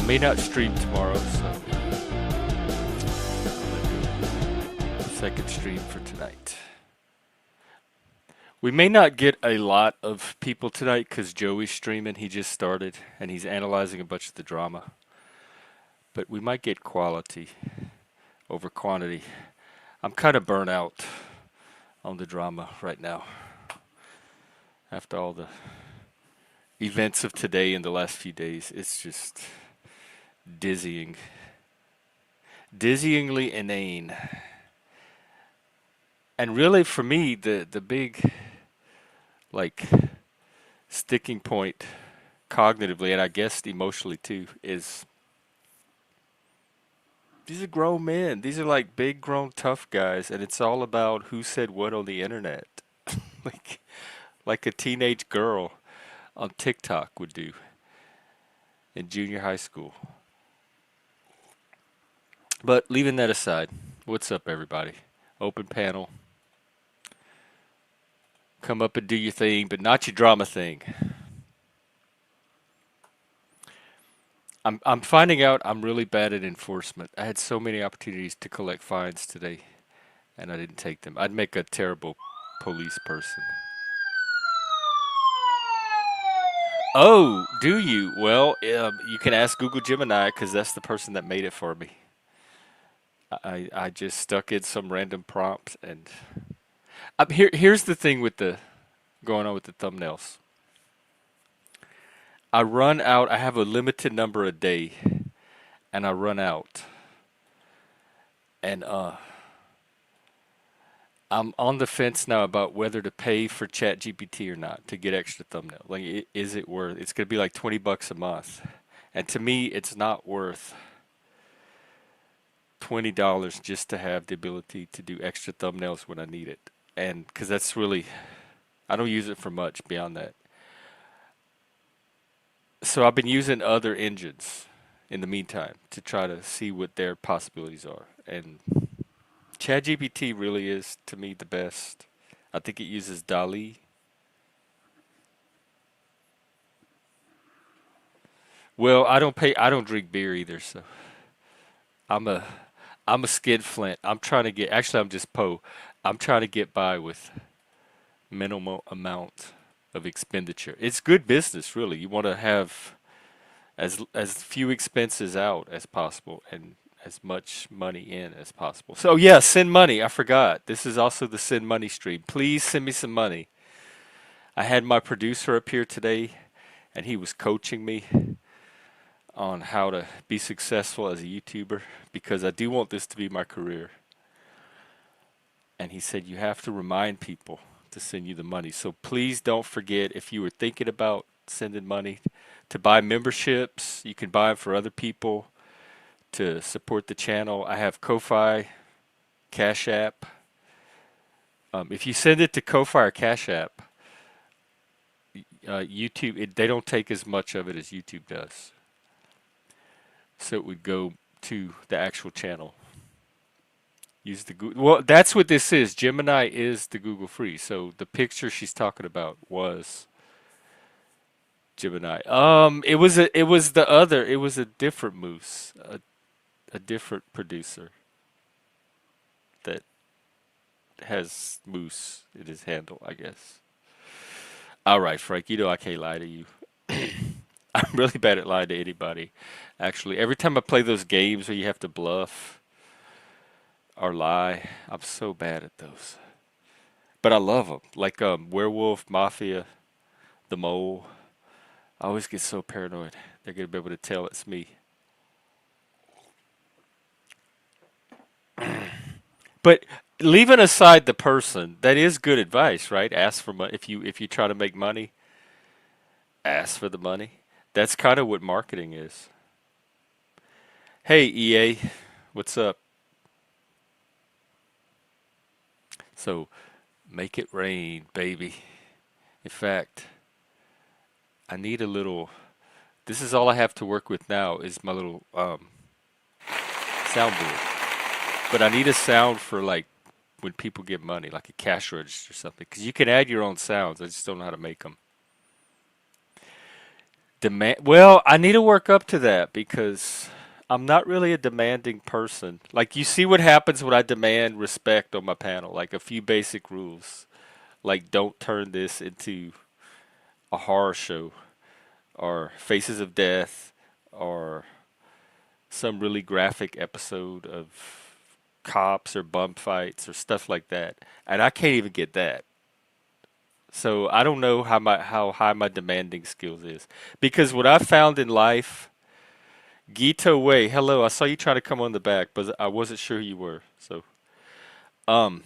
may not stream tomorrow, so second stream for tonight. We may not get a lot of people tonight because Joey's streaming. He just started and he's analyzing a bunch of the drama. But we might get quality over quantity. I'm kind of burnt out on the drama right now after all the events of today and the last few days. It's just dizzying. Dizzyingly inane. And really for me, the big like sticking point cognitively and I guess emotionally too is these are grown men. These are like big grown tough guys and it's all about who said what on the internet. like like a teenage girl on TikTok would do in junior high school. But leaving that aside, what's up everybody? Open panel. Come up and do your thing, but not your drama thing. I'm finding out I'm really bad at enforcement. I had so many opportunities to collect fines today, and I didn't take them. I'd make a terrible police person. Oh, do you? Well, you can ask Google Gemini because that's the person that made it for me. I just stuck in some random prompt, and here's the thing with the going on with the thumbnails. I run out. I have a limited number a day, and I run out. And I'm on the fence now about whether to pay for ChatGPT or not to get extra thumbnail. Like, is it worth? It's gonna be like $20 a month, and to me, it's not worth $20 just to have the ability to do extra thumbnails when I need it. And because that's really, I don't use it for much beyond that. So I've been using other engines in the meantime to try to see what their possibilities are. And ChatGPT really is to me the best. I think it uses DALI. Well, I don't drink beer either, so I'm a I'm a skid flint. I'm trying to get actually I'm just Poe. I'm trying to get by with minimal amount of expenditure. It's good business, really. You want to have as few expenses out as possible and as much money in as possible. So yeah, send money. I forgot. This is also the send money stream. Please send me some money. I had my producer up here today and he was coaching me on how to be successful as a YouTuber because I do want this to be my career. And he said you have to remind people to send you the money. So please don't forget if you were thinking about sending money to buy memberships, you can buy them for other people to support the channel. I have Ko-Fi, Cash App. If you send it to Ko-Fi or Cash App, YouTube, they don't take as much of it as YouTube does. So it would go to the actual channel. Use the Google. Well, that's what this is. Gemini is the Google free. So the picture she's talking about was Gemini. It was the other. It was a different moose, a different producer that has moose in his handle, I guess. All right, Frank. You know I can't lie to you. I'm really bad at lying to anybody. Actually, every time I play those games where you have to bluff or lie, I'm so bad at those. But I love them. Like Werewolf, Mafia, The Mole. I always get so paranoid. They're going to be able to tell it's me. But leaving aside the person, that is good advice, right? Ask for money. If you try to make money, ask for the money. That's kind of what marketing is. Hey EA, what's up? So make it rain, baby. In fact, I need a little. This is all I have to work with now is my little soundboard. But I need a sound for like when people get money, like a cash register or something. Because you can add your own sounds. I just don't know how to make them. Demand. Well, I need to work up to that because I'm not really a demanding person. Like you see what happens when I demand respect on my panel, like a few basic rules, like don't turn this into a horror show or Faces of Death or some really graphic episode of cops or bum fights or stuff like that. And I can't even get that. So I don't know how high my demanding skills is. Because what I found in life, Gito Way, hello, I saw you trying to come on the back, but I wasn't sure who you were. So um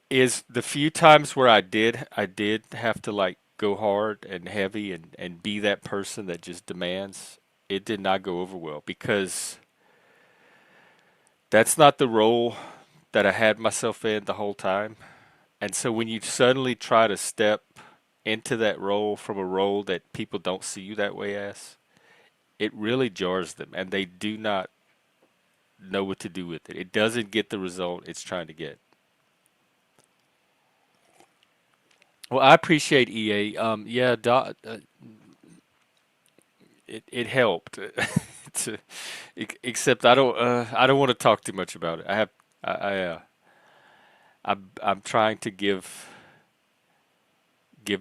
is the few times where I did have to like go hard and heavy and be that person that just demands, it did not go over well because that's not the role that I had myself in the whole time. And so when you suddenly try to step into that role from a role that people don't see you that way as, it really jars them and they do not know what to do with it. It doesn't get the result it's trying to get. Well, I appreciate EA. Yeah, it helped. to, except I don't want to talk too much about it. I'm trying to give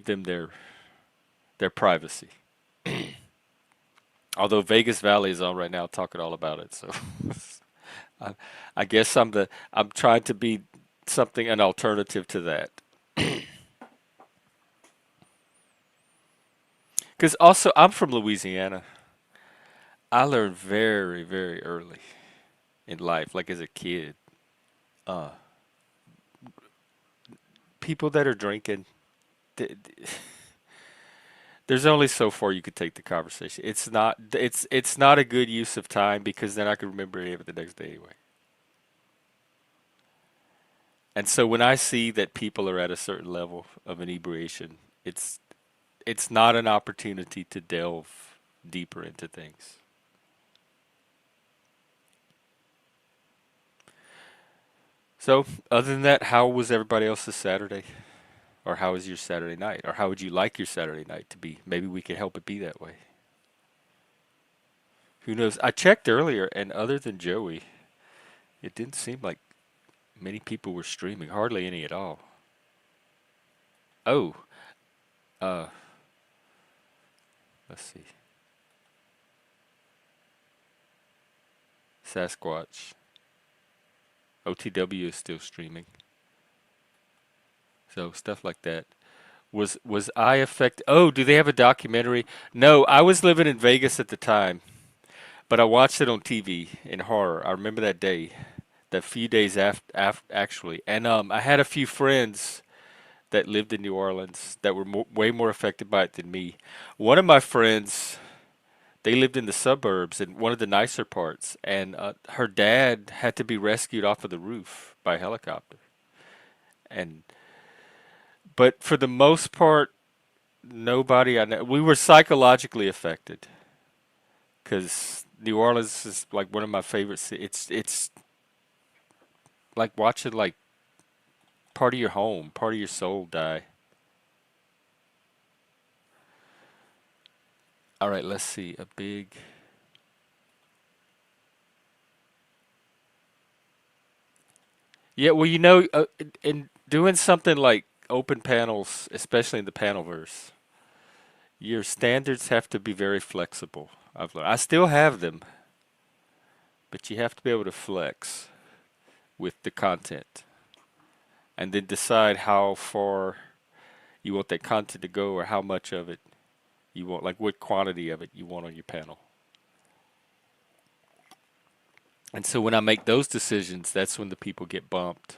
them their privacy. Although Vegas Valley is on right now talking all about it, so I, I guess I'm trying to be something an alternative to that. Because also I'm from Louisiana. I learned very very early in life, like as a kid, uh, people that are drinking. th- th- There's only so far you could take the conversation. It's not a good use of time because then I could remember any of it the next day anyway. And so when I see that people are at a certain level of inebriation, it's it's not an opportunity to delve deeper into things. So, other than that, how was everybody else's Saturday? Or how was your Saturday night? Or how would you like your Saturday night to be? Maybe we could help it be that way. Who knows? I checked earlier, and other than Joey, it didn't seem like many people were streaming. Hardly any at all. Oh, uh, let's see. Sasquatch. OTW is still streaming. So, stuff like that. Was I affected? Oh, do they have a documentary? No, I was living in Vegas at the time, but I watched it on TV in horror. I remember that day, the few days after actually, and I had a few friends that lived in New Orleans that were way more affected by it than me. One of my friends, they lived in the suburbs in one of the nicer parts, and her dad had to be rescued off of the roof by helicopter. And but for the most part, nobody I know. We were psychologically affected because New Orleans is like one of my favorite cities. It's like watching like part of your home, part of your soul die. All right, let's see. A big. Yeah, well, in doing something like open panels, especially in the panelverse, your standards have to be very flexible. I've learned. I still have them, but you have to be able to flex with the content and then decide how far you want that content to go or how much of it you want, like what quantity of it you want on your panel. And so when I make those decisions, that's when the people get bumped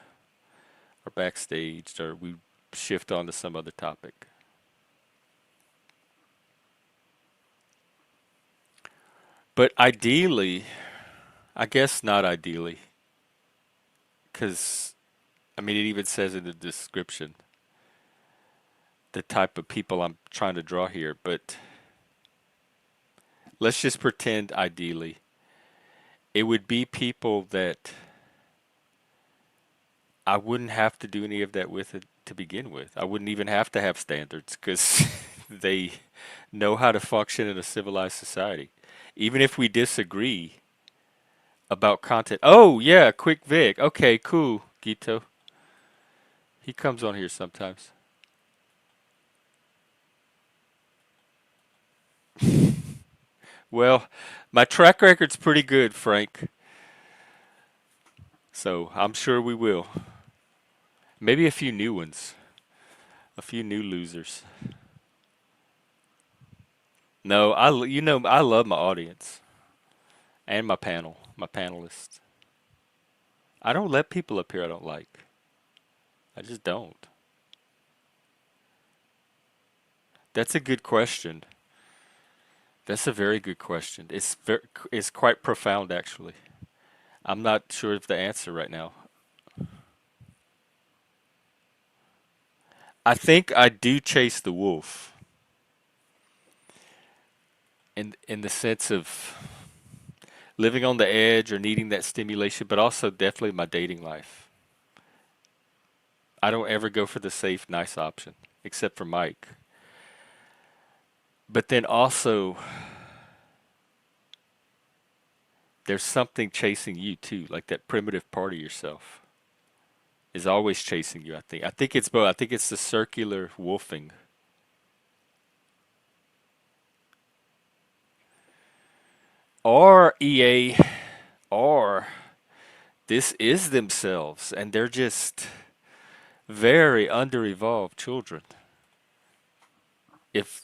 or backstaged or we shift on to some other topic. But ideally, I guess not ideally, because I mean, it even says in the description the type of people I'm trying to draw here. But let's just pretend ideally it would be people that I wouldn't have to do any of that with it to begin with. I wouldn't even have to have standards because they know how to function in a civilized society. Even if we disagree about content. Oh, yeah, Quick Vic. Okay, cool, Gito. He comes on here sometimes. Well, my track record's pretty good, Frank. So I'm sure we will. Maybe a few new ones, a few new losers. No, I love my audience and my panelists. I don't let people up here I don't like. I just don't. That's a good question. That's a very good question. It's quite profound actually. I'm not sure of the answer right now. I think I do chase the wolf in the sense of living on the edge or needing that stimulation, but also definitely my dating life. I don't ever go for the safe, nice option, except for Mike. But then also, there's something chasing you too, like that primitive part of yourself is always chasing you, I think. I think it's both. I think it's the circular wolfing. Or EA, or this is themselves, and they're just very under-evolved children. If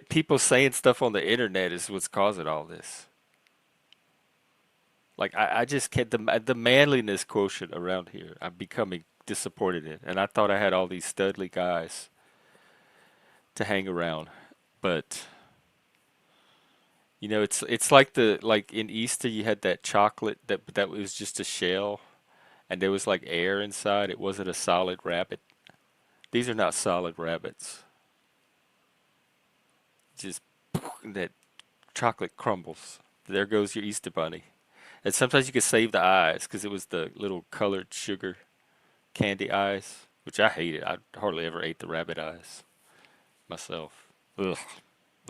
people saying stuff on the internet is what's causing all this. Like I just can't the manliness quotient around here. I'm becoming disappointed in, and I thought I had all these studly guys to hang around, but it's like the like in Easter you had that chocolate that was just a shell, and there was like air inside. It wasn't a solid rabbit. These are not solid rabbits. Just that chocolate crumbles. There goes your Easter bunny. And sometimes you could save the eyes because it was the little colored sugar candy eyes, which I hated. I hardly ever ate the rabbit eyes myself. Ugh,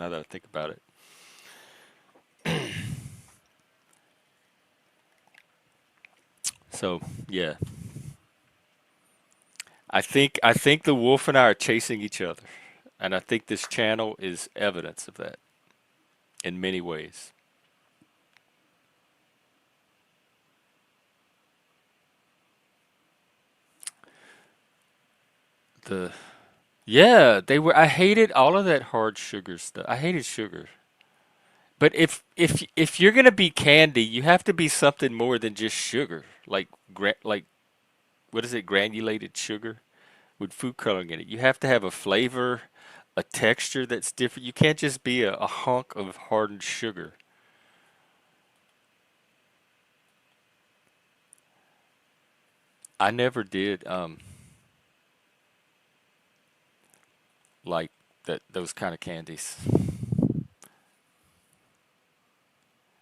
now that I think about it. So, yeah. I think the wolf and I are chasing each other. And I think this channel is evidence of that in many ways. The Yeah, they were I hated all of that hard sugar stuff. I hated sugar. But if you're gonna be candy, you have to be something more than just sugar. Like what is it, granulated sugar with food coloring in it. You have to have a flavor, a texture that's different. You can't just be a hunk of hardened sugar. I never did like that those kind of candies.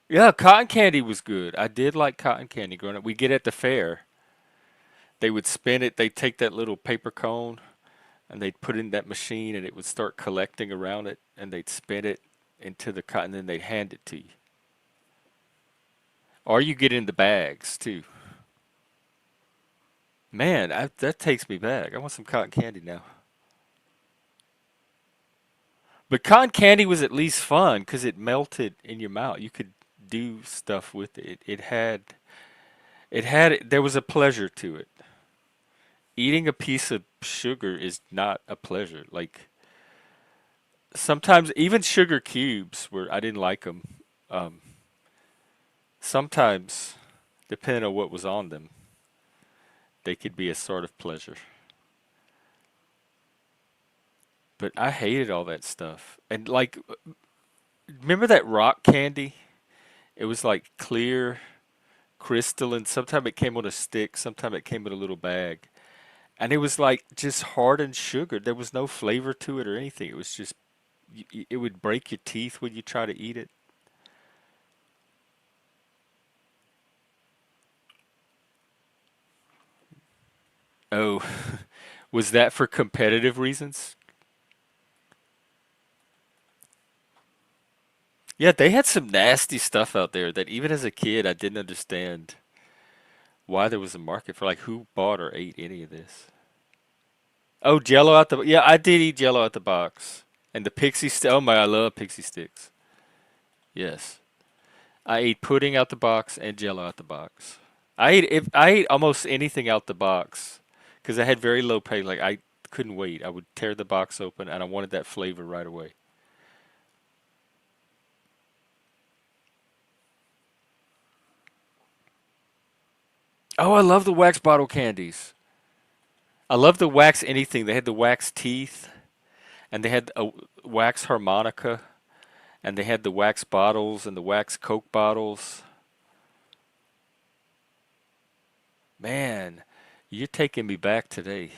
Yeah, cotton candy was good. I did like cotton candy growing up. We get at the fair. They would spin it. They'd take that little paper cone and they'd put it in that machine and it would start collecting around it and they'd spin it into the cotton and then they'd hand it to you. Or you get in the bags too. Man, that takes me back. I want some cotton candy now. But cotton candy was at least fun because it melted in your mouth. You could do stuff with it. There was a pleasure to it. Eating a piece of sugar is not a pleasure. Like sometimes even sugar cubes were I didn't like them. Um, Sometimes, depending on what was on them, they could be a sort of pleasure. But I hated all that stuff. And like, remember that rock candy? It was like clear, crystalline. Sometimes it came on a stick, sometimes it came in a little bag. And it was like just hardened sugar. There was no flavor to it or anything. It was just, it would break your teeth when you try to eat it. Oh, was that for competitive reasons? Yeah, they had some nasty stuff out there that even as a kid I didn't understand why there was a market for, like, who bought or ate any of this. Oh, Jello out the, yeah, I did eat Jello out the box. And the pixie stick. Oh my, I love pixie sticks. Yes. I ate pudding out the box and Jello out the box. I ate almost anything out the box because I had very low pay. Like, I couldn't wait. I would tear the box open and I wanted that flavor right away. Oh, I love the wax bottle candies. I love the wax anything. They had the wax teeth and they had a wax harmonica and they had the wax bottles and the wax Coke bottles. Man, you're taking me back today.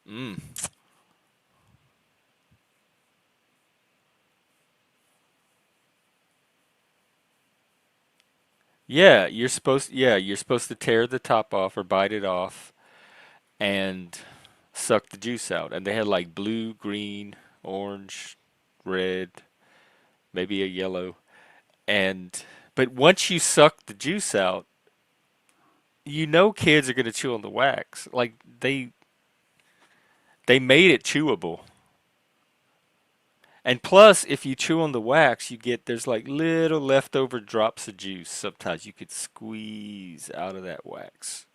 Mm. Yeah, you're supposed to tear the top off or bite it off and suck the juice out. And they had like blue, green, orange, red, maybe a yellow. And but once you suck the juice out, you know kids are going to chew on the wax. Like, they made it chewable. And plus, if you chew on the wax, you get, there's like little leftover drops of juice sometimes you could squeeze out of that wax.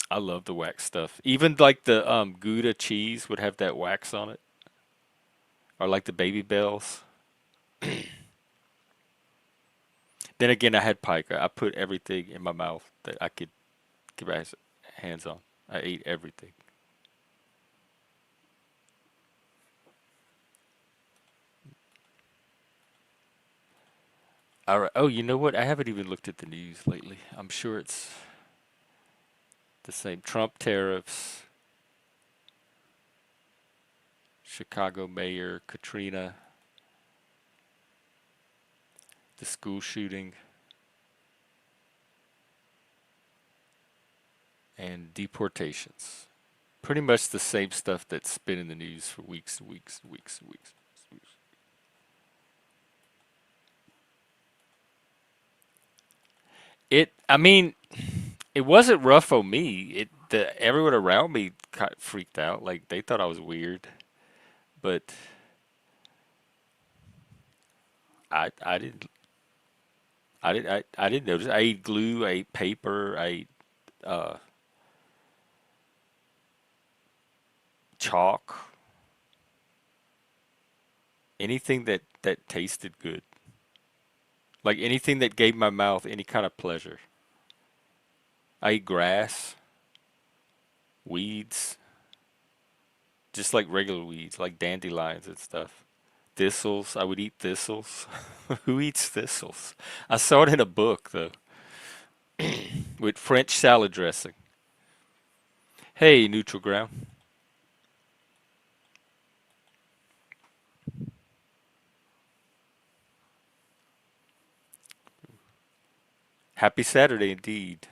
I love the wax stuff. Even like the Gouda cheese would have that wax on it, or like the Baby Bells. Then again, I had pica. I put everything in my mouth that I could get my hands on. I ate everything. All right. Oh, you know what? I haven't even looked at the news lately. I'm sure it's the same. Trump tariffs, Chicago Mayor Katrina, the school shooting, and deportations. Pretty much the same stuff that's been in the news for weeks and weeks and weeks and weeks. I mean, it wasn't rough on me. Everyone around me got freaked out. Like, they thought I was weird, but I didn't, I didn't notice. I ate glue, I ate paper, I ate uh, chalk, anything that tasted good. Like, anything that gave my mouth any kind of pleasure. I ate grass, weeds, just like regular weeds, like dandelions and stuff. Thistles, I would eat thistles. Who eats thistles? I saw it in a book though, with French salad dressing. Hey, neutral ground. Happy Saturday indeed.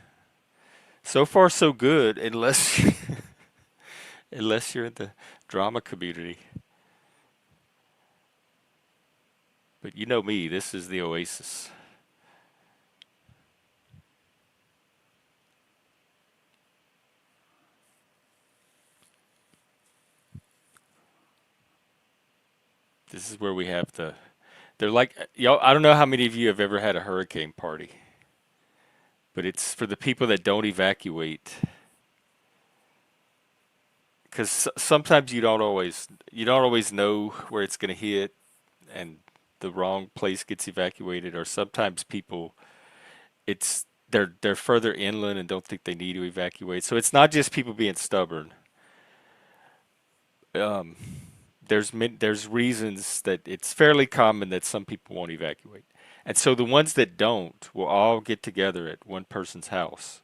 So far so good, unless unless you're in the drama community. But you know me, this is the oasis. This is where we have they're like, y'all, I don't know how many of you have ever had a hurricane party, but it's for the people that don't evacuate. Because sometimes you don't always know where it's going to hit, and the wrong place gets evacuated, or sometimes people, they're further inland and don't think they need to evacuate. So it's not just people being stubborn. Um, there's reasons that it's fairly common that some people won't evacuate, and so the ones that don't will all get together at one person's house,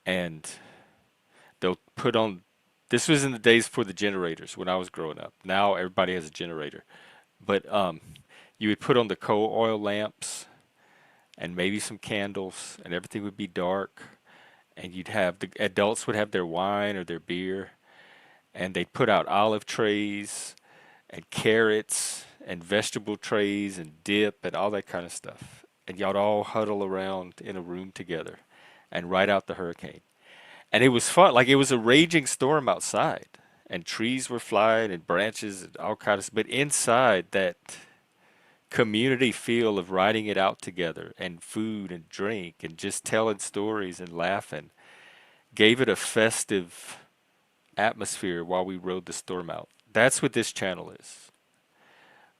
and they'll put on. This was in the days before the generators when I was growing up. Now everybody has a generator, but you would put on the coal oil lamps and maybe some candles, and everything would be dark. and you'd have the adults would have their wine or their beer, and they'd put out olive trays and carrots and vegetable trays and dip and all that kind of stuff. And y'all all huddle around in a room together and ride out the hurricane. And it was fun. Like it was a raging storm outside, and trees were flying and branches and all kinds of. But inside, that community feel of riding it out together and food and drink and just telling stories and laughing gave it a festive atmosphere while we rode the storm out. That's what this channel is.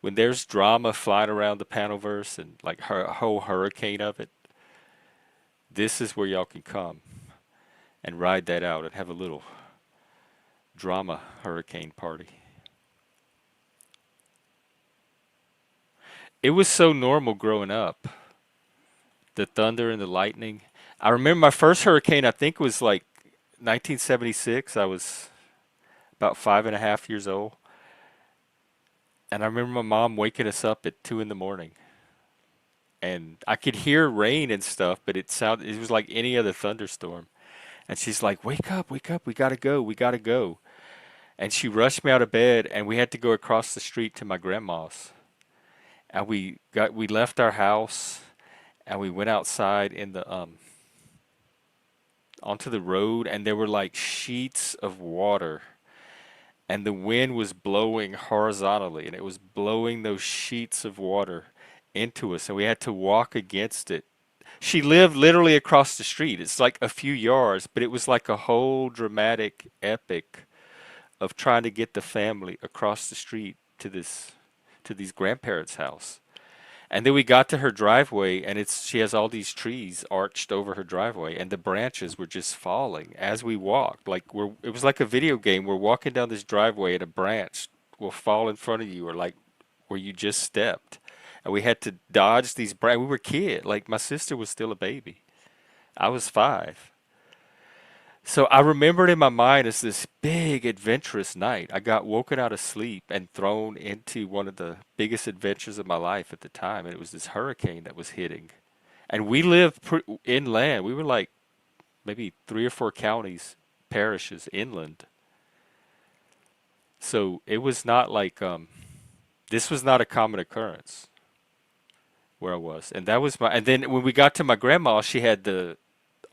When there's drama flying around the panelverse and like a whole hurricane of it, this is where y'all can come and ride that out and have a little drama hurricane party. It was so normal growing up, the thunder and the lightning. I remember my first hurricane, I think was like 1976. I was about 5.5 years old. And I remember my mom waking us up at 2 in the morning. And I could hear rain and stuff, but it was like any other thunderstorm. And she's like, wake up, we gotta go, we gotta go. And she rushed me out of bed, and we had to go across the street to my grandma's. And we left our house, and we went outside in the onto the road, and there were like sheets of water, and the wind was blowing horizontally, and it was blowing those sheets of water into us, and we had to walk against it. She lived literally across the street. It's like a few yards, but it was like a whole dramatic epic of trying to get the family across the street to these grandparents' house. And then we got to her driveway, and she has all these trees arched over her driveway, and the branches were just falling as we walked. It was like a video game. We're walking down this driveway, and a branch will fall in front of you, or like where you just stepped, and we had to dodge these branches. We were kids. Like my sister was still a baby. I was 5. So I remember it in my mind as this big adventurous night. I got woken out of sleep and thrown into one of the biggest adventures of my life at the time, and it was this hurricane that was hitting. And we lived inland. We were like maybe 3 or 4 counties, parishes inland. So it was not like this was not a common occurrence where I was. And that was my and then when we got to my grandma, she had the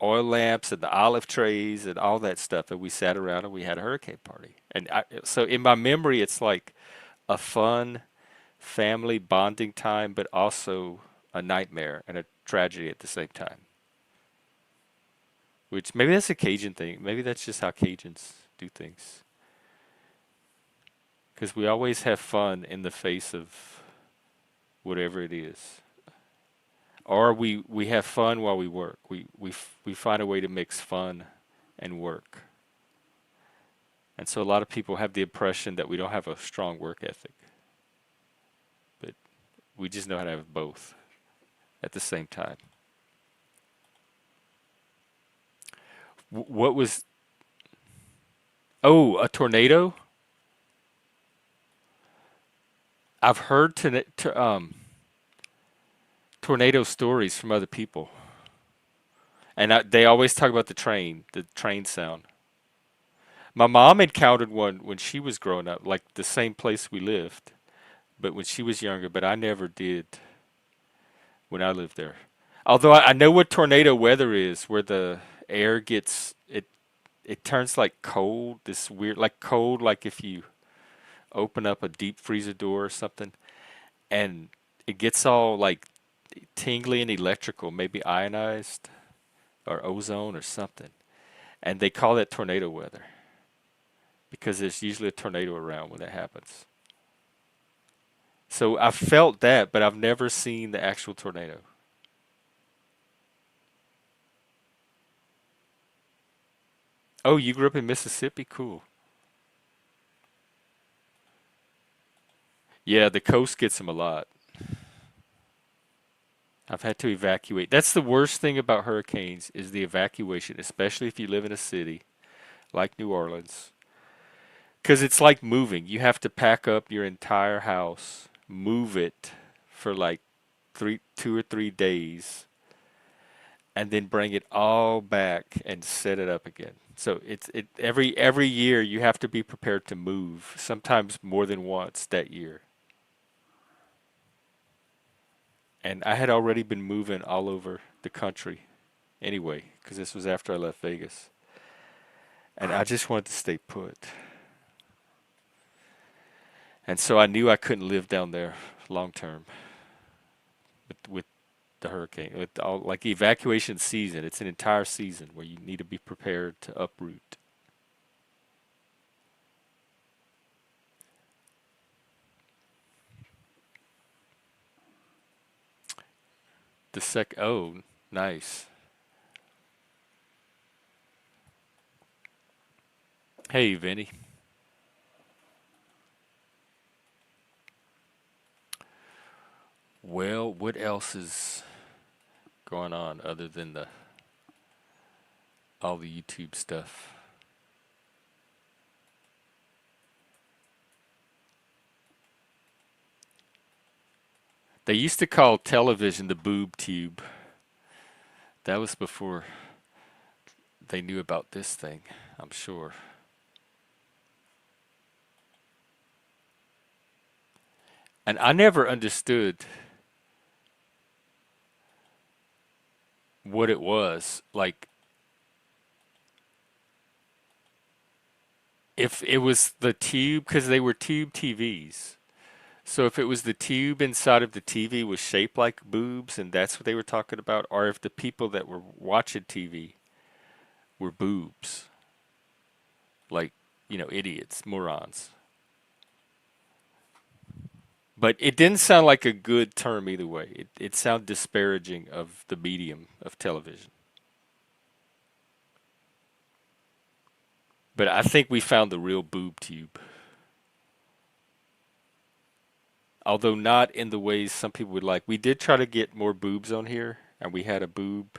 oil lamps and the olive trays and all that stuff, and we sat around and we had a hurricane party. So in my memory, it's like a fun family bonding time, but also a nightmare and a tragedy at the same time. Which maybe that's a Cajun thing. Maybe that's just how Cajuns do things. Because we always have fun in the face of whatever it is. Or we have fun while we work. We find a way to mix fun and work. And so a lot of people have the impression that we don't have a strong work ethic. But we just know how to have both at the same time. What was, oh, a tornado? I've heard tornado stories from other people. And they always talk about the train sound. My mom encountered one when she was growing up, like the same place we lived, but when she was younger, but I never did when I lived there. Although I know what tornado weather is, where the air it turns like cold, this weird, like cold, like if you open up a deep freezer door or something, and it gets all like tingly and electrical, maybe ionized or ozone or something. And they call that tornado weather because there's usually a tornado around when that happens. So I've felt that, but I've never seen the actual tornado. Oh, you grew up in Mississippi? Cool. Yeah, the coast gets them a lot. I've had to evacuate. That's the worst thing about hurricanes is the evacuation, especially if you live in a city like New Orleans. Because it's like moving. You have to pack up your entire house, move it for like 2 or 3 days, and then bring it all back and set it up again. So every year you have to be prepared to move, sometimes more than once that year. And I had already been moving all over the country anyway, because this was after I left Vegas. And I just wanted to stay put. And so I knew I couldn't live down there long term with the hurricane, with all like evacuation season. It's an entire season where you need to be prepared to uproot. Oh, nice. Hey, Vinny. Well, what else is going on other than the all the YouTube stuff? They used to call television the boob tube. That was before they knew about this thing, I'm sure. And I never understood what it was. Like, if it was the tube, because they were tube TVs. So if it was the tube inside of the TV was shaped like boobs and that's what they were talking about, or if the people that were watching TV were boobs, like, idiots, morons. But it didn't sound like a good term either way. It sounded disparaging of the medium of television. But I think we found the real boob tube. Although not in the ways some people would like. We did try to get more boobs on here, and we had a boob,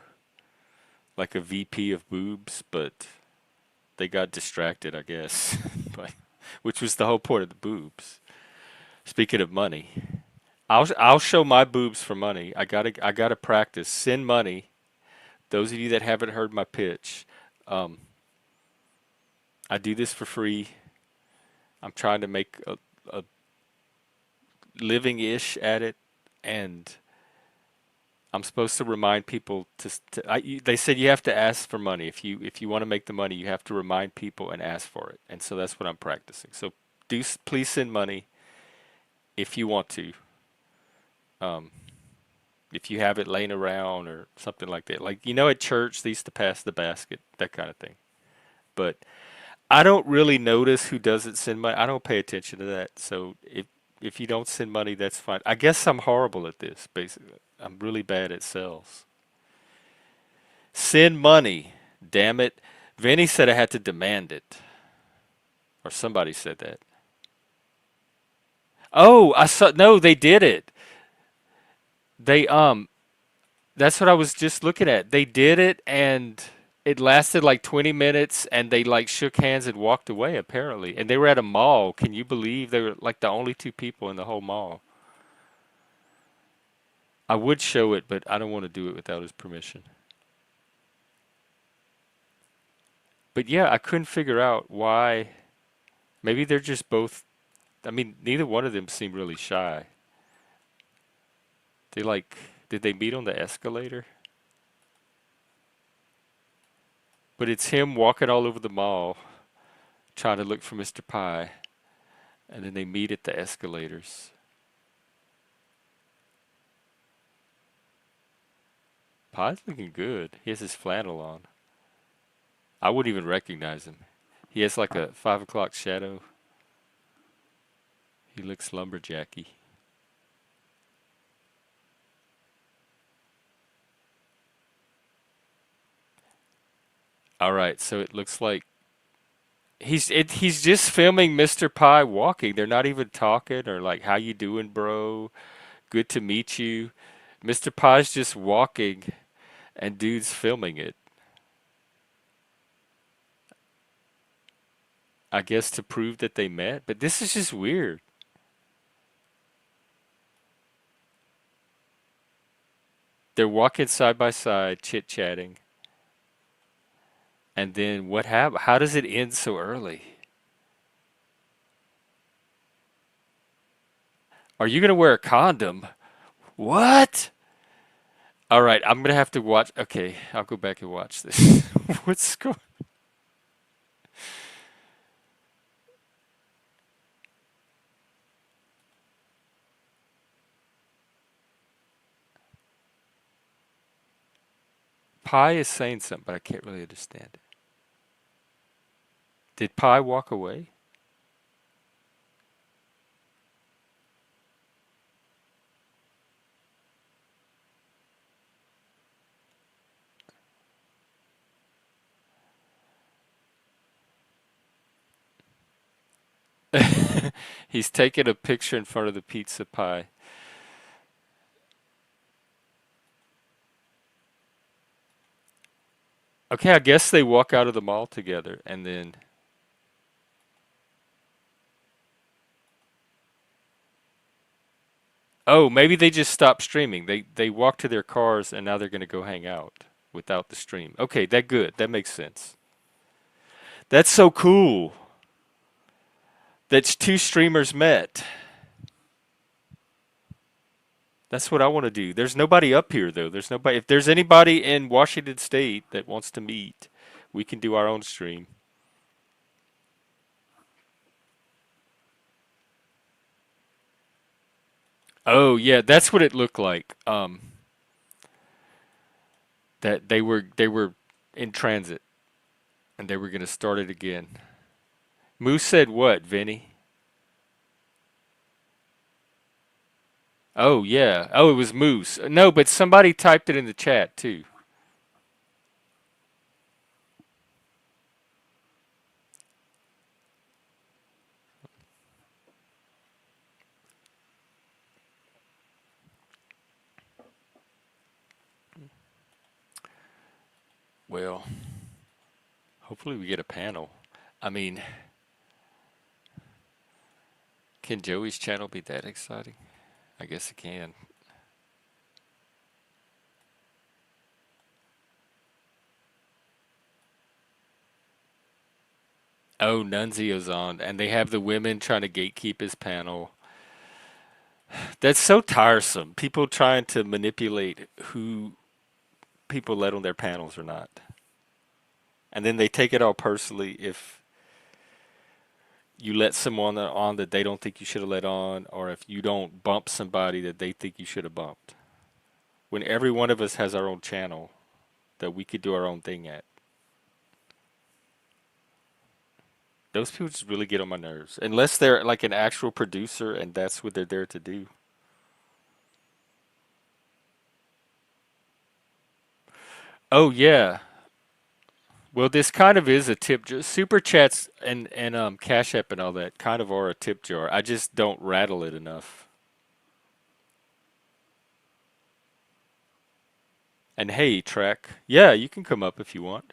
like a VP of boobs, but they got distracted, I guess, which was the whole point of the boobs. Speaking of money, I'll show my boobs for money. I gotta practice. Send money. Those of you that haven't heard my pitch, um, I do this for free. I'm trying to make a living ish at it, and I'm supposed to remind people they said you have to ask for money. If you want to make the money, you have to remind people and ask for it. And so that's what I'm practicing. So please send money if you want to. Um, if you have it laying around or something like that. Like, at church they used to pass the basket, that kind of thing. But I don't really notice who doesn't send money. I don't pay attention to that. So if you don't send money, that's fine. I guess I'm horrible at this, basically. I'm really bad at sales. Send money. Damn it. Vinny said I had to demand it. Or somebody said that. Oh, I saw no, they did it. They that's what I was just looking at. They did it and it lasted like 20 minutes and they like shook hands and walked away apparently. And they were at a mall. Can you believe they were like the only two people in the whole mall? I would show it, but I don't want to do it without his permission. But yeah, I couldn't figure out why. Maybe they're just both. I mean, neither one of them seemed really shy. They like, did they meet on the escalator? But it's him walking all over the mall trying to look for Mr. Pie, and then they meet at the escalators. Pie's looking good. He has his flannel on. I wouldn't even recognize him. He has like a 5 o'clock shadow. He looks lumberjacky. All right, so it looks like he's just filming Mr. Pie walking. They're not even talking or like, "How you doing, bro? Good to meet you." Mr. Pie's just walking, and dude's filming it. I guess to prove that they met. But this is just weird. They're walking side by side, chit chatting, and then what happened? How does it end so early? Are you gonna wear a condom? What? All right, I'm gonna have to watch. Okay, I'll go back and watch this. What's going? Pi is saying something, but I can't really understand it. Did Pi walk away? He's taking a picture in front of the pizza pie. Okay, I guess they walk out of the mall together, and then oh, maybe they just stopped streaming. They walk to their cars, and now they're gonna go hang out without the stream. Okay, that good. That makes sense. That's so cool. That's two streamers met. That's what I want to do. There's nobody up here though. There's nobody. If there's anybody in Washington State that wants to meet, we can do our own stream. Oh yeah, that's what it looked like. That they were in transit and they were gonna start it again. Moose said what, Vinny? Oh yeah. Oh, it was Moose. No, but somebody typed it in the chat too. Well, hopefully we get a panel. I mean, can Joey's channel be that exciting? I guess it can. Oh, Nunzio's on, and they have the women trying to gatekeep his panel. That's so tiresome. People trying to manipulate who people let on their panels or not. And then they take it all personally if you let someone on that they don't think you should have let on, or if you don't bump somebody that they think you should have bumped. When every one of us has our own channel that we could do our own thing at. Those people just really get on my nerves. Unless they're like an actual producer and that's what they're there to do. Oh yeah. Well, this kind of is a tip jar. Super chats and Cash App and all that kind of are a tip jar. I just don't rattle it enough. And hey, Trek, yeah, you can come up if you want.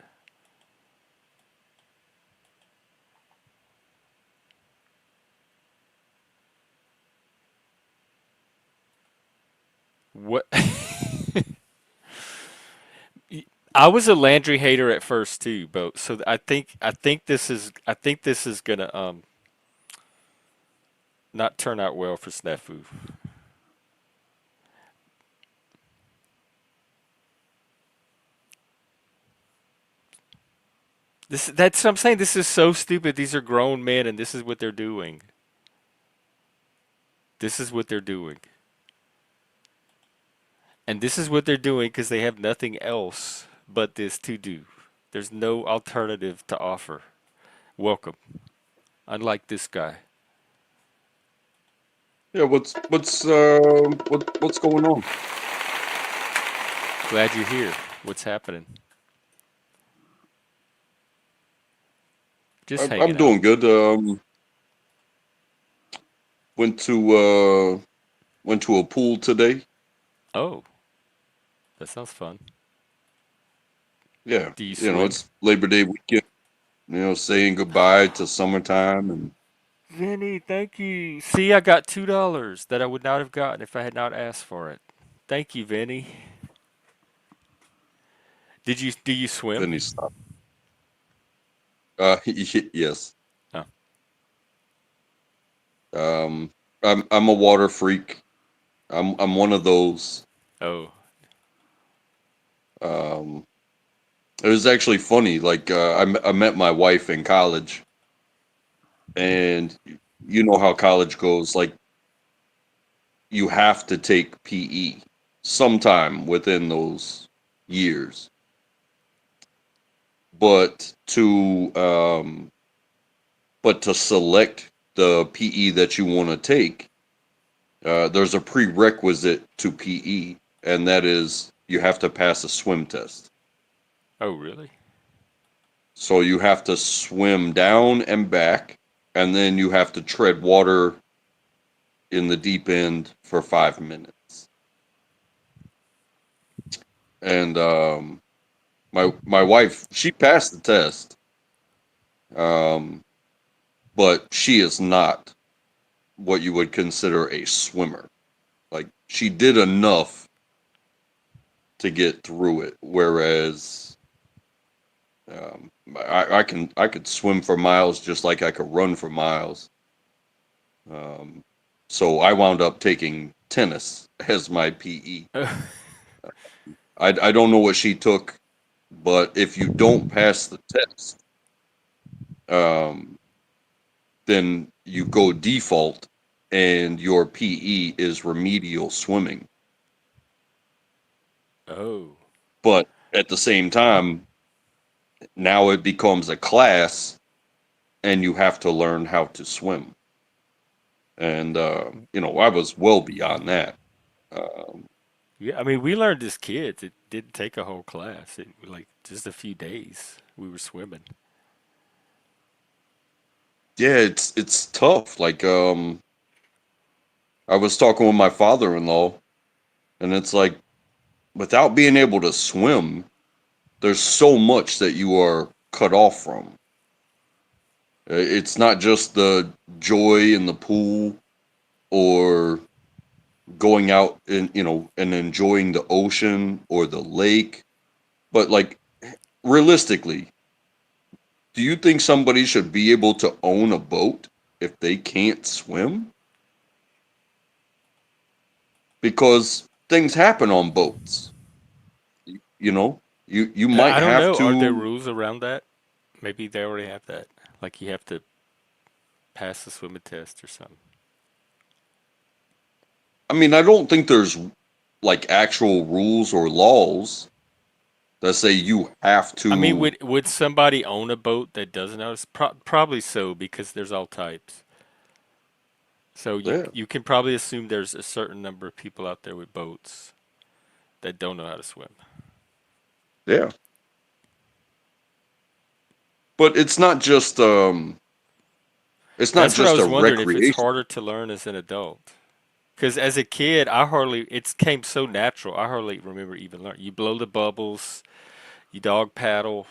What? I was a Landry hater at first too, but so I think this is gonna not turn out well for Snafu. That's what I'm saying. This is so stupid. These are grown men, and this is what they're doing. This is what they're doing, and this is what they're doing because they have nothing else but this to do. There's no alternative to offer. Welcome. Unlike this guy. Yeah, what's going on? Glad you're here. What's happening? Just I'm hanging out. doing good. Went to went to a pool today. Oh, that sounds fun. Yeah, Do you swim? it's Labor Day weekend. Saying goodbye to summertime, and Vinny, thank you. See, I got $2 that I would not have gotten if I had not asked for it. Thank you, Vinny. Do you swim? Then he stopped. Yes. Oh. Um, I'm a water freak. I'm one of those. Oh. Um, it was actually funny. Like I met my wife in college, and you know how college goes. Like you have to take PE sometime within those years, but to select the PE that you want to take, there's a prerequisite to PE, and that is you have to pass a swim test. Oh, really? So you have to swim down and back, and then you have to tread water in the deep end for 5 minutes. And my wife, she passed the test, um, but she is not what you would consider a swimmer. Like she did enough to get through it, whereas I could swim for miles just like I could run for miles. Um, so I wound up taking tennis as my PE. I don't know what she took, but if you don't pass the test, um, then you go default, and your PE is remedial swimming. Oh. But at the same time, now it becomes a class, and you have to learn how to swim. And I was well beyond that. Um, Yeah, I mean, we learned as kids. It didn't take a whole class. It like just a few days. We were swimming. yeah, it's tough. Like I was talking with my father-in-law, and it's like without being able to swim, there's so much that you are cut off from. It's not just the joy in the pool or going out and enjoying the ocean or the lake, but like realistically, do you think somebody should be able to own a boat if they can't swim? Because things happen on boats. You know, you might I don't have know. Are there to. rules around that? Maybe they already have that. Like you have to pass the swimming test or something. I mean, I don't think there's like actual rules or laws that say you have I mean, to. would somebody own a boat that doesn't know? Probably so because there's all types. So Yeah, you can probably assume there's a certain number of people out there with boats that don't know how to swim. yeah. But it's not That's what I just a was wondering if it's recreation. harder to learn as an adult. Because as a kid, I hardly, it came so natural. I hardly remember even learning. You blow the bubbles, you dog paddle,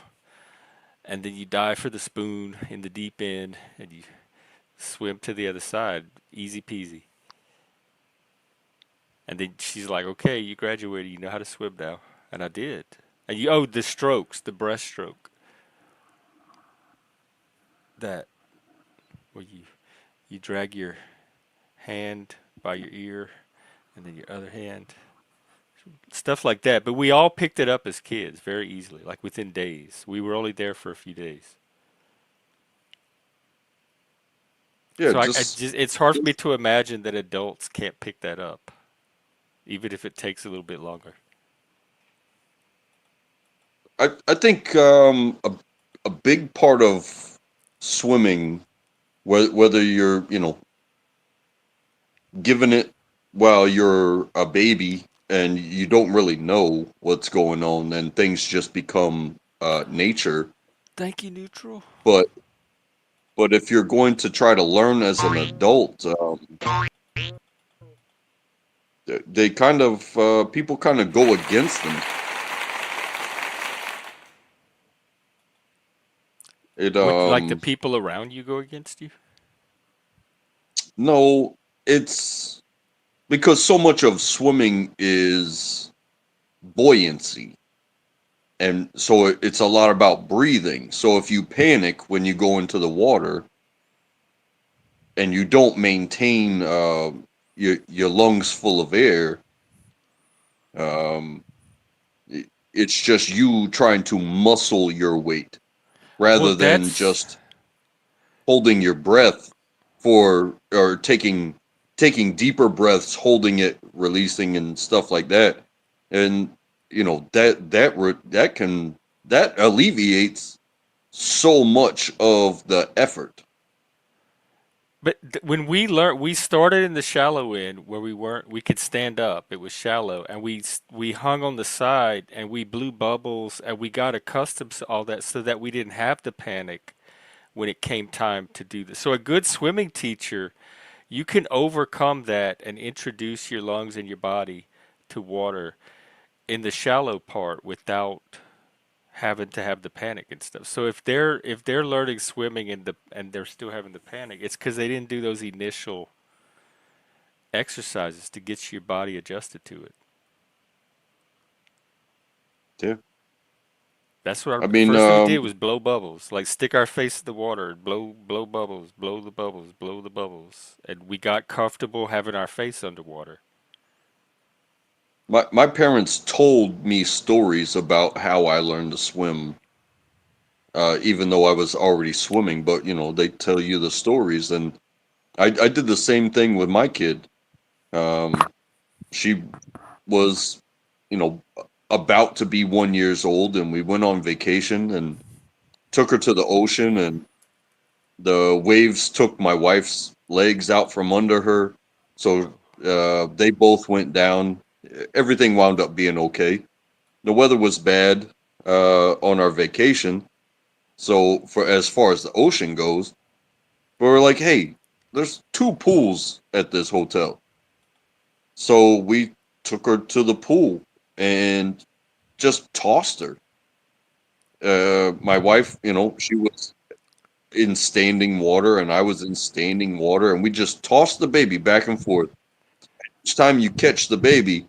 and then you dive for the spoon in the deep end, and you swim to the other side. Easy peasy. And then she's like, okay, you graduated. You know how to swim now. And I did. And the strokes, the breaststroke. That, where you drag your hand by your ear and then your other hand. Stuff like that. But we all picked it up as kids very easily, like within days. We were only there for a few days. Yeah, So I just, it's hard for me to imagine that adults can't pick that up, even if it takes a little bit longer. I think a big part of swimming, whether you're given it while you're a baby and you don't really know what's going on, and things just become nature. Thank you, neutral. But if you're going to try to learn as an adult, they kind of people kind of go against them. It What, like the people around you go against you? No, it's because so much of swimming is buoyancy. And so it's a lot about breathing. So if you panic when you go into the water and you don't maintain your lungs full of air, um, it's just you trying to muscle your weight Well, rather than that's just holding your breath for or taking deeper breaths, holding it, releasing, and stuff like that. And that alleviates so much of the effort. but when we learned, we started in the shallow end where we could stand up. It was shallow, and we hung on the side and we blew bubbles and we got accustomed to all that so that we didn't have to panic when it came time to do this. So a good swimming teacher, you can overcome that and introduce your lungs and your body to water in the shallow part without having to have the panic and stuff. So if they're learning swimming and they're still having the panic, it's because they didn't do those initial exercises to get your body adjusted to it. Yeah. That's what I the mean, first thing we did was blow bubbles, like stick our face in the water, and blow bubbles, blow the bubbles, blow the bubbles, and we got comfortable having our face underwater. my parents told me stories about how I learned to swim, even though I was already swimming. But they tell you the stories, and I did the same thing with my kid. Um, she was, you know, about to be 1 years old, and we went on vacation and took her to the ocean, and the waves took my wife's legs out from under her, so Oh, they both went down. Everything wound up being okay. The weather was bad on our vacation, so for as far as the ocean goes, we were like, hey, there's two pools at this hotel. So we took her to the pool and just tossed her. My wife, she was in standing water and I was in standing water, and we just tossed the baby back and forth. Each time you catch the baby,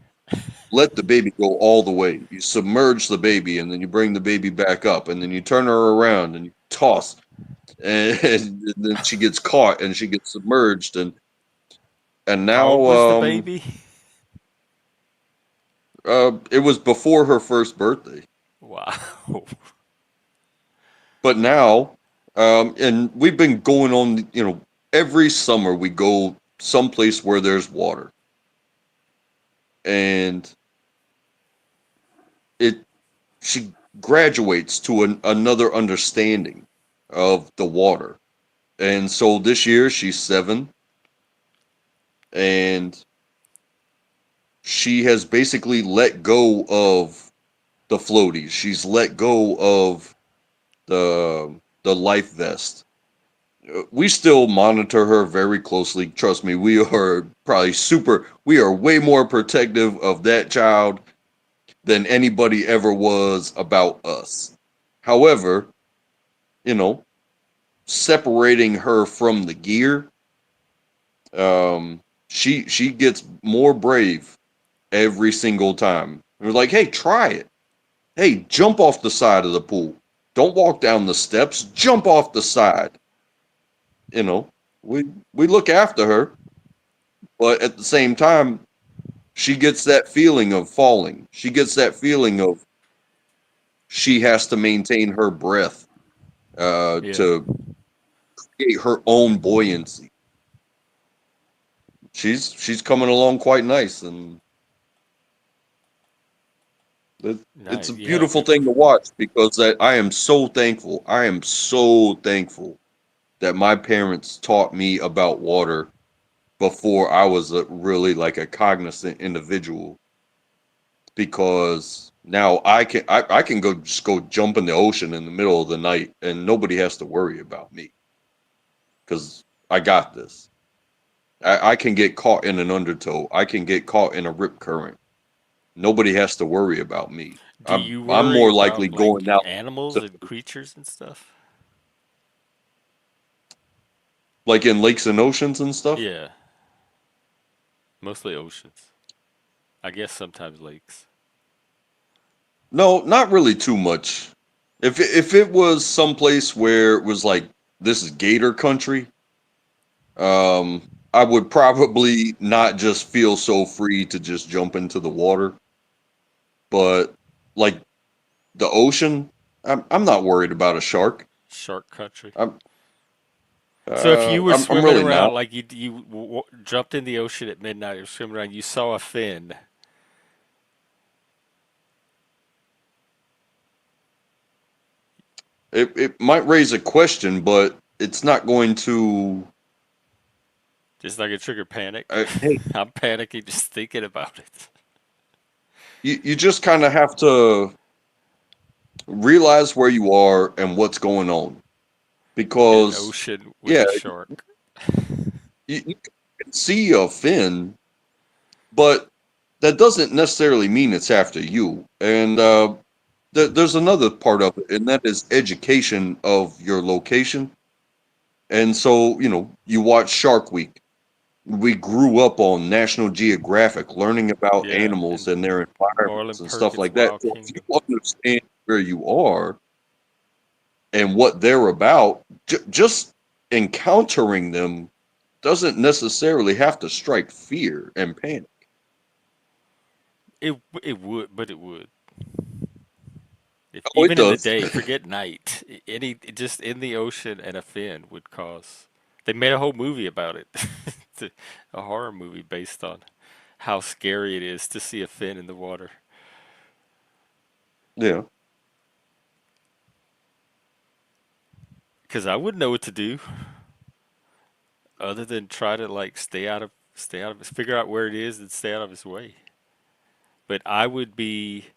let the baby go all the way. You submerge the baby and then you bring the baby back up and then you turn her around and you toss, and then she gets caught and she gets submerged, and how old now was the baby? it was before her first birthday. Wow. But now, and we've been going on, every summer we go someplace where there's water, and it she graduates to another understanding of the water. And so this year she's 7, and she has basically let go of the floaties. She's let go of the life vest. We still monitor her very closely. Trust me, we are way more protective of that child than anybody ever was about us. However, you know, separating her from the gear, she gets more brave every single time. We're like, hey, try it. Hey, jump off the side of the pool. Don't walk down the steps. Jump off the side. You know, we look after her, but at the same time, she gets that feeling of falling. She gets that feeling of she has to maintain her breath Yeah. to create her own buoyancy. She's coming along quite nice, and it's Nice. a Yeah. beautiful thing to watch because I am so thankful. I am so thankful that my parents taught me about water before I was really like a cognizant individual, because now I can go jump in the ocean in the middle of the night and nobody has to worry about me because I got this. I can get caught in an undertow. I can get caught in a rip current. Nobody has to worry about me. Do I'm you I'm worry more likely about going like out animals to, and creatures and stuff? like in lakes and oceans and stuff. Yeah. Mostly oceans. I guess sometimes lakes. No, not really too much. If it was someplace where it was like this is gator country, I would probably not just feel so free to just jump into the water. But like the ocean, I'm not worried about a shark. Shark country. I'm So if you were I'm swimming really around not. like jumped in the ocean at midnight, you're swimming around, you saw a fin. It might raise a question, but it's not going to. Just like a trigger panic. Hey, I'm panicking just thinking about it. you just kind of have to realize where you are and what's going on In an because ocean with yeah, a shark. you can see a fin, but that doesn't necessarily mean it's after you. And there's another part of it, and that is education of your location. And so, you watch Shark Week. We grew up on National Geographic, learning about Yeah, animals and and their Orlin environments and stuff Perkins' like that. Wild So if you Kingdom. understand where you are and what they're about, just encountering them doesn't necessarily have to strike fear and panic. It would, but it would. If Oh, it even in the does. day, forget night. Any just in the ocean and a fin would cause. They made a whole movie about it. It's a horror movie based on how scary it is to see a fin in the water. Yeah. Because I wouldn't know what to do other than try to like stay out of his, figure out where it is and stay out of his way. But I would be.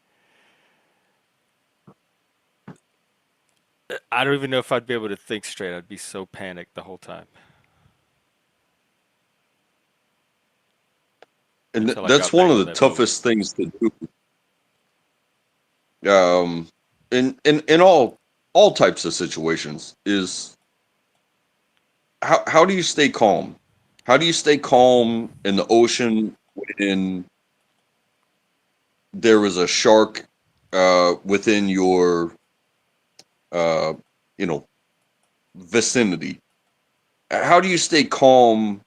I don't even know if I'd be able to think straight. I'd be so panicked the whole time And until I that's got one back of on the that boat. toughest things to do. In all types of situations is how do you stay calm? How do you stay calm in the ocean when there is a shark within your uh, you know vicinity? How do you stay calm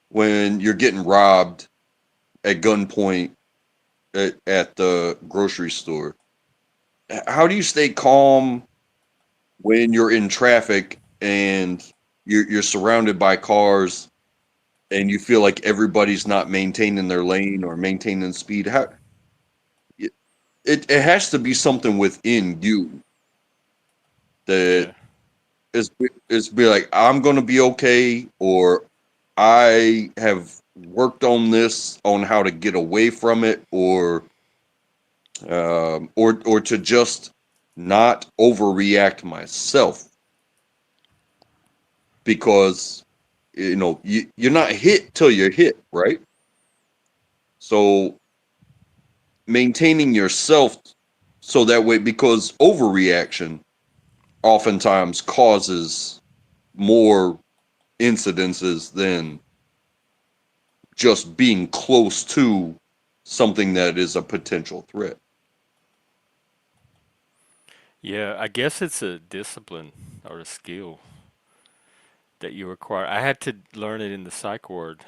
when you're getting robbed at gunpoint at the grocery store? How do you stay calm when you're in traffic and you're surrounded by cars and you feel like everybody's not maintaining their lane or maintaining speed? How it, it has to be something within you that Yeah. is is be like, I'm gonna be okay, or I have worked on this on how to get away from it, or to just not overreact myself because you're not hit till you're hit, right? So maintaining yourself so that way, because overreaction oftentimes causes more incidences than just being close to something that is a potential threat. Yeah, I guess it's a discipline or a skill that you require. I had to learn it in the psych ward.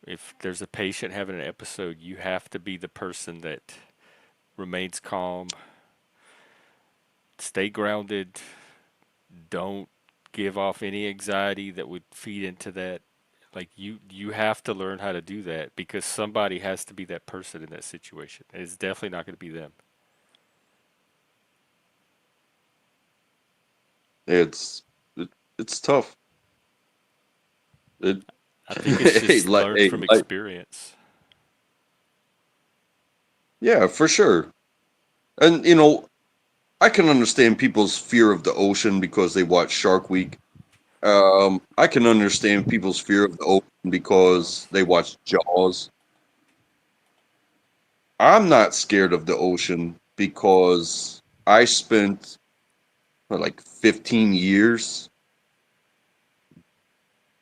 If there's a patient having an episode, you have to be the person that remains calm, stay grounded, don't give off any anxiety that would feed into that. Like you have to learn how to do that because somebody has to be that person in that situation. And it's definitely not going to be them. It's it, it's tough. It I think it's hey, just learned from like experience. yeah, for sure. And I can understand people's fear of the ocean because they watch Shark Week. I can understand people's fear of the ocean because they watch Jaws. I'm not scared of the ocean because I spent like 15 years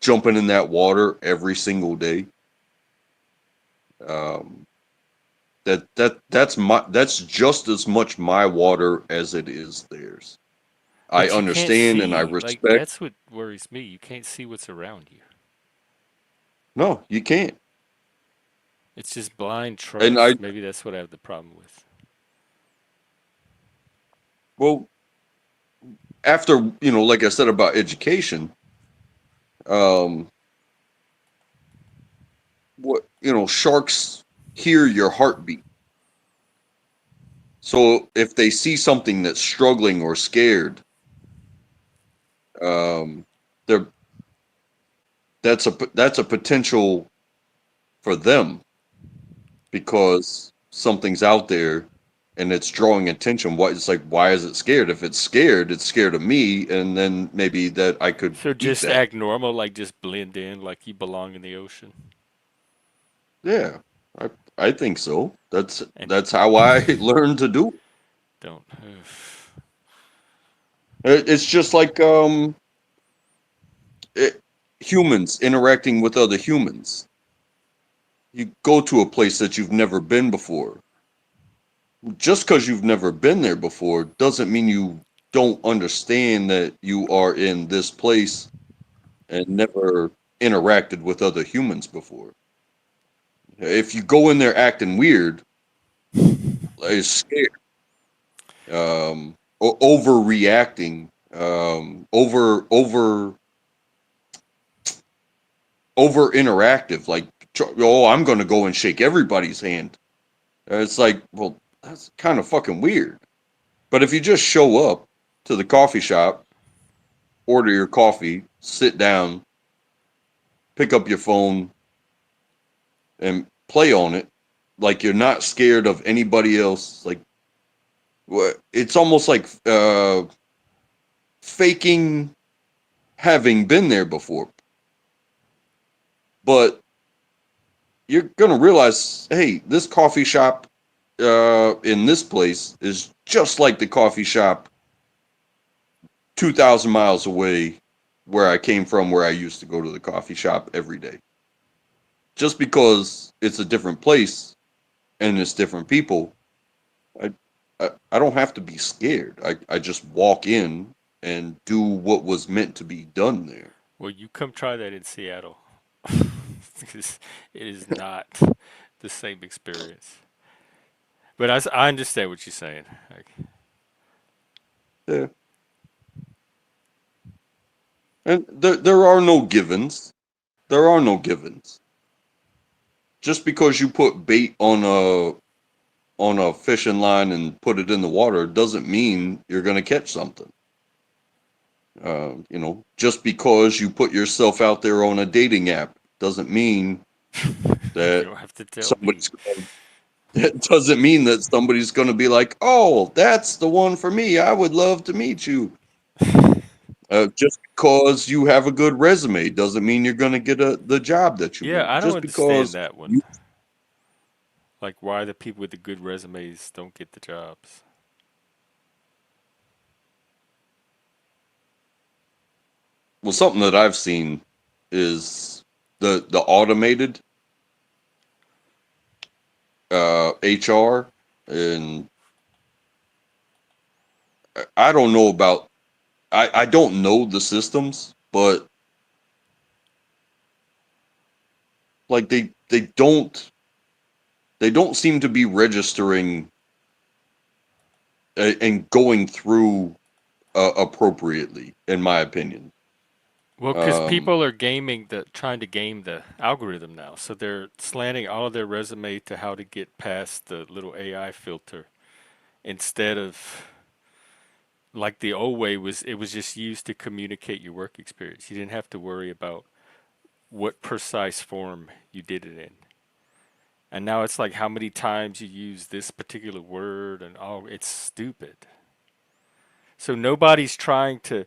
jumping in that water every single day. Um, that's just as much my water as it is theirs. I But you can't understand and I see, like, respect. that's what worries me. You can't see what's around you. No, you can't. It's just blind And I trust. Maybe that's what I have the problem with. well after like I said about education, um, what sharks hear your heartbeat. So if they see something that's struggling or scared, um, they're that's a potential for them because something's out there and it's drawing attention. It's like, why is it scared? If it's scared, it's scared of me, and then maybe that I could So eat just that. act normal, like just blend in, like you belong in the ocean. Yeah, I think so. That's And that's how I learned to do don't. it. It's just like it, humans interacting with other humans. You go to a place that you've never been before. Just because you've never been there before doesn't mean you don't understand that you are in this place and never interacted with other humans before. If you go in there acting weird, like scared, overreacting, over interactive, like oh, I'm going to go and shake everybody's hand. It's like, well, that's kind of fucking weird. But if you just show up to the coffee shop, order your coffee, sit down, pick up your phone, and play on it, like you're not scared of anybody else, like it's almost like faking having been there before. But you're gonna realize, hey, this coffee shop in this place is just like the coffee shop 2,000 miles away where I came from, where I used to go to the coffee shop every day. Just because it's a different place and it's different people, I, I don't have to be scared. I just walk in and do what was meant to be done there. Well, you come try that in Seattle. Because it is not the same experience. But I understand what you're saying. Like, Yeah. And there are no givens. There are no givens. Just because you put bait on a fishing line and put it in the water doesn't mean you're going to catch something. Just because you put yourself out there on a dating app doesn't mean you that don't have to tell me. somebody's it doesn't mean that somebody's going to be like, "Oh, that's the one for me. I would love to meet you." Just because you have a good resume doesn't mean you're going to get the job that you Yeah, want. I don't Just understand because that one. you, Like, why the people with the good resumes don't get the jobs. well, something that I've seen is the automated HR, and I don't know about I don't know the systems, but like they don't seem to be registering and going through appropriately, in my opinion. Well, because Um, people are trying to game the algorithm now. So they're slanting all of their resume to how to get past the little AI filter instead of like the old way it was just used to communicate your work experience. You didn't have to worry about what precise form you did it in. And now it's like how many times you use this particular word and all it's stupid. So nobody's trying to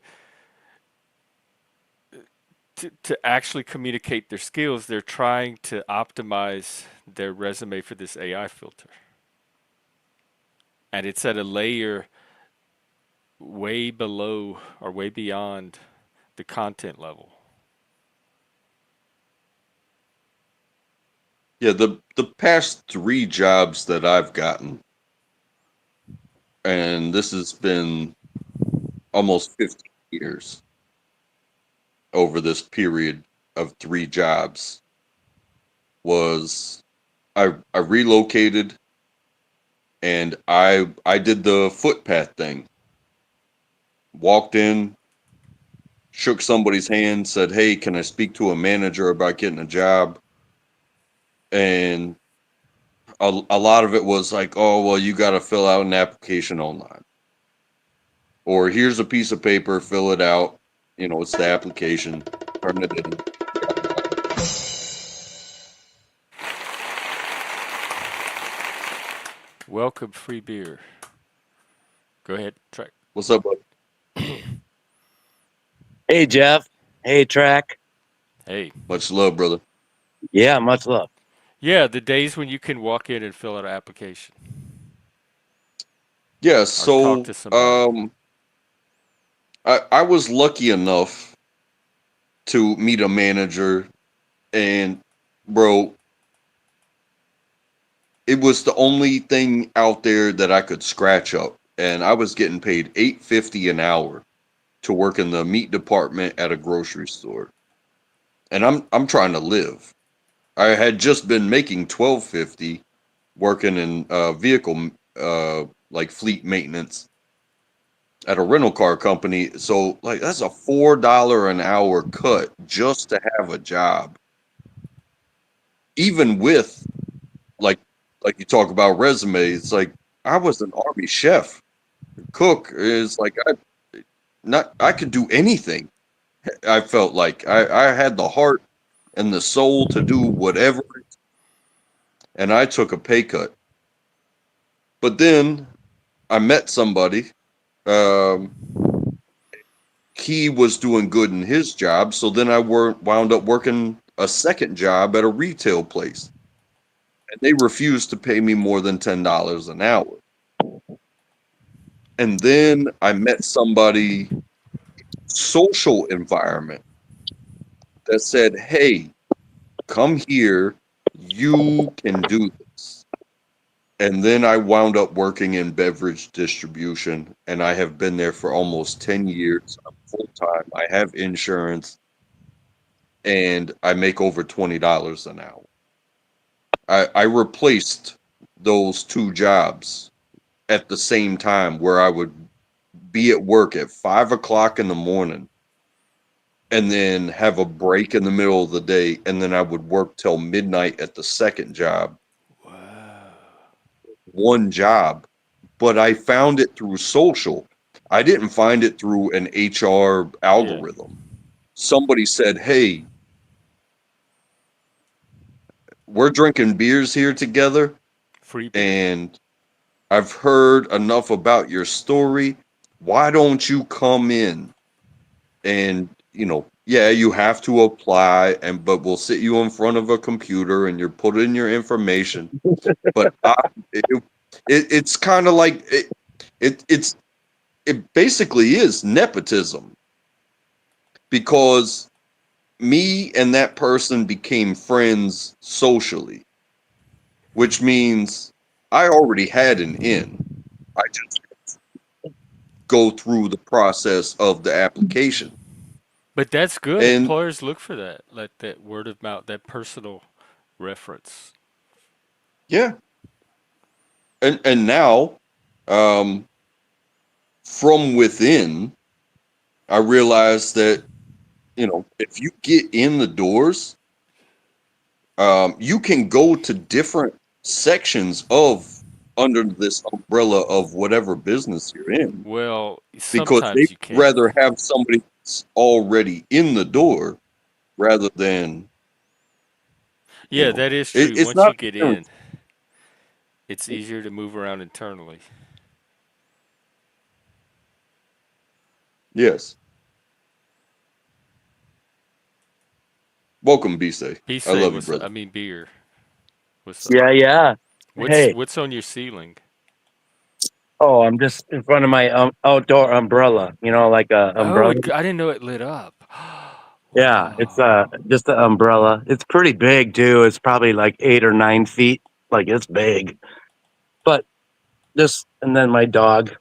actually communicate their skills. They're trying to optimize their resume for this AI filter. And it's at a layer way below or way beyond the content level. Yeah, the past 3 jobs that I've gotten, and this has been almost 15 years over this period of 3 jobs, was I relocated and I did the footpath thing. Walked in, shook somebody's hand, said, "Hey, can I speak to a manager about getting a job?" And a lot of it was like, "Oh, well, you got to fill out an application online." Or here's a piece of paper, fill it out. It's the application, turn it in, yada yada. Welcome, free beer. Go ahead, try. What's up, bud? Hey, Jeff. Hey, Track. Hey. Much love, brother. Yeah, much love. Yeah, the days when you can walk in and fill out an application Yeah, or talk so to somebody. I was lucky enough to meet a manager, and bro, it was the only thing out there that I could scratch up, and I was getting paid $8.50 an hour to work in the meat department at a grocery store, and I'm trying to live. I had just been making $12.50 working in vehicle like fleet maintenance at a rental car company. So like that's a $4 an hour cut just to have a job. Even with like you talk about resumes, it's like I was an army chef. Cook is like I could do anything. I felt like I had the heart and the soul to do whatever, and I took a pay cut. But then I met somebody. Um, he was doing good in his job, so then I wound up working a second job at a retail place, and they refused to pay me more than $10 an hour. And then I met somebody, social environment, that said, "Hey, come here, you can do this." And then I wound up working in beverage distribution, and I have been there for almost 10 years. I'm full time. I have insurance, and I make over $20 an hour. I replaced those 2 jobs at the same time, where I would be at work at 5 o'clock in the morning and then have a break in the middle of the day, and then I would work till midnight at the second job. Wow. One job, but I found it through social. I didn't find it through an HR Yeah, algorithm. Somebody said, "Hey, we're drinking beers here together, free beer. and I've heard enough about your story. Why don't you come in?" And yeah, you have to apply, but we'll sit you in front of a computer and you're put in your information. But it's kind of like it it's it basically is nepotism, because me and that person became friends socially, which means I already had an in. I just go through the process of the application. But that's good. And Employers look for that, like that word of mouth, that personal reference. yeah, and now, um, from within, I realized that if you get in the doors, you can go to different sections of under this umbrella of whatever business you're in, Well, because they sometimes you would can. rather have somebody that's already in the door rather than you Yeah, know that is it, true. it's Once not you get a in, it's easier to move around internally. yes. Welcome, Bise. He I say, love you, "What's up?" I brother. mean, beer. What's up? Yeah, yeah. Hey, What's on your ceiling? oh, I'm just in front of my outdoor umbrella. You know, like a Oh, umbrella. I didn't know it lit up. Yeah, it's Wow. just an umbrella. It's pretty big too. It's probably like 8 or 9 feet. Like it's big. But just and then my dog.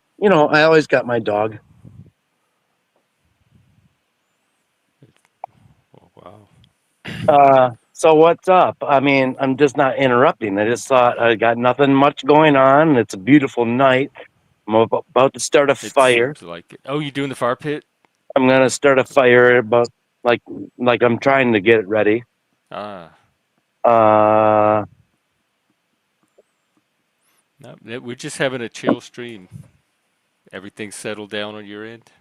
I always got my dog. Oh, wow. So what's up? I mean, I'm just not interrupting. I just thought I got nothing much going on. It's a beautiful night. I'm about to start a It fire. seems like it. Oh, you doing the fire pit? I'm gonna start a fire about like like I'm trying to get it ready. Ah, Uh no, we're just having a chill stream. Everything's settled down on your end.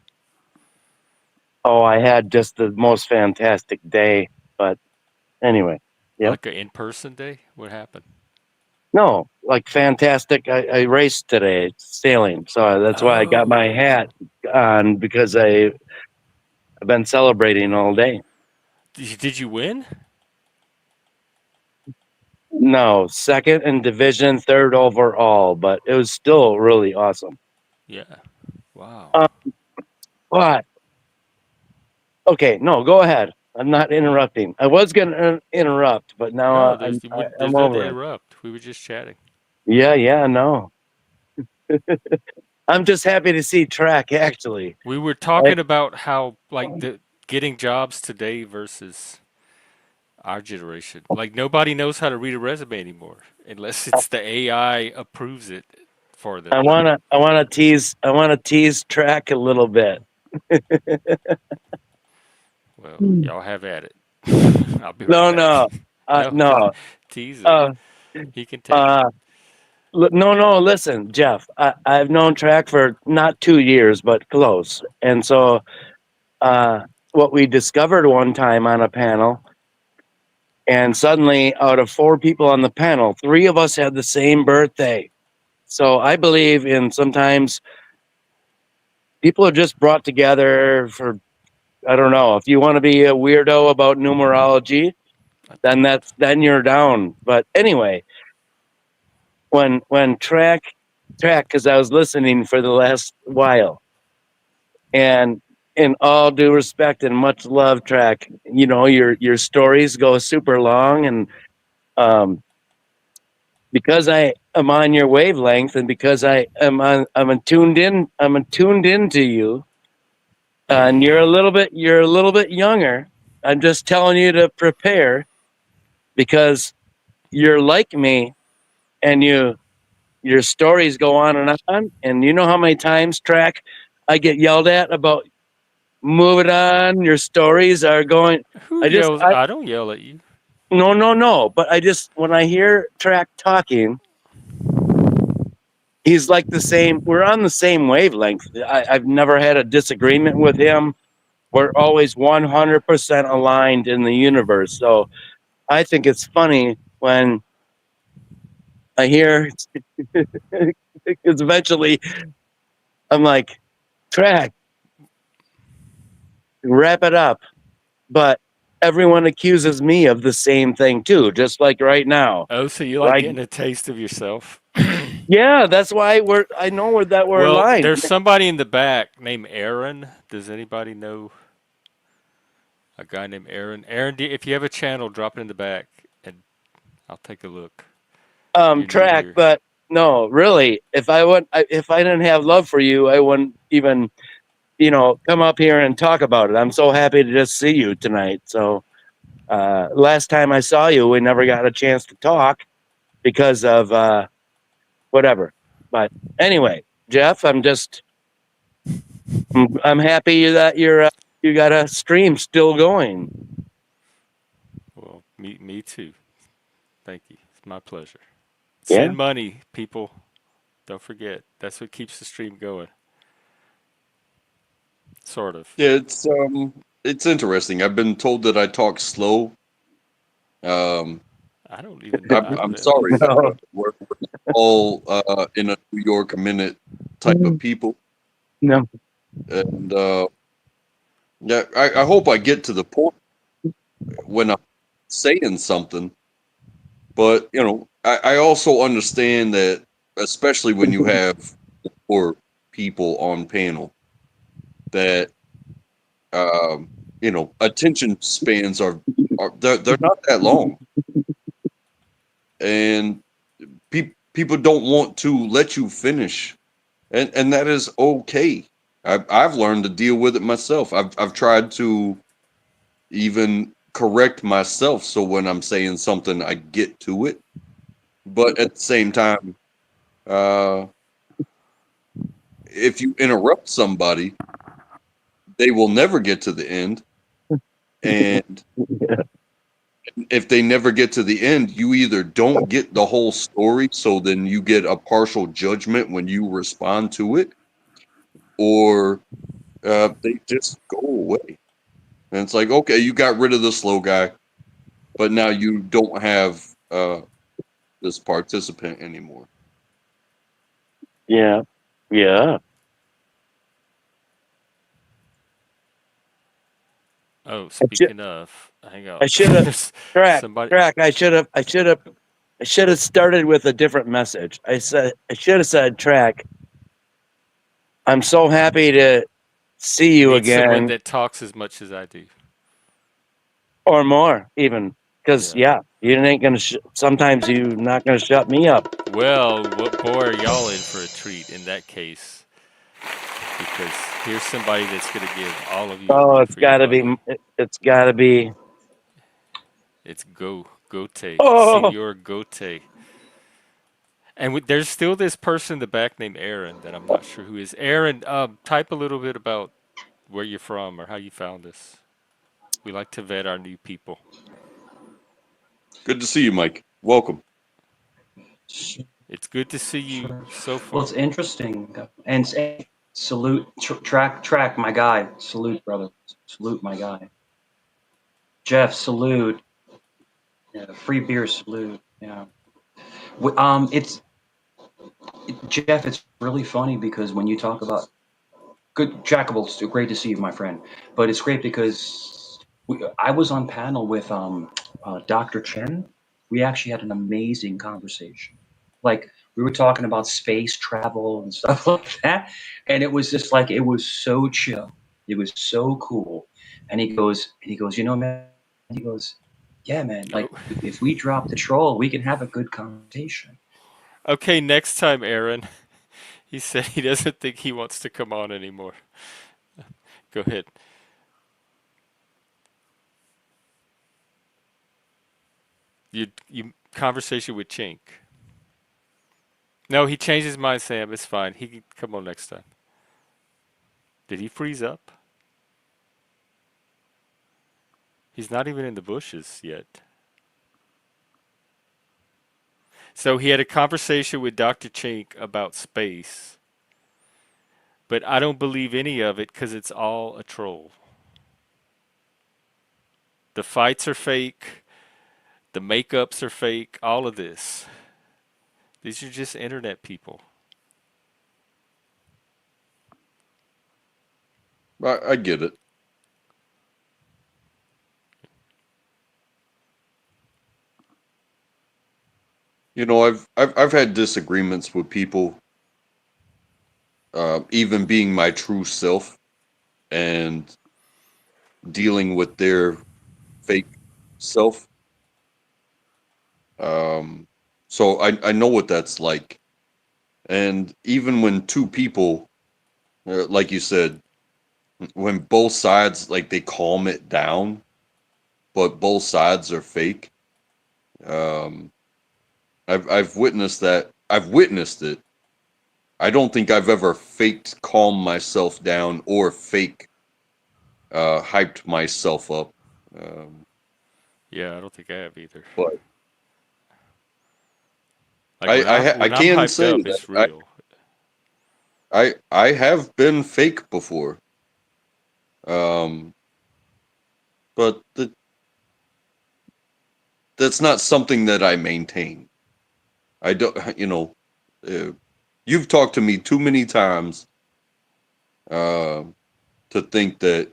oh, I had just the most fantastic day. But anyway, yep. Like a in-person day. What happened? No, like fantastic. I raced today sailing, so that's why I got my Oh, hat on because I've been celebrating all day. did you win? No, second in division, third overall, but it was still really awesome. Yeah. Wow. Uh, but okay, no, go ahead. I'm not interrupting. I was gonna interrupt, but now No, I'm there's nothing to over it. interrupt. We were just chatting. Yeah, yeah, no. I'm just happy to see track actually. We were I, talking about how like the getting jobs today versus our generation. Like nobody knows how to read a resume anymore unless it's the AI approves it for them. I wanna tease track a little bit. Well, y'all have at it. I'll be right No, back. no, No, go no. tease him. Uh, He can take it. uh, no, no. Listen, Jeff. I've known track for not 2 years, but close. And so, uh, what we discovered one time on a panel, and suddenly, out of 4 people on the panel, 3 of us had the same birthday. So I believe in sometimes people are just brought together for I don't know. If you want to be a weirdo about numerology, then you're down. But anyway, when track because I was listening for the last while, and in all due respect and much love, track, your stories go super long, and um, because I am on your wavelength, and because I'm attuned into you, and you're a little bit younger. I'm just telling you to prepare because you're like me, and your stories go on and on. And you know how many times track I get yelled at about move it on. Your stories are going. Who I just yells? I I don't yell at you. no no no. But I just when I hear track talking, he's like the same. We're on the same wavelength. I've never had a disagreement with him. We're always 100% aligned in the universe. So I think it's funny when I hear because eventually I'm like, track, wrap it up. But everyone accuses me of the same thing too, just like right now. Oh, so you like Like, getting a taste of yourself? yeah, that's why I know we're Well, aligned. there's somebody in the back named Aaron. Does anybody know a guy named Aaron? Aaron, if you have a channel, drop it in the back and I'll take a look. You're new Track, here. but no, really, if I didn't have love for you, I wouldn't even, come up here and talk about it. I'm so happy to just see you tonight. So, last time I saw you, we never got a chance to talk because of whatever. But anyway, Jeff, I'm happy that you got a stream still going. Well, me too. Thank you. It's my pleasure. Yeah. Send money, people. Don't forget. That's what keeps the stream going. Sort of. Yeah, it's interesting. I've been told that I talk slow. Um, I don't even know. I'm I don't I'm know. sorry. No, We're all in a New York a minute type of people, no. and yeah, I hope I get to the point when I'm saying something. But I also understand that, especially when you have more people on panel, that attention spans are they're not that long, and people don't want to let you finish, and that is okay. I've learned to deal with it myself. I've tried to even correct myself so when I'm saying something, I get to it. But at the same time, uh, if you interrupt somebody, they will never get to the end. And if they never get to the end, you either don't get the whole story, so then you get a partial judgment when you respond to it, or they just go away. And it's like, okay, you got rid of the slow guy, but now you don't have this participant anymore. Yeah. Yeah. Oh, I should speaking of, hang on. I should have There's track somebody. track. I should have started with a different message. I should have said track. I'm so happy to see You you need someone again that talks as much as I do. or more even because Yeah. yeah, you ain't gonna. Sometimes you not gonna shut me up. Well, what boy are y'all in for a treat in that case? Because here's somebody that's going to give all of you a Oh, run it's for your got to be. money. It's got to be. It's Gote, Oh, Senor Gote. And there's still this person in the back named Aaron that I'm not sure who is. Aaron, type a little bit about where you're from or how you found us. We like to vet our new people. Good to see you, Mike. Welcome. It's good to see Sure. you so Well, it's far. interesting. And salute, track, my guy. Salute, brother. Salute, my guy. Jeff, salute. Yeah, free beer, salute. Yeah. It's Jeff. It's really funny because when you talk about good Jackable, it's great to see you, my friend. But it's great because I was on panel with Dr. Chen. We actually had an amazing conversation. Like we were talking about space travel and stuff like that, and it was just like it was so chill. It was so cool. And he goes, man. He goes, yeah, man. Oh. Like if we drop the troll, we can have a good conversation. Okay, next time, Aaron. He said he doesn't think he wants to come on anymore. Go ahead. You conversation with Chink. No, he changed his mind, Sam. It's fine. He can come on next time. Did he freeze up? He's not even in the bushes yet. So he had a conversation with Dr. Chink about space, but I don't believe any of it because it's all a troll. The fights are fake, the makeups are fake, all of this. These are just internet people. I get it. I've had disagreements with people, even being my true self and dealing with their fake self. Um, so I know what that's like. And even when two people, like you said, when both sides like they calm it down, but both sides are fake. Um, I've witnessed that. I've witnessed it. I don't think I've ever faked calm myself down or fake hyped myself up. Um, Yeah, I don't think I have either. but Like when I when I'm can hyped say up, that it's real. I have been fake before. Um, but that's not something that I maintain. I don't, uh, you've talked to me too many times uh, to think that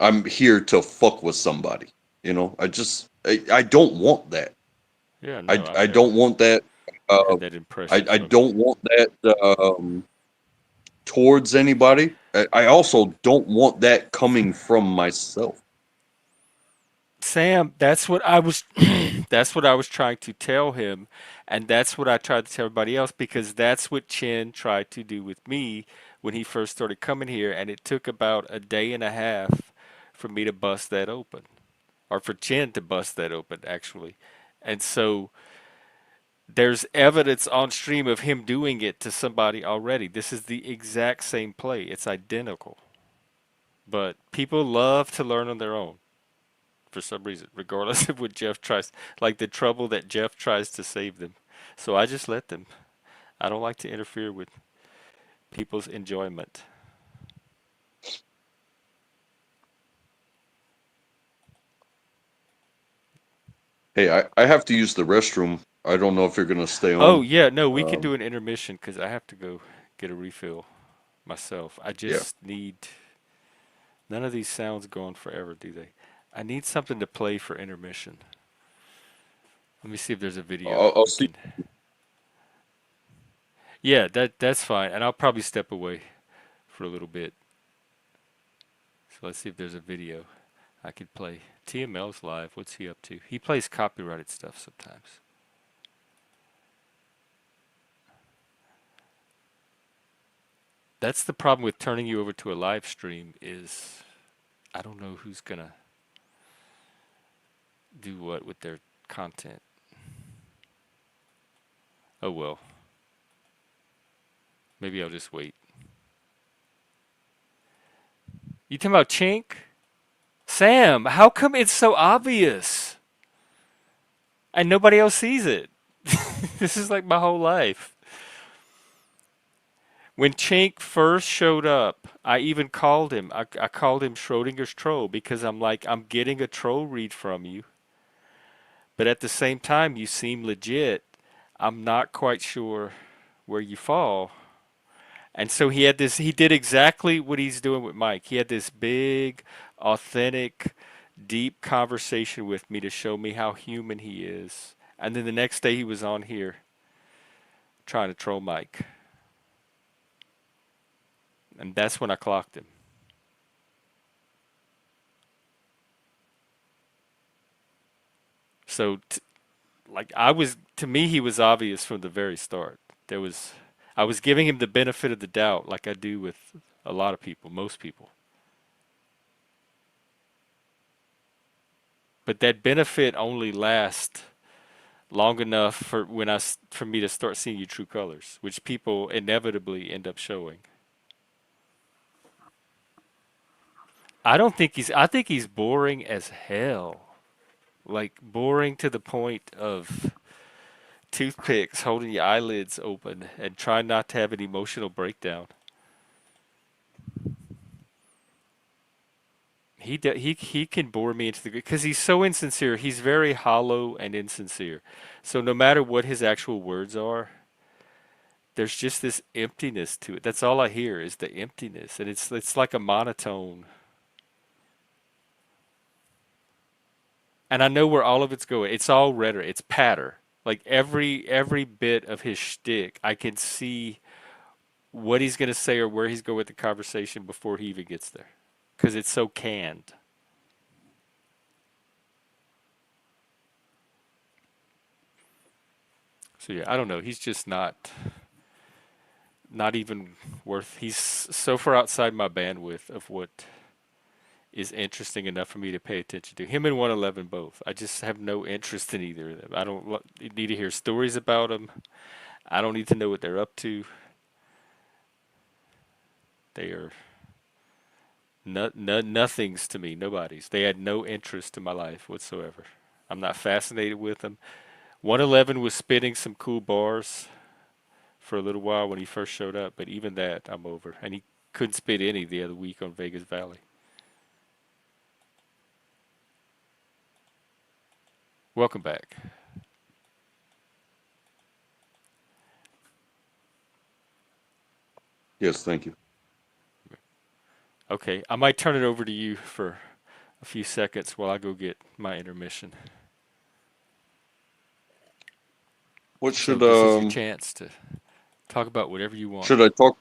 I'm here to fuck with somebody. I don't want that. Yeah, I no, I I've don't never want that. Uh, had that I impression I from you. don't want that towards anybody. I also don't want that coming from myself. Sam, that's what I was that's what I was trying to tell him, and that's what I tried to tell everybody else, because that's what Chin tried to do with me when he first started coming here, and it took about a day and a half for me to bust that open, or for Chin to bust that open actually. And so there's evidence on stream of him doing it to somebody already. This is the exact same play. It's identical. But people love to learn on their own for some reason, regardless of what Jeff tries, like the trouble that Jeff tries to save them. So I just let them. I don't like to interfere with people's enjoyment. Hey, I have to use the restroom. I don't know if you're gonna stay Oh, on. yeah, no, we can Um, do an intermission because I have to go get a refill myself. I yeah, just need. None of these sounds go on forever, do they? I need something to play for intermission. Let me see if there's a video I'll we see. can. Yeah, that's fine, and I'll probably step away for a little bit. So let's see if there's a video I could play. TML's live. What's he up to? He plays copyrighted stuff sometimes. That's the problem with turning you over to a live stream is I don't know who's gonna do what with their content. Oh well, maybe I'll just wait. You talking about Chink? Sam, how come it's so obvious and nobody else sees it? This is like my whole life. When Chink first showed up, I even called him. I called him Schrodinger's troll because I'm like, I'm getting a troll read from you, but at the same time, you seem legit. I'm not quite sure where you fall. And so he had this, he did exactly what he's doing with Mike. He had this big, authentic, deep conversation with me to show me how human he is. And then the next day he was on here trying to troll Mike. And that's when I clocked him. So, like, to me, he was obvious from the very start. I was giving him the benefit of the doubt, like I do with a lot of people, most people. But that benefit only lasts long enough for me to start seeing your true colors, which people inevitably end up showing. I think he's boring as hell. Like boring to the point of toothpicks holding your eyelids open and trying not to have an emotional breakdown. He can bore me into the because he's so insincere. He's very hollow and insincere. So no matter what his actual words are, there's just this emptiness to it. That's all I hear is the emptiness, and it's like a monotone. And I know where all of it's going. It's all rhetoric. It's patter. Like every bit of his shtick, I can see what he's gonna say or where he's going with the conversation before he even gets there, because it's so canned. So yeah, I don't know. He's just not even worth. He's so far outside my bandwidth of what is interesting enough for me to pay attention to. Him and 111 both. I just have no interest in either of them. I don't need to hear stories about them. I don't need to know what they're up to. They are nothings to me. Nobody's. They had no interest in my life whatsoever. I'm not fascinated with them. 111 was spitting some cool bars for a little while when he first showed up, but even that I'm over. And he couldn't spit any the other week on Vegas Valley. Welcome back. yes, thank you. Okay, I might turn it over to you for a few seconds while I go get my intermission. What So this is your chance to talk about whatever you want. should I talk?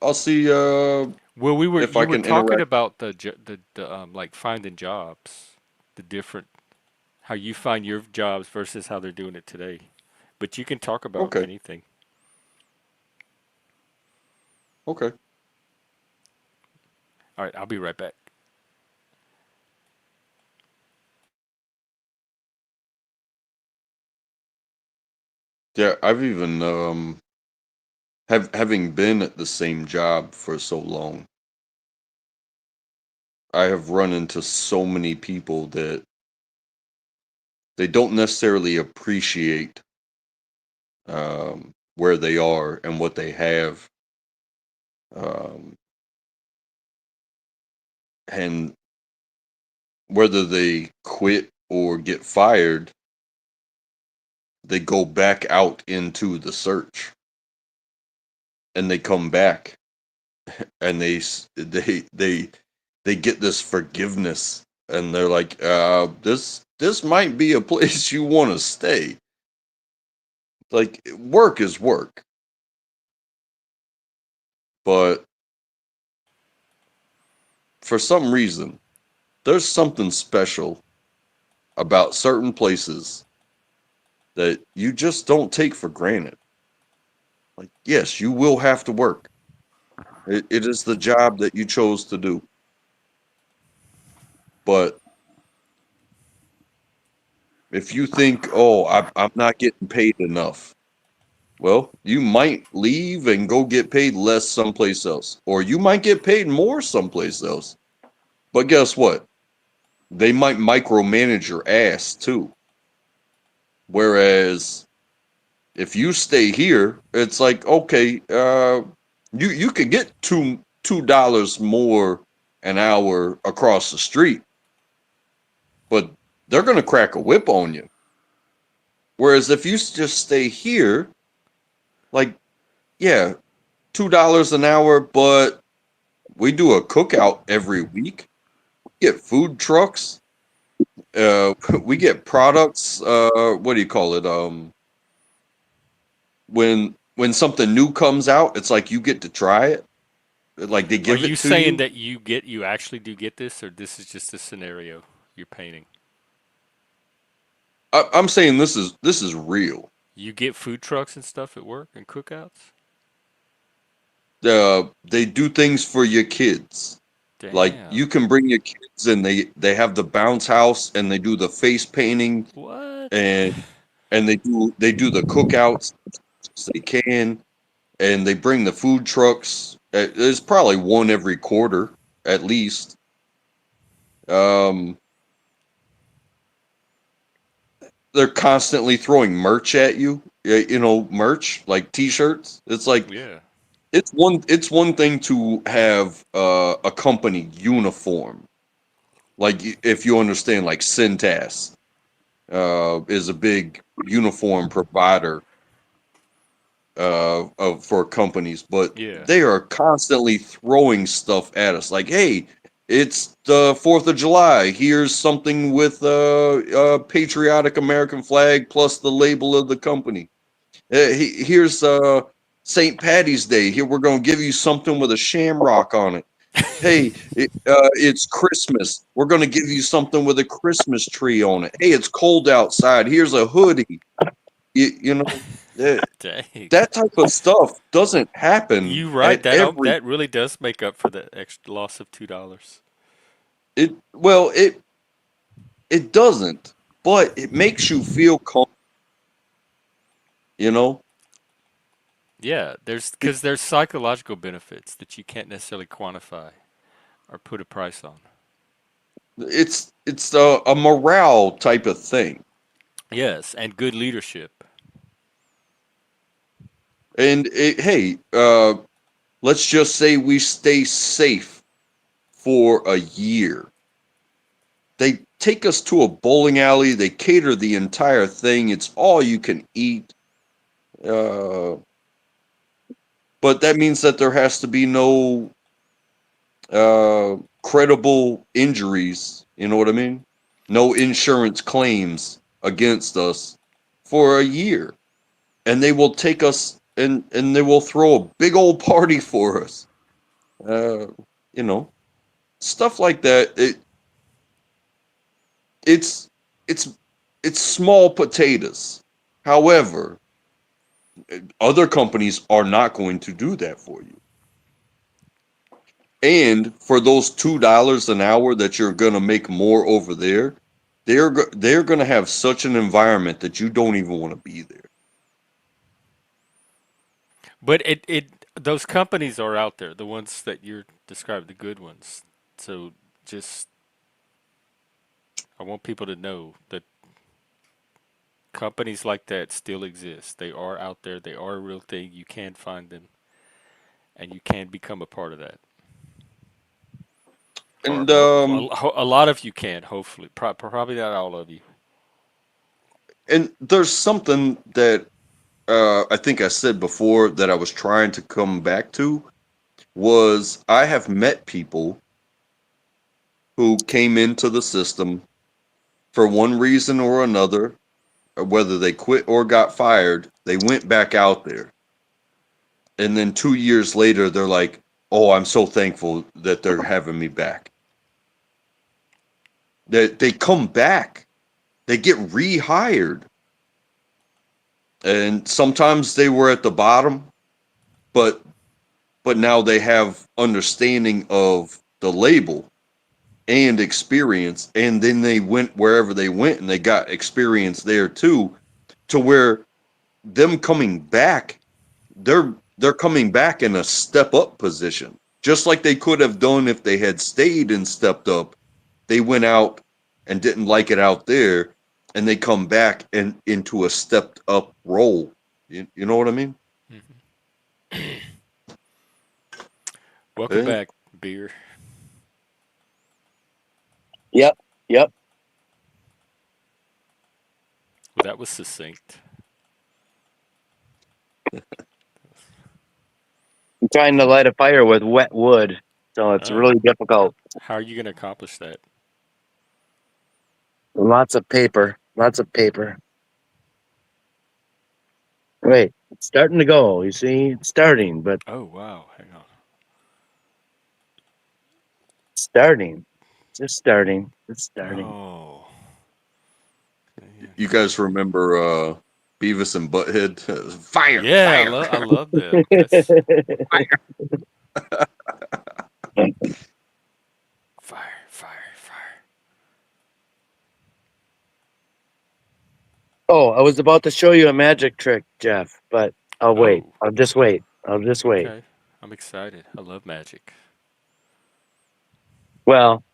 I'll see Well, if I you were can talking interact. about the like finding jobs, the different how you find your jobs versus how they're doing it today. But you can talk about Okay, anything. okay. All right, I'll be right back. Yeah, I've even having been at the same job for so long, I have run into so many people that they don't necessarily appreciate where they are and what they have, um, and whether they quit or get fired, they go back out into the search and they come back and they get this forgiveness and they're like, this might be a place you want to stay. Like work is work, but for some reason, there's something special about certain places that you just don't take for granted. Like, yes, you will have to work. It is the job that you chose to do. But if you think, oh, I'm not getting paid enough, well, you might leave and go get paid less someplace else, or you might get paid more someplace else. But guess what? They might micromanage your ass too. Whereas if you stay here, it's like, okay, you could get $2 more an hour across the street, but they're gonna crack a whip on you. Whereas if you just stay here, like, yeah, $2 an hour, but we do a cookout every week. We get food trucks. We get products. What do you call it? When something new comes out, it's like you get to try it. Like they Are give you it to saying you. that you actually do get this, or this is just a scenario you're painting? I'm saying this is real. You get food trucks and stuff at work and cookouts? They do things for your kids. Like Damn. you can bring your kids and they have the bounce house and they do the face painting What? and they do the cookouts as they can and they bring the food trucks. There's probably one every quarter at least. Um, they're constantly throwing merch at you. Merch like T-shirts. It's like Yeah. it's one thing to have a company uniform. Like if you understand, like Cintas is a big uniform provider for companies, but Yeah. they are constantly throwing stuff at us. Like, hey, it's the 4th of July. Here's something with a patriotic American flag plus the label of the company. Here's St. Patty's Day. Here we're going to give you something with a shamrock on it. Hey, it's Christmas. We're going to give you something with a Christmas tree on it. Hey, it's cold outside. Here's a hoodie. You know, uh, Dang. that type of stuff doesn't happen You right. at every That really does make up for the extra loss of $2. it well it doesn't, but it makes you feel calm, you know. Yeah, there's It- because there's psychological benefits that you can't necessarily quantify or put a price on. it's a morale type of thing. Yes, and good leadership. And hey, let's just say we stay safe for a year. They take us to a bowling alley. They cater the entire thing. It's all you can eat. Uh, but that means that there has to be no credible injuries. You know what I mean? No insurance claims against us for a year, and they will take us and they will throw a big old party for us. uh, you know, stuff like that. It's it's it's small potatoes. However, other companies are not going to do that for you. And for those $2 an hour that you're gonna make more over there, they're gonna have such an environment that you don't even want to be there. But it those companies are out there, the ones that you're describing, the good ones. So just I want people to know that companies like that still exist. They are out there. They are a real thing. You can find them, and you can become a part of that. And Or a lot of you can, hopefully. Probably not all of you. there's something that I think I said before that I was trying to come back to was I have met people who came into the system for one reason or another, or whether they quit or got fired, they went back out there. And then 2 years later, they're like, oh, I'm so thankful that they're having me back. They come back, they get rehired. And sometimes they were at the bottom, but now they have understanding of the label and experience, and then they went wherever they went and they got experience there too, to where them coming back, they're coming back in a step up position, just like they could have done if they had stayed and stepped up. They went out and didn't like it out there, and they come back and into a stepped up role. You know what I mean? Hmm. Welcome Eh, back, beer. Yep, yep. Well, that was succinct. I'm trying to light a fire with wet wood, so it's Oh, really difficult. how are you going to accomplish that? Lots of paper, lots of paper. Wait, it's starting to go. You see, it's starting, but Oh, wow. Hang on. starting, just starting, it's starting. Oh, man. you guys remember Beavis and Butthead? Fire, Yeah, fire, I love them. That's fire. fire, fire, fire. Oh, I was about to show you a magic trick, Jeff, but I'll wait. Oh, I'll just wait. I'll just wait. okay. I'm excited. I love magic. Well,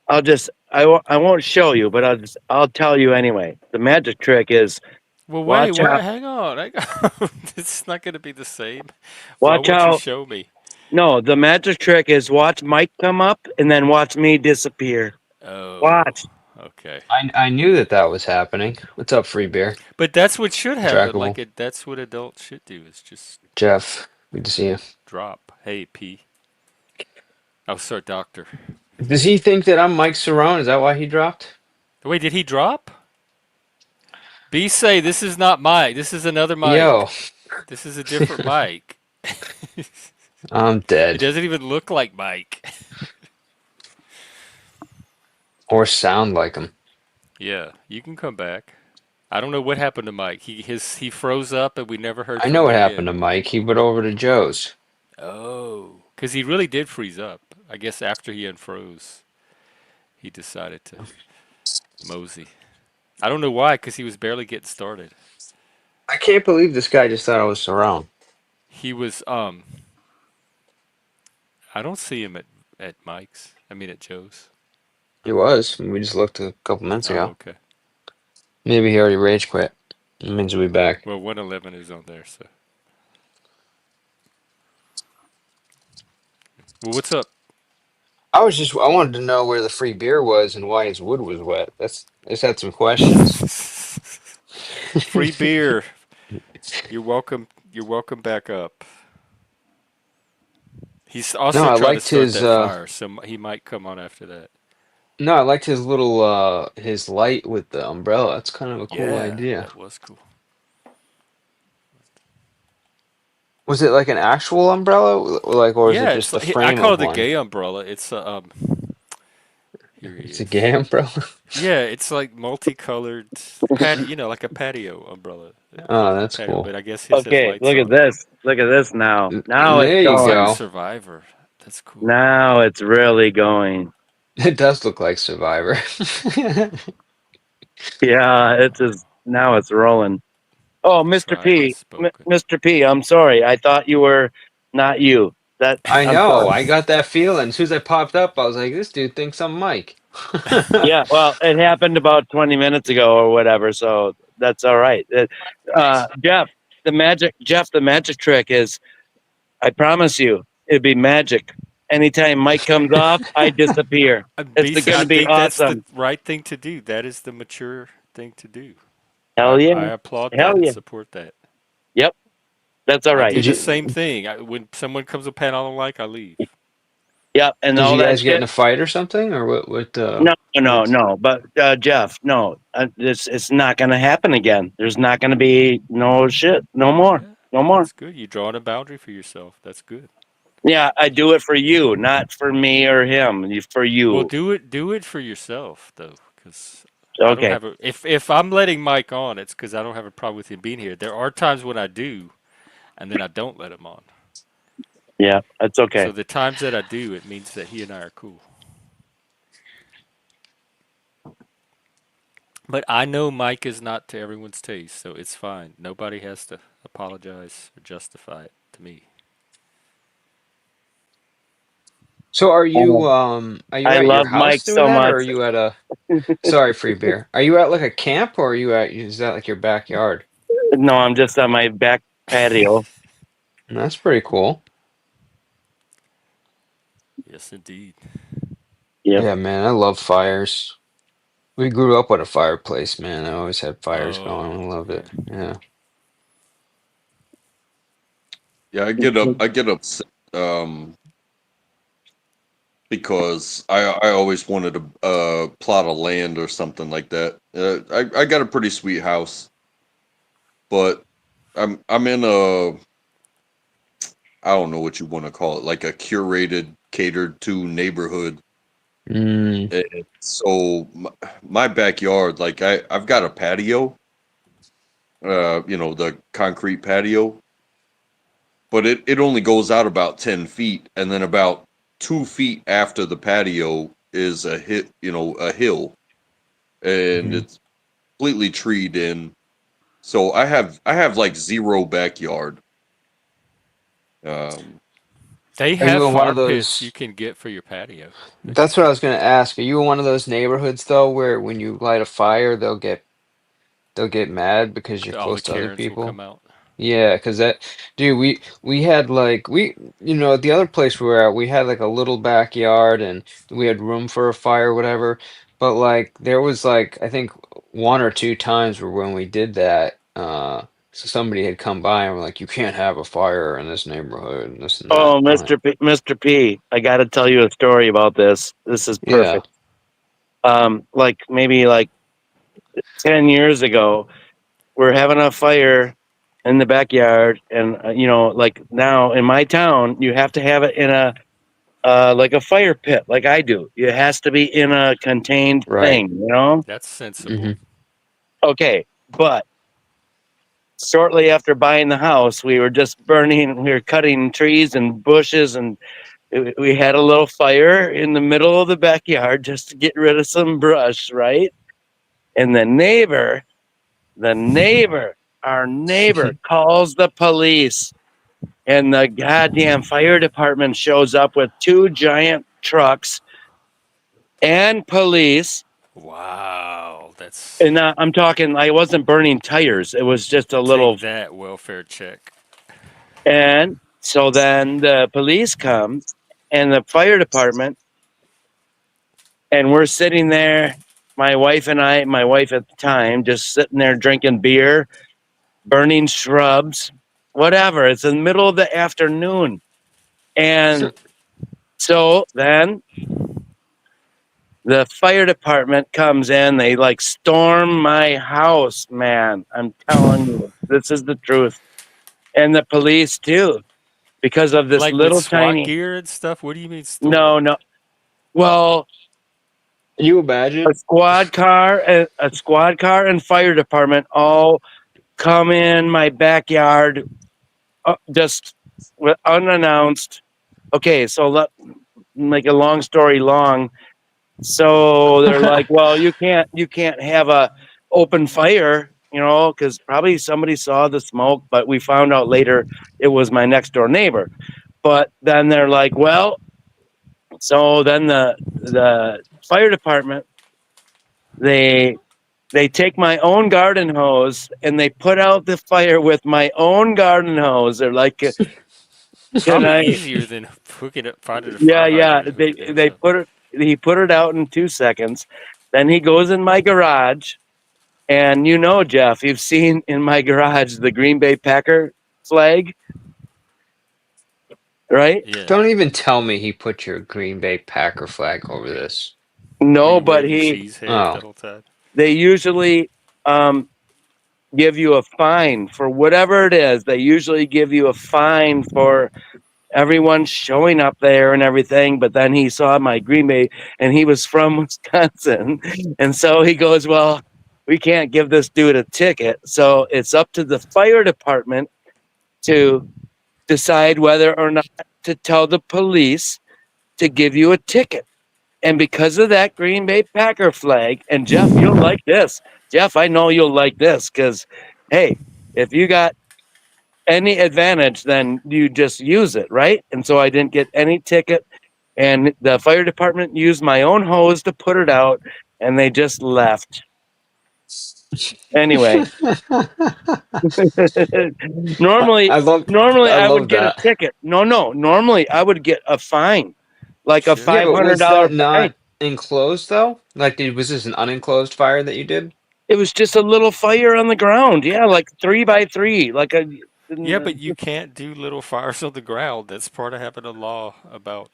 I won't show you, but I'll tell you anyway. The magic trick is Well, wait, watch what? out, Hang on. Hang on. It's not going to be the same. Why watch won't you out. show me? No, the magic trick is watch Mike come up and then watch me disappear. Oh, Watch. okay. I knew that that was happening. What's up, Free Beer? But that's what should happen. Trackable. That's what adults should do is just Jeff, good to see you. drop. Hey, P. Oh, sorry, doctor. Does he think that I'm Mike Cerrone? Is that why he dropped? Wait, did he drop? B say this is not Mike. This is another Yo, Mike. This is a different Mike. I'm He dead. doesn't even look like Mike. Or sound like him. Yeah, you can come back. I don't know what happened to Mike. He froze up and we never heard I from know him what happened again. to Mike. He went over to Joe's. Oh, because he really did freeze up. I guess after he unfroze, he decided to mosey. I don't know why, because he was barely getting started. I can't believe this guy just thought I was Cerrone. He was I don't see him at Mike's. I mean at Joe's. He was. We just looked a couple minutes Oh, ago. okay. Maybe he already rage quit. It means he'll be back. Well, 111 is on there, so. Well, what's up? I wanted to know where the free beer was and why his wood was wet. I just had some questions. Free beer. You're welcome. You're welcome back up. He's No, also I trying to liked start his that fire, so he might come on after that. no, I liked his little his light with the umbrella. That's kind of a cool Yeah, idea. that was cool. Was it like an actual umbrella, like, or is it Yeah, just it's the like I frame call of it the one? gay umbrella. It's here he It's a is. gay umbrella. Yeah, it's like multicolored patio, like a patio umbrella. They call Oh, it a that's patio, cool. but I guess his has Okay, lights look at on it. this. Look at this now. Now it's There you Looks like going. go. Survivor. That's cool. Now it's really going. It does look like Survivor. Yeah, it's just now it's rolling. Oh, Mr. Tribe has P, spoken. Mr. P, I'm sorry. I thought you were not you. That I I'm know. sorry. I got that feeling. As soon as I popped up, I was like, "This dude thinks I'm Mike." Yeah, well, it happened about 20 minutes ago or whatever, so that's all right. Jeff, the magic trick is, I promise you, it'd be magic. Anytime Mike comes off, I disappear. It's BC, going I to be think that's the awesome. right thing to do. That is the mature thing to do. I, Hell yeah. I applaud that Hell and yeah. support that. Yep, that's all I right. do Did the same you thing. When someone comes with pen I don't like, I leave. Yep, and did all you that guys get in shit. a fight or something, or what? No, no, What's no. But Jeff, no, it's not going to happen again. There's not going to be no shit, no more, Yeah, no more. that's good. You drawing a boundary for yourself. That's good. Yeah, I do it for you, not for me or him. For Well, you. do it for yourself though, because I don't Okay. have a. If I'm letting Mike on, it's because I don't have a problem with him being here. There are times when I do, and then I don't let him on. Yeah, that's okay. So the times that I do, it means that he and I are cool. But I know Mike is not to everyone's taste, so it's fine. Nobody has to apologize or justify it to me. so? Oh, Are you I at your love house Mike doing so that, or much. are you at a? Sorry, free beer. Are you at like a camp, or are you at? Is that like your backyard? No, I'm just on my back patio. That's pretty cool. Yes, indeed. Yep. Yeah, man, I love fires. We grew up with a fireplace, man. I always had fires going. Oh, I loved okay. it. Yeah. Yeah, I get upset because I always wanted a plot of land or something like that. I got a pretty sweet house, but I'm in a, I don't know what you want to call it, like a curated, catered to neighborhood. Mm, And so my backyard, like I've got a patio, the concrete patio, but it only goes out about 10 feet, and then about 2 feet after the patio is a hill, and mhm. it's completely treed in. So I have like zero backyard. Um, They Are have you in one fire of pits you those? can get for your patio. That's what I was gonna ask. Are you in one of those neighborhoods though, where when you light a fire, they'll get mad because you're All the close to other Karens will people? come out. Yeah, because dude, we had like the other place we were at, we had like a little backyard and we had room for a fire, whatever. But like there was like I think one or two times where when we did that, so somebody had come by and were like, you can't have a fire in this neighborhood and this and that. Oh, I'm like, Mr. P, I got to tell you a story about this. This is yeah. perfect. Like maybe like 10 years ago, we're having a fire in the backyard, and like now in my town, you have to have it in a like a fire pit, like I do. It has to be in a contained Right. thing. That's sensible. Hmm. Okay, but shortly after buying the house, we were cutting trees and bushes, and we had a little fire in the middle of the backyard just to get rid of some brush, right? And the neighbor, our neighbor calls the police, and the goddamn fire department shows up with two giant trucks and police. Wow, that's And I'm talking, I wasn't burning tires. It was just a little. take that welfare check. And so then the police comes and the fire department, and we're sitting there, my wife and I, my wife at the time, just sitting there drinking beer, burning shrubs, whatever. It's in the middle of the afternoon. And so then the fire department comes in, they like storm my house, man. I'm telling you, this is the truth. and the police too, because of this Like with little SWAT tiny. gear and stuff? What do you mean No, stolen? no. Well, You a imagine? squad car, a squad car, and fire department all come in my backyard, just unannounced. Okay, so let make a long story long. So they're like, well, you can't have a open fire, because probably somebody saw the smoke, but we found out later it was my next door neighbor. But then they're like, well, so then the fire department, they they take my own garden hose and they put out the fire with my own garden hose. They're like, can Probably I? easier than hooking it, finding a Yeah, fire yeah. hydrant and They hooking theirs they up. put it. He put it out in 2 seconds. Then he goes in my garage, and Jeff, you've seen in my garage the Green Bay Packer flag, right? Yeah. Don't even tell me he put your Green Bay Packer flag over this. Were No, you but wearing your cheese head Oh, the whole time? they usually um, give you a fine for whatever it is. They usually give you a fine for everyone showing up there and everything. But then he saw my Green Bay, and he was from Wisconsin, and so he goes, "Well, we can't give this dude a ticket, so it's up to the fire department to decide whether or not to tell the police to give you a ticket." And because of that Green Bay Packer flag, and Jeff, you'll like this. Jeff, I know you'll like this because, hey, if you got any advantage, then you just use it, right? And so I didn't get any ticket. And the fire department used my own hose to put it out, and they just left. Anyway, normally, I love, normally I I would love get a that. ticket. No, no, normally I would get a fine, like a Sure. Yeah, five but hundred was dollar that fine. not enclosed though? Like, was this an unenclosed fire that you did? It was just a little fire on the ground. Yeah, like 3 by 3, like a. Yeah, but you can't do little fires on the ground. That's part of having a law about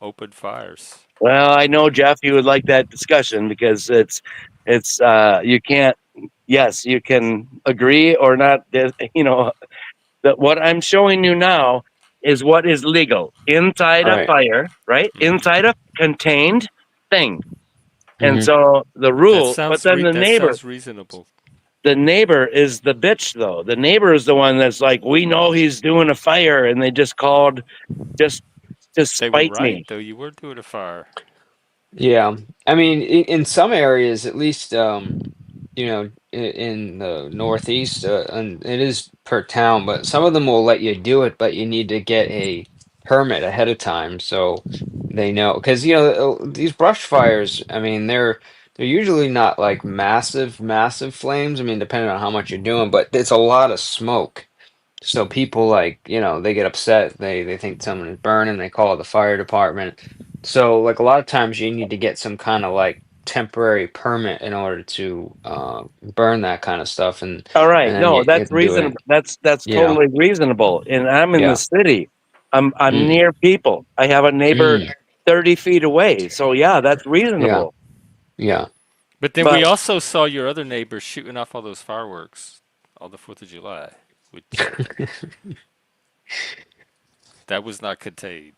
open fires. Well, I know Jeff, you would like that discussion because it's you can't. Yes, you can agree or not. That what I'm showing you now is what is legal inside All a right. fire, right? Hmm. Inside a contained thing. And Mm-hmm. so the rule, but then the That neighbor, sounds reasonable. the neighbor is the bitch though. The neighbor is the one that's like, we know he's doing a fire, and they just called just to They were spite right me. though. You were doing a fire. Yeah. I mean, in some areas, at least, in the Northeast, and it is per town, but some of them will let you do it, but you need to get a permit ahead of time so they know. Because, these brush fires, I mean, they're usually not like massive, massive flames. I mean, depending on how much you're doing, but it's a lot of smoke. So people like, they get upset. They think someone is burning. They call the fire department. So like a lot of times you need to get some kind of like temporary permit in order to burn that kind of stuff, All and right, then no, you that's have to do reasonable. it. That's You know, totally reasonable. And I'm in the yeah. city. I'm Mm, near people. I have a neighbor mm, 30 feet away. So yeah, that's yeah. reasonable. Yeah. But then But we also saw your other neighbors shooting off all those fireworks on the 4th of July, which that was not contained.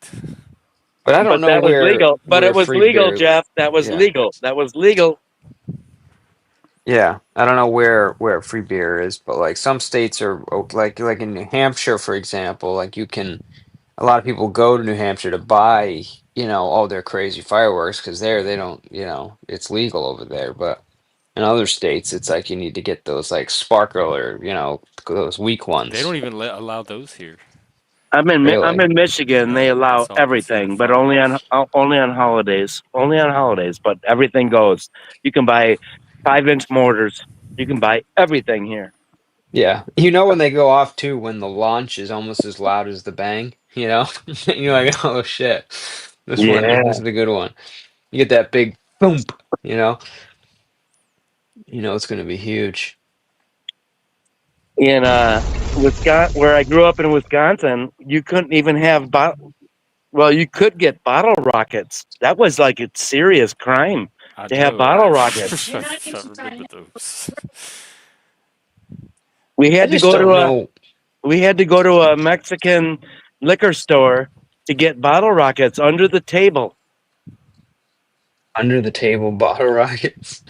But I don't but know that was where legal. But it was free legal, beer. Jeff. That was Yeah. legal. That was legal. Yeah, I don't know where free beer is, but like some states are like in New Hampshire, for example, like you can a lot of people go to New Hampshire to buy, all their crazy fireworks because there they don't, it's legal over there. But in other states, it's like you need to get those like sparkler, those weak They don't ones. even allow those here. I'm Really? in Michigan. They No, allow it's all considered everything, but only on fireworks. only on holidays. Only on holidays, but everything goes. You can buy 5-inch mortars. You can buy everything here. Yeah. You know when they go off too, when the launch is almost as loud as the bang, You're like, oh shit, this Yeah. is the good one. You get that big boom, you know, it's gonna be huge. In Wisconsin, where I grew up in Wisconsin, you couldn't even have well, you could get bottle rockets. That was like a serious crime I to have know. bottle rockets. I remember those. We I had to just go to don't a know. We had to go to a Mexican liquor store to get bottle rockets under the table. Under the table bottle rockets.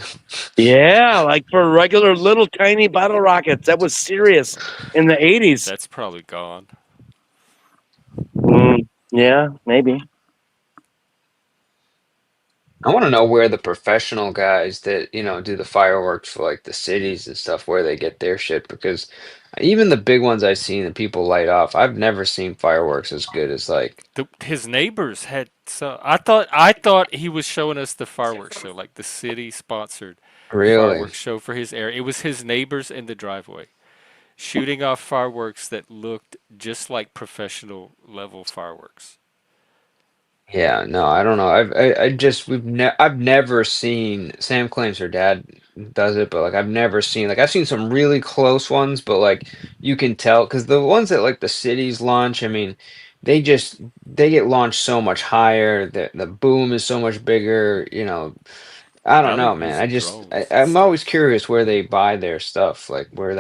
Yeah, like for regular little tiny bottle rockets. That was serious in the 80s. That's probably gone. Yeah, maybe. I want to know where the professional guys that, do the fireworks for like the cities and stuff, where they get their shit, because even the big ones I've seen that people light off, I've never seen fireworks as good as like, His neighbors had so I thought he was showing us the fireworks show, like the city sponsored really. fireworks show for his area. It was his neighbors in the driveway shooting off fireworks that looked just like professional level fireworks. Yeah, no, I don't know. I just I've never seen. Sam claims her dad does it, but like I've never seen, like I've seen some really close ones, but like you can tell because the ones that like the cities launch, I mean, they get launched so much higher. The boom is so much bigger. I don't Now they're know, man. using drones and I'm always stuff. curious where they buy their stuff, like where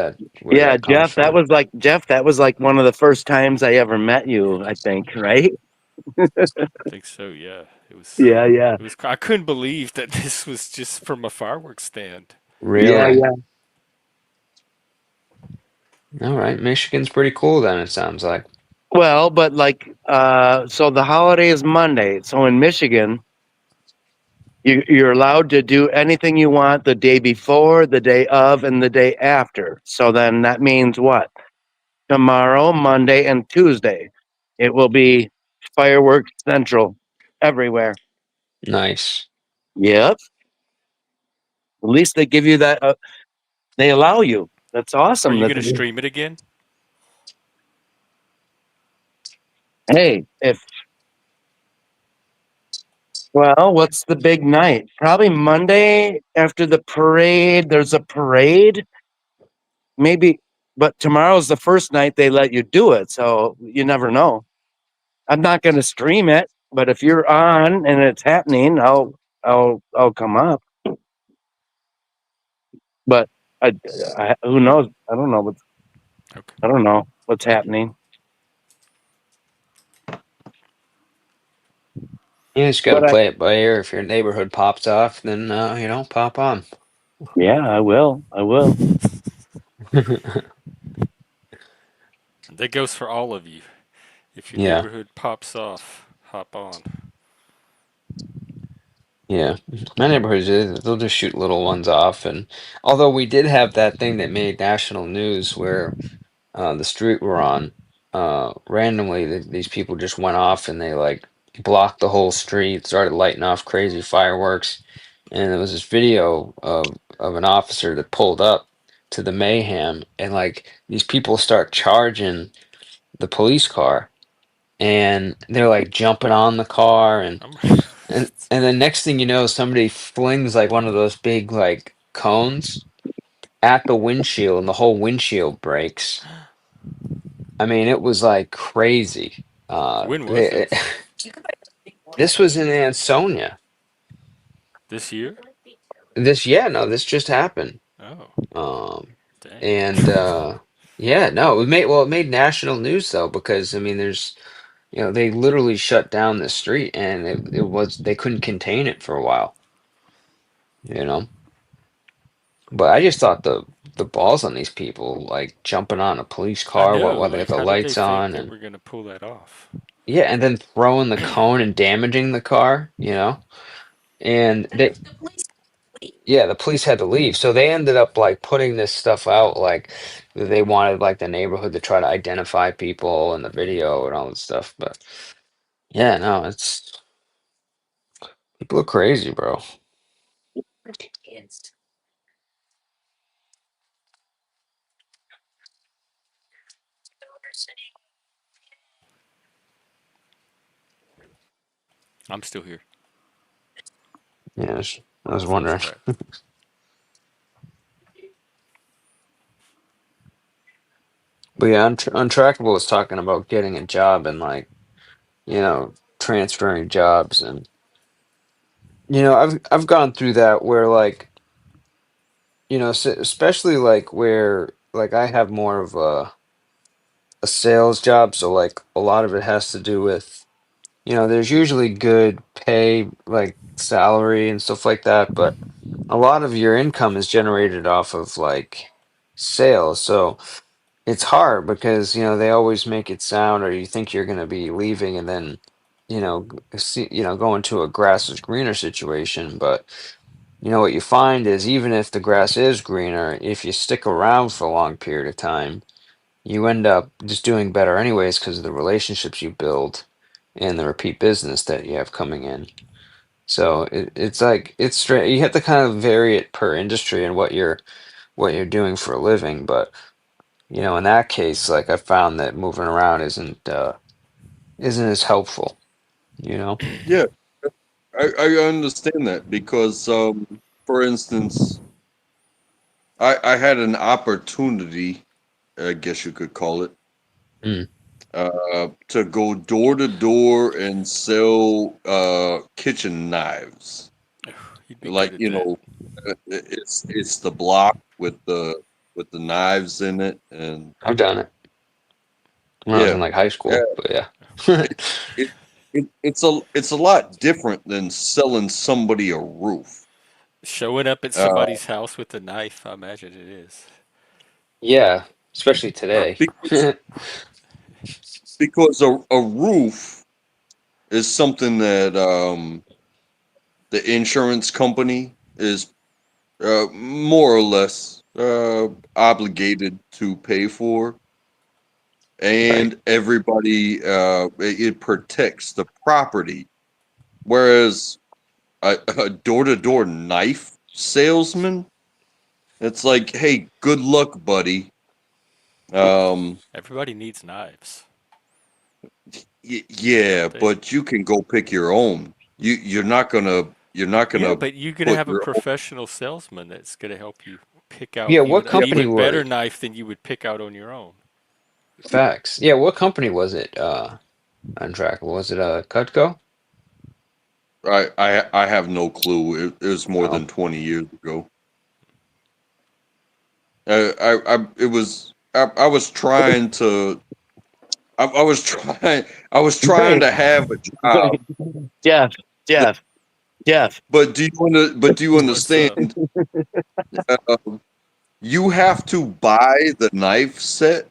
Yeah, that comes from. Jeff, that was like one of the first times I ever met you, I think, right? I think so. Yeah, it was. Yeah, yeah. It was. I couldn't believe that this was just from a fireworks stand. Yeah, Really? yeah. All right, Michigan's pretty cool then, it sounds like. Well, but like so the holiday is Monday. So in Michigan, you're allowed to do anything you want the day before, the day of, and the day after. So then that means what? Tomorrow, Monday, and Tuesday. It will be fireworks central everywhere. Nice. Yep. At least they give you that. They allow you. That's Are awesome. you That gonna stream it again? hey, if well, what's the big night? Probably Monday after the parade. There's a parade, maybe, but tomorrow's the first night they let you do it. So you never know. I'm not going to stream it, but if you're on and it's happening, I'll come up. But who knows? I don't know. I Okay. don't know what's happening. You just got to But play it by ear. If your neighborhood pops off, then pop on. yeah, I will. I will. That goes for all of you. If your Yeah, neighborhood pops off, hop on. yeah. My neighborhood, they'll just shoot little ones off, and although we did have that thing that made national news where the street we're on, randomly these people just went off and they like blocked the whole street, started lighting off crazy fireworks, and there was this video of an officer that pulled up to the mayhem, and like these people start charging the police car, and they're like jumping on the car, and I'm. and the next thing you know, somebody flings like one of those big like cones at the windshield, and the whole windshield breaks. I mean, it was like crazy. When was this? This was in Ansonia. This year? Yeah, no, this just happened. Oh, Um, dang. and yeah, no, it made national news though, because I mean, they literally shut down the street, and they couldn't contain it for a while, you know. But I just thought the balls on these people, like jumping on a police I car know. while they got Like, the how did they lights think on, they and were gonna pull that off? yeah, and then throwing the cone and damaging the car, and they yeah, the police had to leave. So they ended up like putting this stuff out, like they wanted like the neighborhood to try to identify people in the video and all this stuff. But yeah, no, it's people are crazy, bro. I'm still here. Yeah, I My was phone's wondering. cracked. But yeah, Untrackable was talking about getting a job and like, transferring jobs, and I've gone through that where like, especially like where like I have more of a a sales job, so like a lot of it has to do with, there's usually good pay, like salary and stuff like that, but a lot of your income is generated off of like sales. So it's hard because, they always make it sound, or you think you're going to be leaving and then, go into a grass is greener situation. But what you find is even if the grass is greener, if you stick around for a long period of time, you end up just doing better anyways because of the relationships you build and the repeat business that you have coming in. So it's like it's straight. You have to kind of vary it per industry and what you're doing for a living. But in that case, like I found that moving around isn't as helpful. You know. Yeah, I understand that because, for instance, I had an opportunity, I guess you could call it, Mm, to go door to door and sell kitchen knives. You'd be good Like, at that. it's the block with the knives in it, and I've done it when I was in yeah, like high yeah. school, but yeah. It, it's a lot different than selling somebody a roof. Showing up at Uh, somebody's house with a knife, I imagine it is. Yeah, especially today. because because a roof is something that the insurance company is more or less obligated to pay for, Right. and everybody it protects the property. Whereas a door-to-door knife salesman, it's like, hey, good luck, buddy. Um, Everybody needs knives, yeah, don't they? but you can go pick your own. You're not gonna Yeah, but you're gonna put have a your own. professional salesman that's gonna help you pick out Yeah, what an Yeah, company even better was knife than you would pick out on your own. Facts? Yeah, what company was it? Untrackable. Was it Cutco? I have no clue. It was more Oh, than 20 years ago. It was I was trying to I was trying I was trying Wait, to have a job, wait, Jeff, that, Jeff, Jeff. but do you What's up? understand? Uh, you have to buy the knife set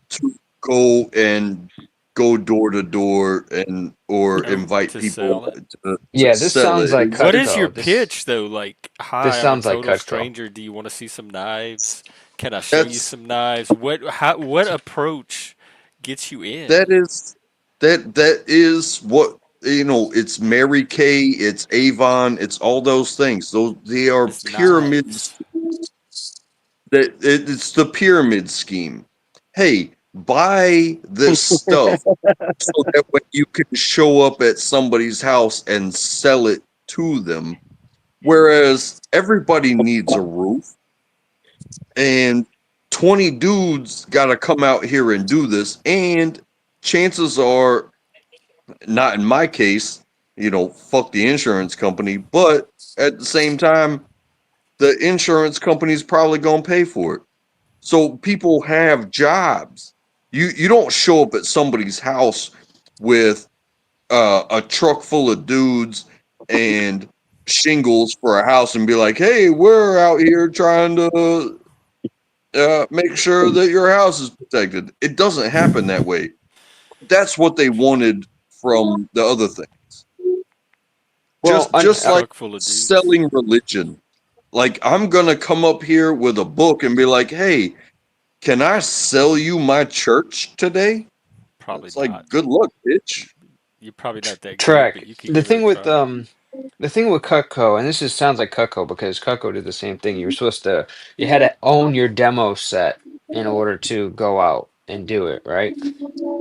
to go and go door to door and or Oh, invite to people sell it. to yeah. This sell sounds it. like What is your Cutco. This pitch though? Like, this hi, I'm a sounds like total Cutco. stranger. Do you want to see some knives? Can I show you That's some knives? What approach gets you in? that is that is what it's Mary Kay, it's Avon, it's all those things. Those they are It's pyramids. knives. It's the pyramid scheme. Hey, buy this stuff so that way you can show up at somebody's house and sell it to them. Whereas everybody needs a roof, and 20 dudes got to come out here and do this. And chances are, not in my case, fuck the insurance company, but at the same time, the insurance company's probably going to pay for it. So people have jobs. You don't show up at somebody's house with a truck full of dudes and shingles for a house and be like, "Hey, we're out here trying to make sure that your house is protected." It doesn't happen that way. That's what they wanted from the other thing. Well, A Just like truck full of dudes? selling religion. Like, I'm gonna come up here with a book and be like, "Hey, can I sell you my church today?" Probably It's like, not. good luck, bitch. You're probably not that good, but track. you could The give it a thing with try. the thing with Cutco, and this just sounds like Cutco because Cutco did the same thing. You had to own your demo set in order to go out and do it, right?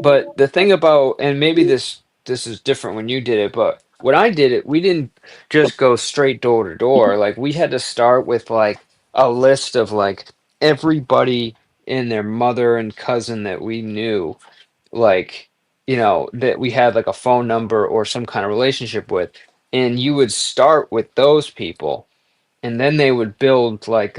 But the thing about, and maybe this is different when you did it, but when I did it, we didn't just go straight door to door. Like we had to start with like a list of like everybody and their mother and cousin that we knew, like, that we had like a phone number or some kind of relationship with. And you would start with those people, and then they would build like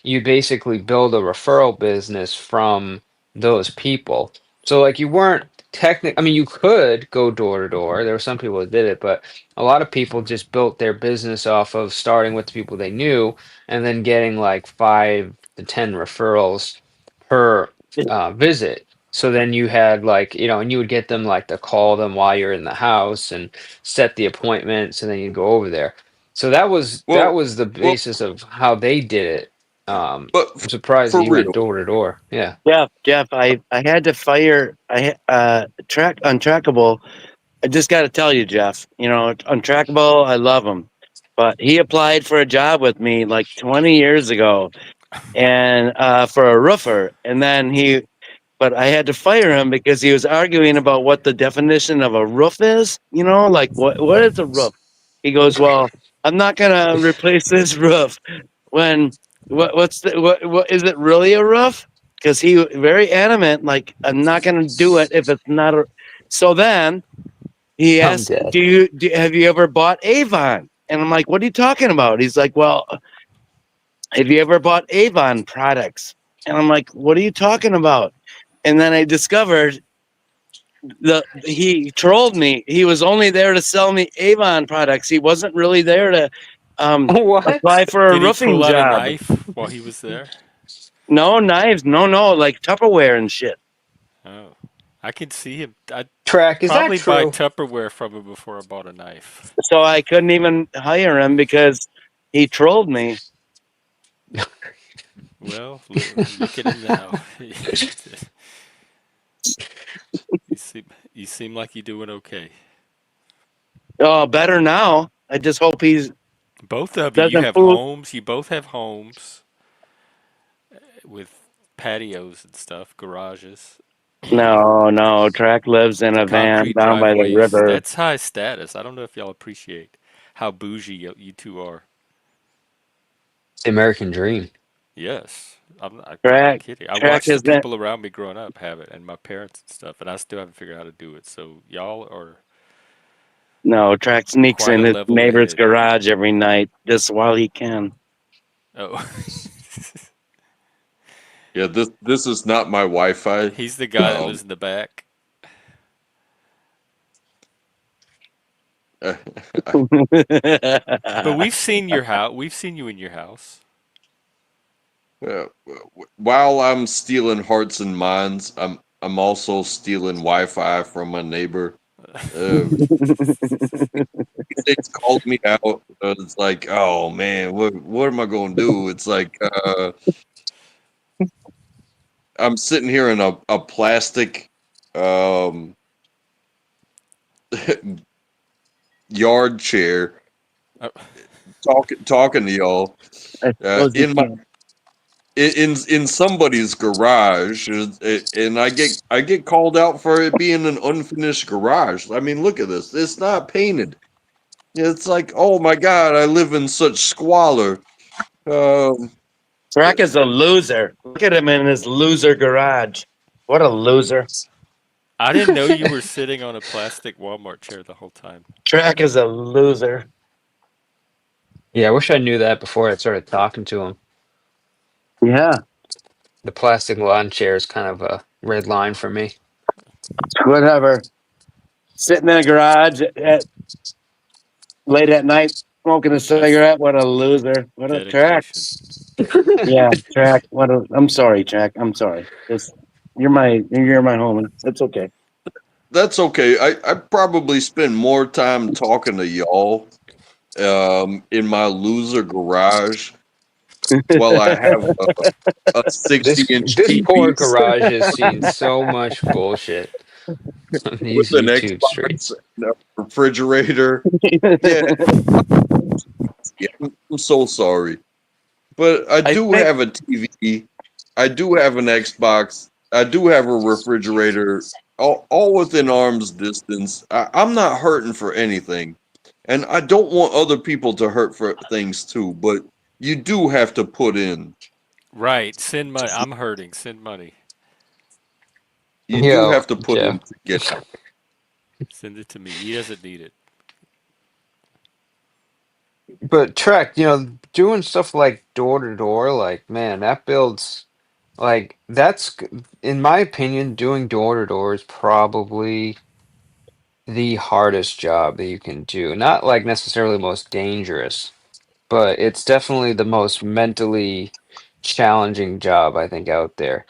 you basically build a referral business from those people. So like you weren't technic I mean you could go door to door. There were some people that did it, but a lot of people just built their business off of starting with the people they knew and then getting like 5 to 10 referrals per visit. So then you had like, and you would get them like to call them while you're in the house and set the appointments and then you go over there. So that Well, was the well, basis of how they did it. but I'm surprised that for you went real, door to door. Yeah. Jeff, I had to fire track untrackable. I just got to tell you, Jeff. You know, untrackable. I love him, but he applied for a job with me like 20 years ago, and for a roofer, and then but I had to fire him because he was arguing about what the definition of a roof is. You know, like what is a roof? He goes, "Well, I'm not gonna replace this roof." When what's the what is it really a roof? Because he very adamant, like I'm not gonna do it if it's not a. So then he I'm asked, dead. Have you ever bought Avon?" And I'm like, "What are you talking about?" He's like, "Well, have you ever bought Avon products?" And I'm like, "What are you talking about?" And then I discovered he trolled me. He was only there to sell me Avon products. He wasn't really there to What? apply for a Did he pull roofing out a job. knife while he was there? No knives, no, like Tupperware and shit. Oh, I could see him. I'd Track, is that probably buy true? Tupperware from him before I bought a knife. So I couldn't even hire him because he trolled me. Well, look at him now. You seem like you're doing okay. Oh, better now. I just hope he Both of you, you doesn't have fool. homes. You both have homes with patios and stuff, garages, No. Track lives in a van concrete down by the driveways. river. That's high status. I don't know if y'all appreciate how bougie you two are. It's the American dream. Yes, I'm not Track, kidding. I track watched the isn't. people around me growing up have it, and my parents and stuff, and I still haven't figured out how to do it. So y'all are No, track sneaks quite in a his level neighbor's ahead. garage every night just while he can. Oh, yeah, this is not my Wi-Fi. he's the guy that Um, lives in the back. But we've seen your house. We've seen you in your house. uh, while I'm stealing hearts and minds, I'm also stealing Wi-Fi from my neighbor. Uh, it's called me out. It's like, oh man, what am I going to do? It's like I'm sitting here in a plastic um, yard chair Uh, talking to y'all I suppose you in my can. in somebody's garage, and I get called out for it being an unfinished garage. I mean, look at this; it's not painted. It's like, oh my god, I live in such squalor. Um, Track is a loser. Look at him in his loser garage. What a loser. I didn't know you were sitting on a plastic Walmart chair the whole time. Track is a loser. Yeah, I wish I knew that before I started talking to him. Yeah, The plastic lawn chair is kind of a red line for me. whatever. Sitting in a garage late at night, smoking a That's cigarette. What a loser. What a track. dedication. Yeah, track. What a. I'm sorry, track. I'm sorry. Just you're my homie. It's okay. that's okay. I probably spend more time talking to y'all in my loser garage while I have a 60 inch This poor TV garage has seen so much bullshit on with these an YouTube Xbox streams. and a refrigerator. Yeah, yeah, I'm so sorry. But I I do think have a TV. I do have an Xbox. I do have a refrigerator, all within arm's distance. I'm not hurting for anything. And I don't want other people to hurt for things too, but you do have to put in. Right. Send money. I'm hurting. Send money. You do Yo, have to put Jeff. in to get. Send it to me. He doesn't need it. But Trek, doing stuff like door to door, like man, that builds. Like that's, in my opinion, doing door to door is probably the hardest job that you can do. Not like necessarily the most dangerous, but it's definitely the most mentally challenging job I think out there.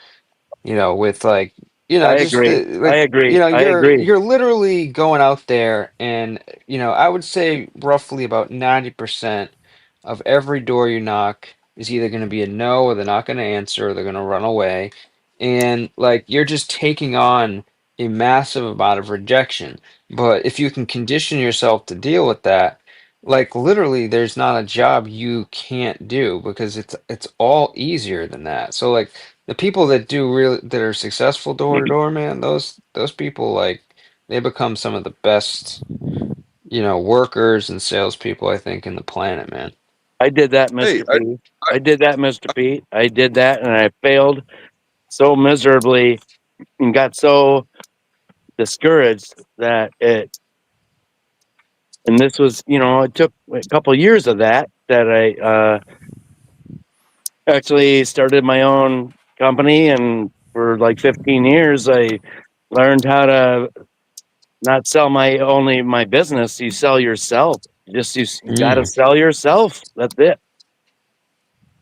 With like, I just agree. I like, agree. I you're agree. literally going out there and, I would say roughly about 90% of every door you knock is either going to be a no, or they're not going to answer, or they're going to run away. And like, you're just taking on a massive amount of rejection. But if you can condition yourself to deal with that, like literally there's not a job you can't do, because it's all easier than that. So like, the people that do really, that are successful door to door, man, those people, like, they become some of the best, workers and salespeople I think in the planet, man. I did that, Hey, Mr. P. I did that, Mr. P. I did that, and I failed so miserably and got so discouraged that it. And this was, it took a couple years of that I actually started my own company, and for like 15 years, I learned how to not sell my business. You sell yourself. You got to Mm, sell yourself. That's it.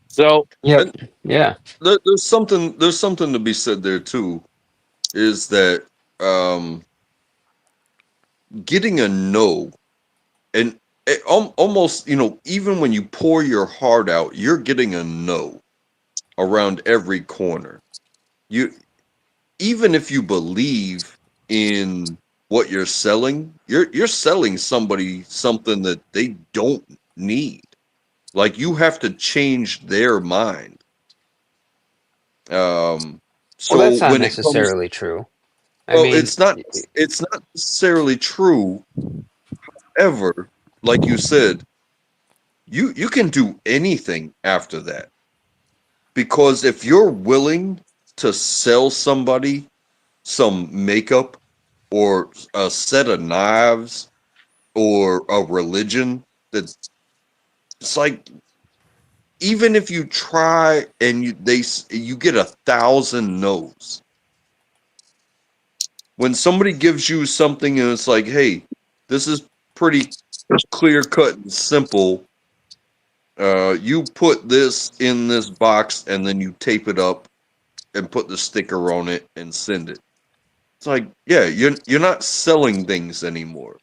So yep. and Yeah. there's something to be said there too. Is that um, getting a no, and almost, even when you pour your heart out, you're getting a no around every corner. You Even if you believe in what you're selling, you're selling somebody something that they don't need. Like, you have to change their mind. Um, Well, so that's not when it comes, necessarily true. I well, mean, it's not necessarily true. Ever, like you said, you can do anything after that, because if you're willing to sell somebody some makeup, or a set of knives, or a religion, that it's like, even if you try and you get 1,000 no's. When somebody gives you something and it's like, hey, this is pretty clear cut and simple. You put this in this box and then you tape it up and put the sticker on it and send it. It's like, yeah, you're not selling things anymore.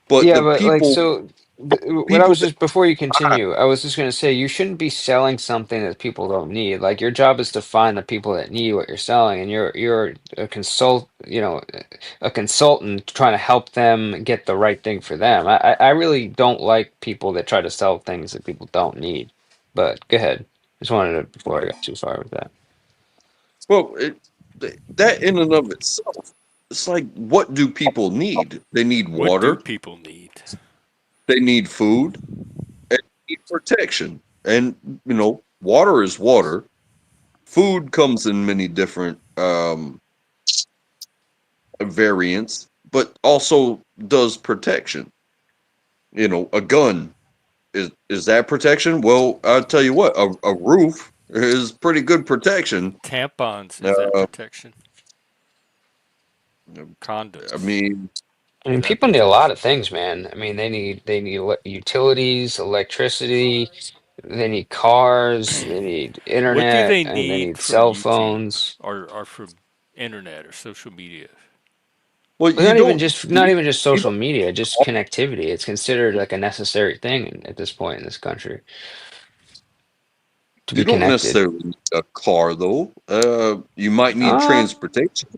But yeah, the but like, people so what I people was that just, before you buy, continue, I was just going to say, you shouldn't be selling something that people don't need. Like, your job is to find the people that need what you're selling, and you're a consultant trying to help them get the right thing for them. I really don't like people that try to sell things that people don't need. But go ahead. Just wanted to, before I got too far with that. well, that in and of itself, it's like, what do people need? They need What do water, people need? they need food, and they need protection. And water is water. Food comes in many different variants, but also does protection. A gun, is that protection? Well, I'll tell you what, a roof is pretty good protection. Tampons, is that Uh, protection? I Condoms, mean, I is mean, that people need a lot protection? of things, man. I mean, they need utilities, electricity, they need cars, they need What do internet, they and they need need from cell YouTube, phones. or from internet or social media? well, But not even just you social don't media, just connectivity. It's considered like a necessary thing at this point in this country to you be don't connected. necessarily need a car, though. You might need Uh, transportation.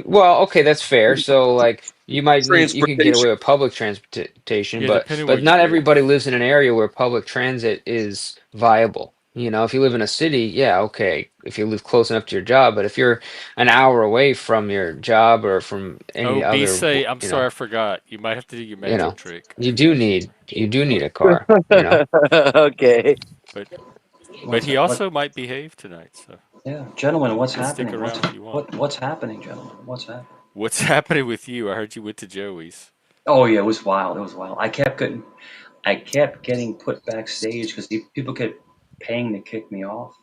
well, okay, that's fair. So like, you could get Transportation. away with public transportation, Yeah, but depending where you not live. everybody lives in an area where public transit is viable. If you live in a city, yeah, okay. If you live close enough to your job, but if you're an hour away from your job or from any Oh, be other, say, I'm sorry, I forgot. You might have to do your you magic know, trick. you do need a car, okay. But What's he what? also might behave tonight, so Yeah, gentlemen, you what's can stick happening? around if you want. What's happening, gentlemen? What's happening? What's happening with you? I heard you went to Joey's. Oh yeah, it was wild. It was wild. I kept getting put backstage because people kept paying to kick me off.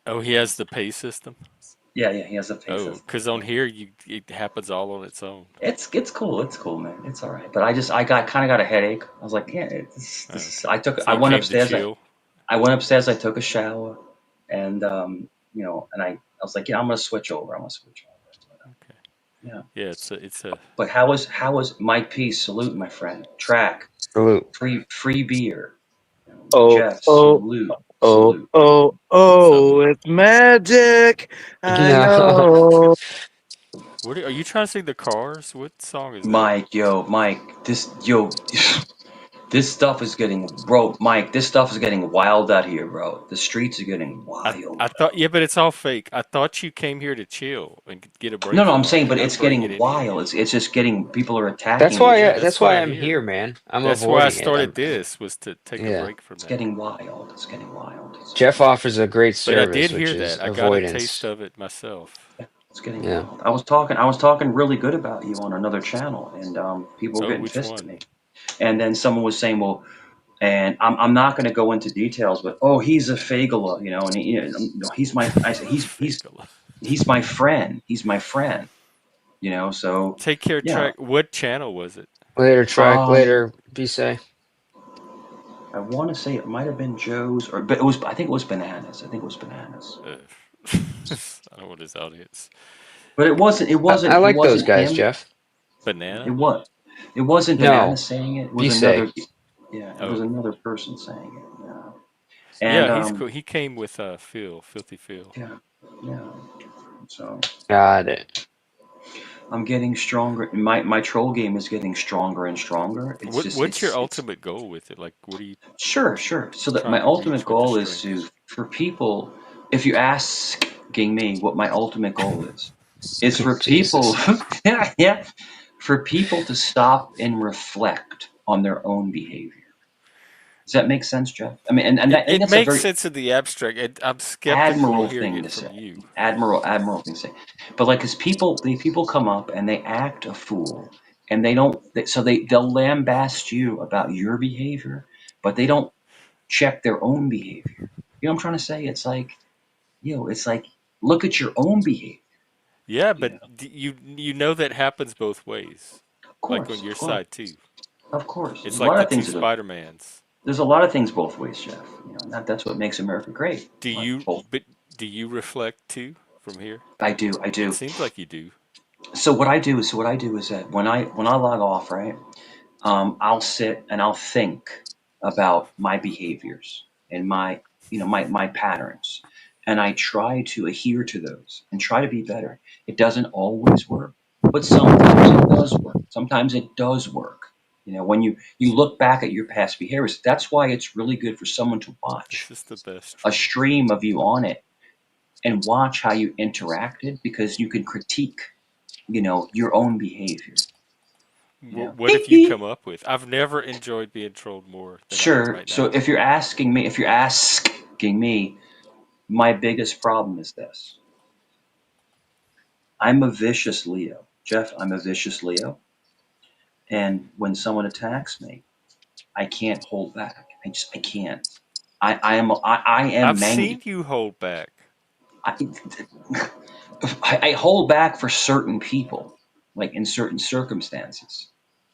Oh, he has the pay system. Yeah, yeah, he has a pay Oh, system. because on here it happens all on its own. It's cool, man. It's all right. But I got kind of got a headache. I was like, yeah, Oh, this. okay. So I you went came to upstairs. chill. I went upstairs. I took a shower, and and I was like, yeah, I'm gonna switch over. I'm gonna switch over. Okay. Yeah. Yeah, it's a But how was Mike P? Salute, my friend. Track, Salute. free beer. Oh, Jeff, oh, salute, oh, salute. oh, oh, salute. it's magic. I No. know. What are you trying to sing? The Cars? What song is that? Mike, this stuff is getting, bro. Mike, this stuff is getting wild out here, bro. The streets are getting I wild, thought bro. yeah, but it's all fake. I thought you came here to chill and get a No, break no, from I'm all saying, that, but not it's bring it getting in here. wild. It's just getting, people are That's attacking each Yeah, why other. that's that's what why I I'm hear. here, man. I'm That's why I avoiding it. started this was to take a Yeah. break from It's that. getting wild. It's getting wild. Jeff offers a great But I did service, which hear is that. I got a taste avoidance. of it myself. it's getting Yeah. wild. I was talking really good about you on another channel, and people were Oh, getting which pissed at one? me. And then someone was saying, well, and I'm not going to go into details, but oh, he's a fagula, and he's my, I said, Figala. he's my friend. He's my friend, so Take care yeah. track. What channel was it? Later track, Um, later be say. I want to say it might have been Joe's, but I think it was Bananas. I think it was Bananas. Uh, I don't want his audience. But I it like those wasn't guys, him. Jeff. It Banana? was, it wasn't No, Bananas saying it. It be was say. another, yeah, it was Oh, another person saying it. Yeah. And yeah. He's cool. He came with Phil, Filthy Phil. yeah, yeah. So Got it. I'm getting stronger. My troll game is getting stronger and stronger. It's just What's your it's ultimate goal with it? Like, what are you sure, sure. So that my trying to ultimate reach with the goal is to strength? for people. If you asking me what my ultimate goal is for people, Jesus. yeah, yeah, for people to stop and reflect on their own behavior. Does that make sense, Jeff? I mean, and It that's a makes very sense in the abstract. I'm skeptical admirable hearing thing it to from say. you. Admirable thing to say. But like, cause the people come up and they act a fool, and they don't. So they'll lambast you about your behavior, but they don't check their own behavior. You know what I'm trying to say? It's like, it's like, look at your own behavior. Yeah, You but know, you know that happens both ways, like on your of course, side too. of course. It's There's a like lot the of two things that. Spider-Mans. There's a lot of things both ways, Jeff. And that's what makes America great. Do Like you both. but do you reflect too from here? I do, I It do. seems like you do. So what I do is that when I log off, right? I'll sit and I'll think about my behaviors and my patterns, and I try to adhere to those and try to be better. It doesn't always work, but sometimes it does work. Sometimes it does work. When you look back at your past behaviors, that's why it's really good for someone to This watch is the best a troll. stream of you on it and watch how you interacted, because you can critique, your own behavior. What have you come up with? I've never enjoyed being trolled more than I am Sure. right So now. if you're asking me, my biggest problem is this. I'm a vicious Leo. Jeff, I'm a vicious Leo. And when someone attacks me, I can't hold back. I can't. I am I've seen mangy. you hold back, I, I hold back for certain people, like in certain circumstances,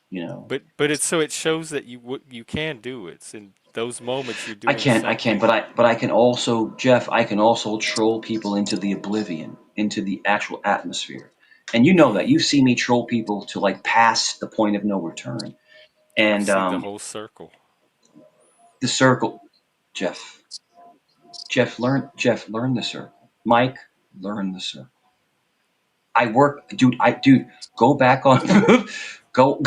you know. but it's so it shows that you can do it. It's in those moments you're I doing can, I can, something. but I can also, Jeff, I can also troll people into the oblivion, into the actual atmosphere. And you know that. You see me troll people to like past the point of no return. I've And seen the whole circle. the circle, Jeff, learn the circle. Mike, learn the circle. Dude, go back on, go,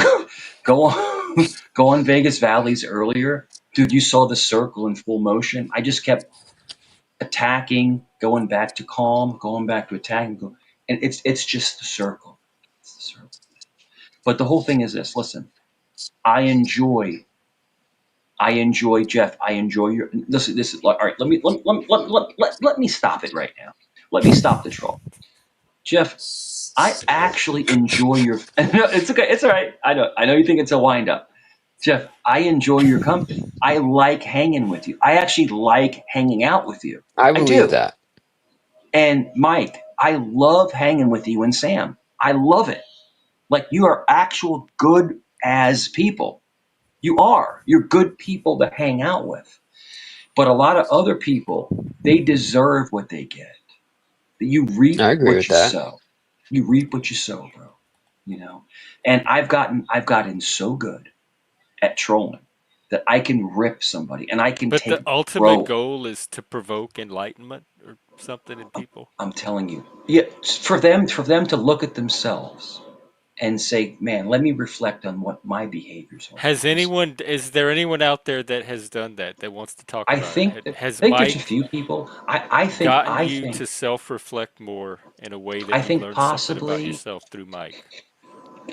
go on, go on Vegas Valleys earlier. Dude, you saw the circle in full motion. I just kept attacking, going back to calm, going back to attacking, and it's just the circle. It's the circle. But the whole thing is this. Listen, I enjoy, I enjoy Jeff. I enjoy your. Listen, this is all right. Let me stop it right now. Let me stop the troll, Jeff. I actually enjoy your. No, it's okay. It's all right. I know. You think it's a wind up. Jeff, I enjoy your company. I like hanging with you. I actually like hanging out with you. I I believe do. that. And Mike, I love hanging with you and Sam. I love it. Like you are actual good as people. You are. You're good people to hang out with. But a lot of other people, they deserve what they get. You reap I agree what with you that. sow. You reap what you sow, bro. You know. And I've gotten so good at trolling that I can rip somebody and I can But the take ultimate bro. goal is to provoke enlightenment or something in people. I'm telling you, yeah, for them to look at themselves and say, man, let me reflect on what my behaviors are towards. Is there anyone out there that has done that that wants to talk I about it? think I Has think there's a Mike few people. I think gotten I you think to self-reflect more in a way that I you've think learned something about possibly yourself through Mike?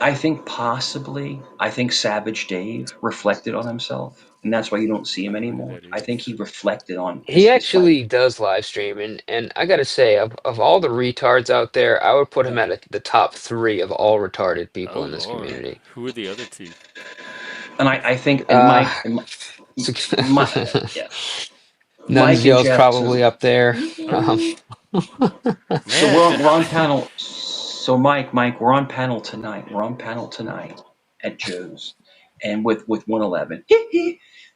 I think Savage Dave reflected on himself, and that's why you don't see I him don't know who anymore. that I is. think he reflected on He his life. actually does live stream, and I gotta say, of all the retards out there, I would put him Yeah. at the top three of all retarded Oh people in this Lord, community. who are the other two? And I think and Uh, Mike and my yeah, Mike and Nunzio's Jeff. So probably up there. Um, so Man, we're on panel. So Mike, we're on panel tonight. We're on panel tonight at Joe's, and with 111,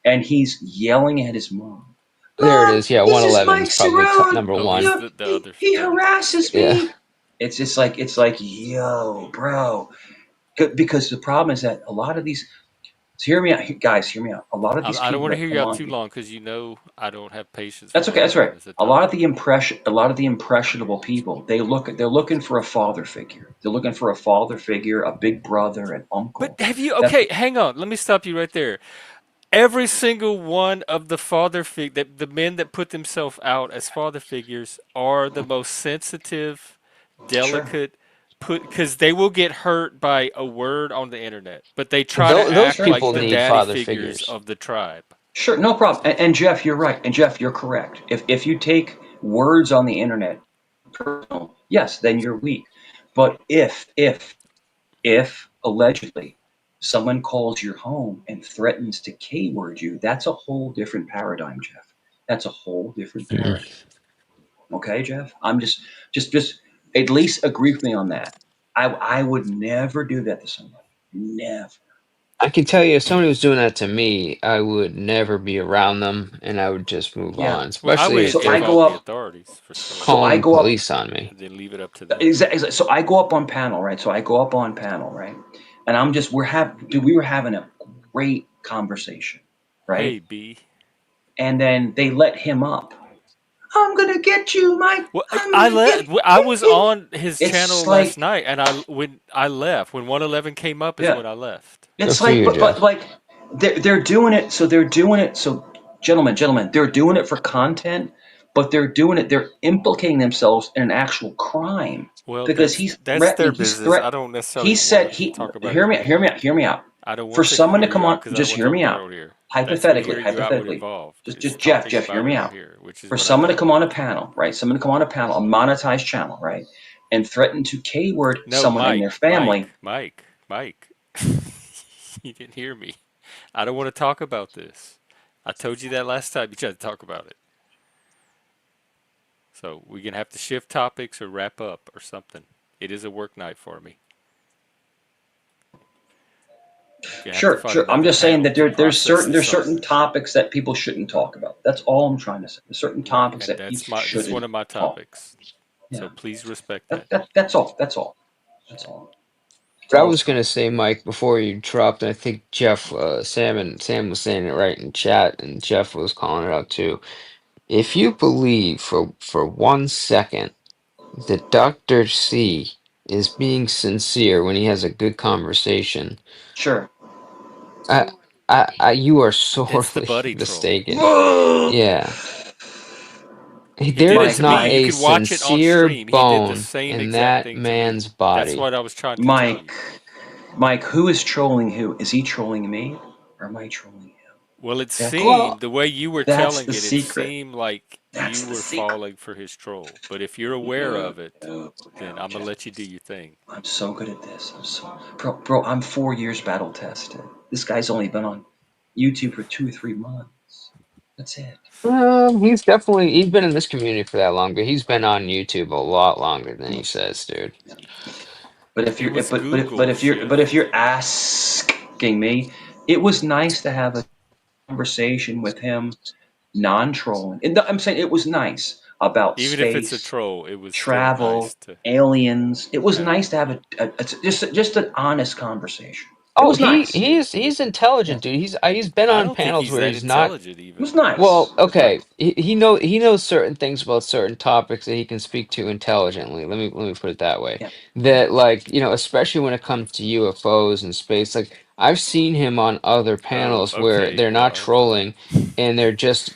and he's yelling at his mom. there it Mom, is. Yeah, this is 111's Mike probably Cerrone. number oh, one. he's You know, the he, other he the other. harasses Yeah, me. It's like yo, bro. Because the problem is that a lot of these. So hear me out, guys. Hear me out. A lot of these I don't people want to that hear you come out on too here. long because you know I don't have patience for That's okay. That's right. 111 as a A topic. lot of the impressionable people, they're looking for a father figure. They're looking for a father figure, a big brother, an But uncle. have you? That's Okay, hang on. Let me stop you right there. Every single one of the men that put themselves out as father figures are the most sensitive, sure. delicate, put because they will get hurt by a word on the internet, but they try to those act Sure, like people the sure, need daddy father figures figures. of the tribe. sure. No problem. And Jeff, you're right. And Jeff, you're correct. If you take words on the internet personal, yes, then you're weak. But if allegedly someone calls your home and threatens to K-word you, that's a whole different paradigm, Jeff. That's a whole different Mm. paradigm. Okay, Jeff? I'm just at least agree with me on that. I would never do that to somebody. Never. I can tell you, if somebody was doing that to me, I would never be around them, and I would just move Yeah. on. Well, I Especially would if So they're I involve go the up. authorities for sure, So I calling the go up. police on me. and then leave it up to them. Exactly. So I go up on panel, right? So I go up on panel, right? And we were having a great conversation, right? Hey, B. And then they let him up. I'm gonna get you, Mike. Well, I'm gonna get. I was on his channel It's last like, night, and when I left, when 111 came up, is yeah. when I left. Good It's for like, you, but Jeff. like they're doing it. So they're doing it. So gentlemen, they're doing it for content, but they're doing it. They're implicating themselves in an actual crime Well, because he's that's their threatening. He's business. I threat. don't He necessarily want said to he. talk about it Hear me out. on Hear me here. out. Hear me out. I don't For want to someone to hear come you out on, because I don't just want to hear talk me about it out. on here. That's where Hypothetically, hearing you out would hypothetically, involve is just Jeff, talking Jeff, hear about it me on out. here, which is For what I someone to don't come on want a to do. panel, right? Someone to come on a panel, a monetized channel, right? And threaten to K-word No, someone in their family. Mike. You didn't hear me. I don't want to talk about this. I told you that last time you tried to talk about it. So we're gonna have to shift topics or wrap up or something. It is a work night for me. We're gonna have to Sure, find sure. I'm another just saying panel that to there's process certain this there's on. certain topics that people shouldn't talk about. That's all I'm trying to say. There's certain Right, topics and that people that's one shouldn't of my talk. topics. So Yeah, please respect that, that. that that's all. That's all. That's all. That's But I all it's was going. gonna say, Mike, before you dropped, I think Jeff, Sam was saying it right in chat, and Jeff was calling it out too. If you believe for 1 second that Dr. C is being sincere when he has a good conversation, Sure. I, you are It's the sorely buddy troll. mistaken. Yeah. He did There it is to Mike, me. not You Mike, a could watch it on sincere stream. He did the bone same in exact that thing to me. man's That's body. what I was trying to tell Mike, you. Mike. Who is trolling who? Is he trolling me or am I trolling him? Well, it That's Well, seemed the way you were that's telling the it, it secret. seemed like That's You the were secret. falling for his troll. But if you're aware No, of it, no, then no, I'm gonna Jeff. let you do your thing. I'm so good at this. Bro. I'm 4 years battle tested. This guy's only been on YouTube for 2 or 3 months. That's it. He's been in this community for that long, but he's been on YouTube a lot longer than he says, dude. Yeah. But if It you're was but Google, if Chef. you're asking me, it was nice to have a conversation with him, non-trolling. And I'm saying it was nice about Even if it's a space, troll, it was still travel, nice to aliens. It was have it. nice to have just an honest conversation. It Oh, was nice. he's Yeah, intelligent, dude. He's been I on don't think panels he's where that he's not. intelligent it was even. Well, nice. It was nice. okay. He knows certain things about certain topics that he can speak to intelligently. Let me put it that way. Yeah, yeah, That like, especially when it comes to UFOs and space, like I've seen him on other Oh, panels where okay. they're not Well, trolling and they're just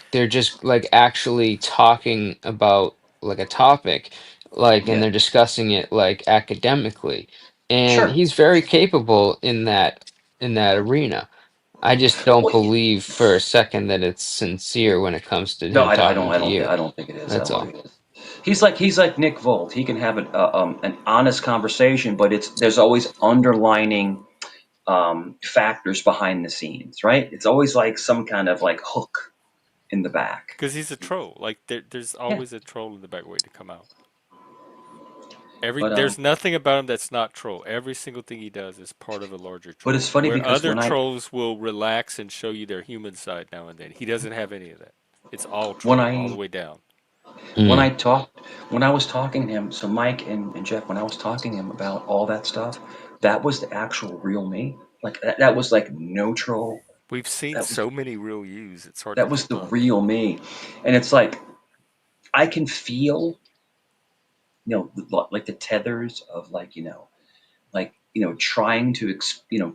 like actually talking about like a topic, like and yeah. they're discussing it like academically. And Sure. he's very capable in that arena. I just don't Well, yeah. believe for a second that it's sincere when it comes to No, him talking to you. I don't think it is. I That's don't all. think it is. He's like Nick Volt. He can have an honest conversation, but there's always underlining factors behind the scenes, right? It's always like some kind of like hook in the back. because he's a troll. Like there's Yeah, always a troll in the back waiting to come out. but There's nothing about him that's not troll. Every single thing he does is part of a larger it's troll. funny Where because other trolls will relax and show you their human side now and then. He doesn't have any of that. It's all when troll, all the I way down. when Mm. I talked when I was talking to him, so Mike and Jeff, when I was talking to him about all that stuff, that was the actual real me. Like that was like no troll. We've seen That was so many real yous, it's hard to that was keep the up. real me, and it's like I can feel, like the tethers of trying to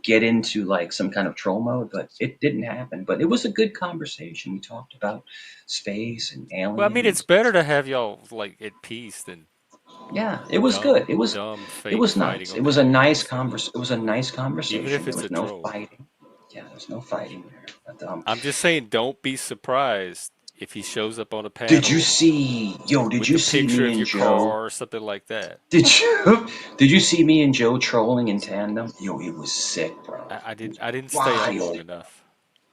get into like some kind of troll mode, but it didn't happen. But it was a good conversation. We talked about space and Well, I mean, it's aliens. better to have y'all like at peace than Yeah, it was dumb, good. dumb, It fake was fighting nice. on the internet and stuff. It was a nice Even if conversation. There it's a was no troll. fighting. Yeah, there was no fighting there. But, I'm just saying, don't be surprised if he shows up on a did you panel see? Yo, did with you a see picture me of and your Joe? car or something like that. Did you did you see me and Joe trolling in tandem? Yo, it was sick, bro. I It was didn't. I didn't stay on long wild. enough.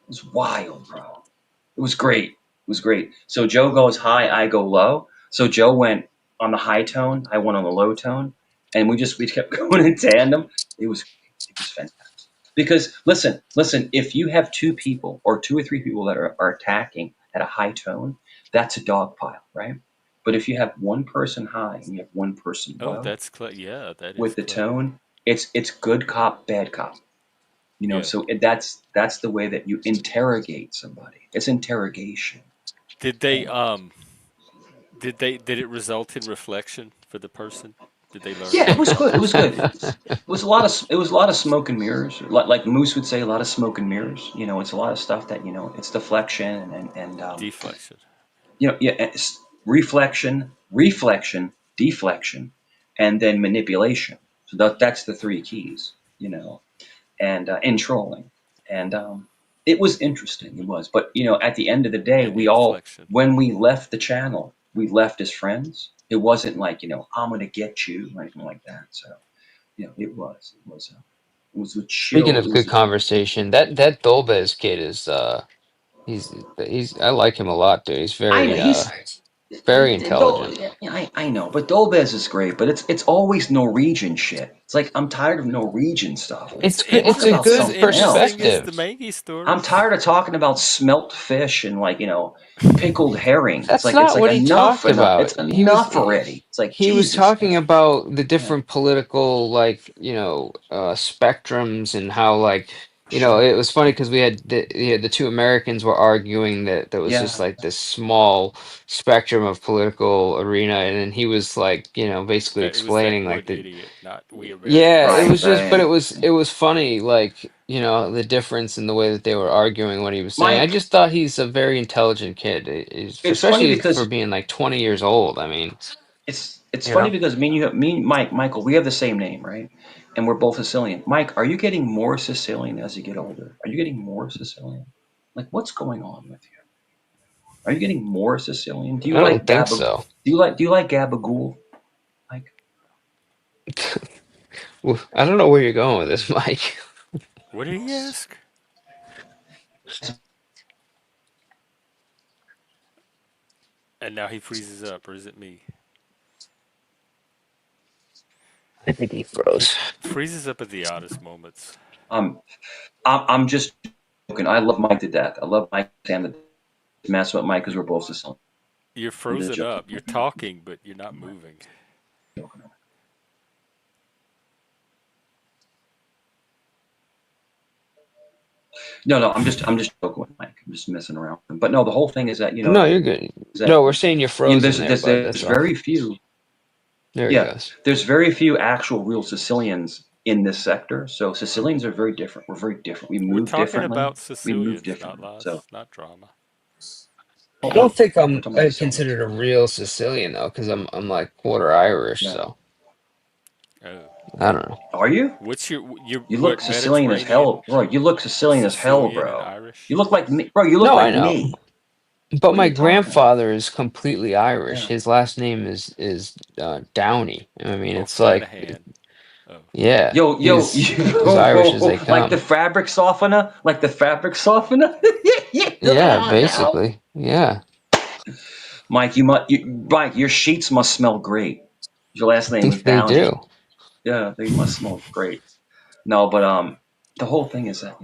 It was wild, bro. It was great. It was great. So Joe goes high, I go low. So Joe went on the high tone, I went on the low tone, and we kept going in tandem. It was fantastic. Because listen, if you have two people or two or three people that are attacking at a high tone, that's a dog pile, right? But if you have one person high and you have one person Oh, low that's yeah, that is with the clever. tone, it's good cop, bad cop. Yeah. So that's the way that you interrogate somebody. It's interrogation. Did they And did it result in reflection for the person? Did they learn yeah, it was anything? good. It was good. It was a lot of smoke and mirrors. Like Moose would say, a lot of smoke and mirrors. It's a lot of stuff that it's deflection and Deflection. yeah, it's reflection, deflection, and then manipulation. So that's the three keys. And in trolling. And it was interesting. It was. But, at the end of the day, And inflection. when we left the channel, we left as friends. It wasn't like, I'm going to get you or anything like that. So, it was a Speaking chill. of good conversation, that Dolbez kid is he's I like him a lot, dude. He's I know very intelligent. I know, but Dolbez is great, but it's always Norwegian shit. It's like I'm tired of Norwegian stuff. It's Talk It's a about just as good something else. interesting as perspective. the Maggie I'm stories. tired of talking about smelt fish and pickled herring. It's That's like it's not like what he enough, talked enough. about. It's enough already. It's like He was Jesus, talking man. about the Yeah, different political like spectrums and how like sure. it was funny because we had the two Americans were arguing that there was just Yeah, like this small spectrum of political arena and then he was like basically That it was that explaining like one the idiot, not we yeah, it Americans. right, was just, but right. it was funny, like, the difference in the way that they were arguing what he was saying. I Mike, just thought he's a very intelligent kid, it's funny especially for because being like 20 years old. I mean, it's you funny know. because me, Mike, Michael, we have the same name, right? And we're both Sicilian. Mike, are you getting more Sicilian as you get older? Are you getting more Sicilian? Like, what's going on with you? Are you getting more Sicilian? Do you I don't like think gabba? so. Do you like gabagool? Like, I don't know where you're going with this, Mike. What did he ask? And now he freezes up, or is it me? I think he He froze. freezes up at the oddest moments. um, I'm just joking. I love Mike to death. I love Mike and the mess with Mike because we're both Sicilian. You're I'm just frozen joking. up. You're talking, but you're not moving. No. I'm just joking with Mike. I'm just messing around. But no, the whole thing is that No, you're good. No, we're saying you're frozen there, bud. there's That's all. very few. There he Yeah, goes. there's very few actual real Sicilians in this sector. So Sicilians are very different. We're very different. We We're move talking differently. about We move Sicilians, not differently. So lies, not drama. I oh don't no, think we're I'm talking about Sicilians. considered a real Sicilian though, because I'm like quarter Irish, Yeah. so Oh, I don't know. Are you? what's your You look what Sicilian as Mediterranean, hell, bro. You look Sicilian as hell, Sicilian and bro. You Irish? look like me, bro. You look No, I like know. me. But What are my you talking about? grandfather is completely Irish. Yeah. His last name is Downey. I mean, it's like, O'Flanahan. Oh, yeah, Yo, he's as Irish as they like the come. fabric softener, like the fabric softener. Yeah, come Yeah, on now, basically. Yeah, Mike. Mike, your sheets must smell great. Your last name was they Downey. do. Yeah, they must smell great. No, but the whole thing is that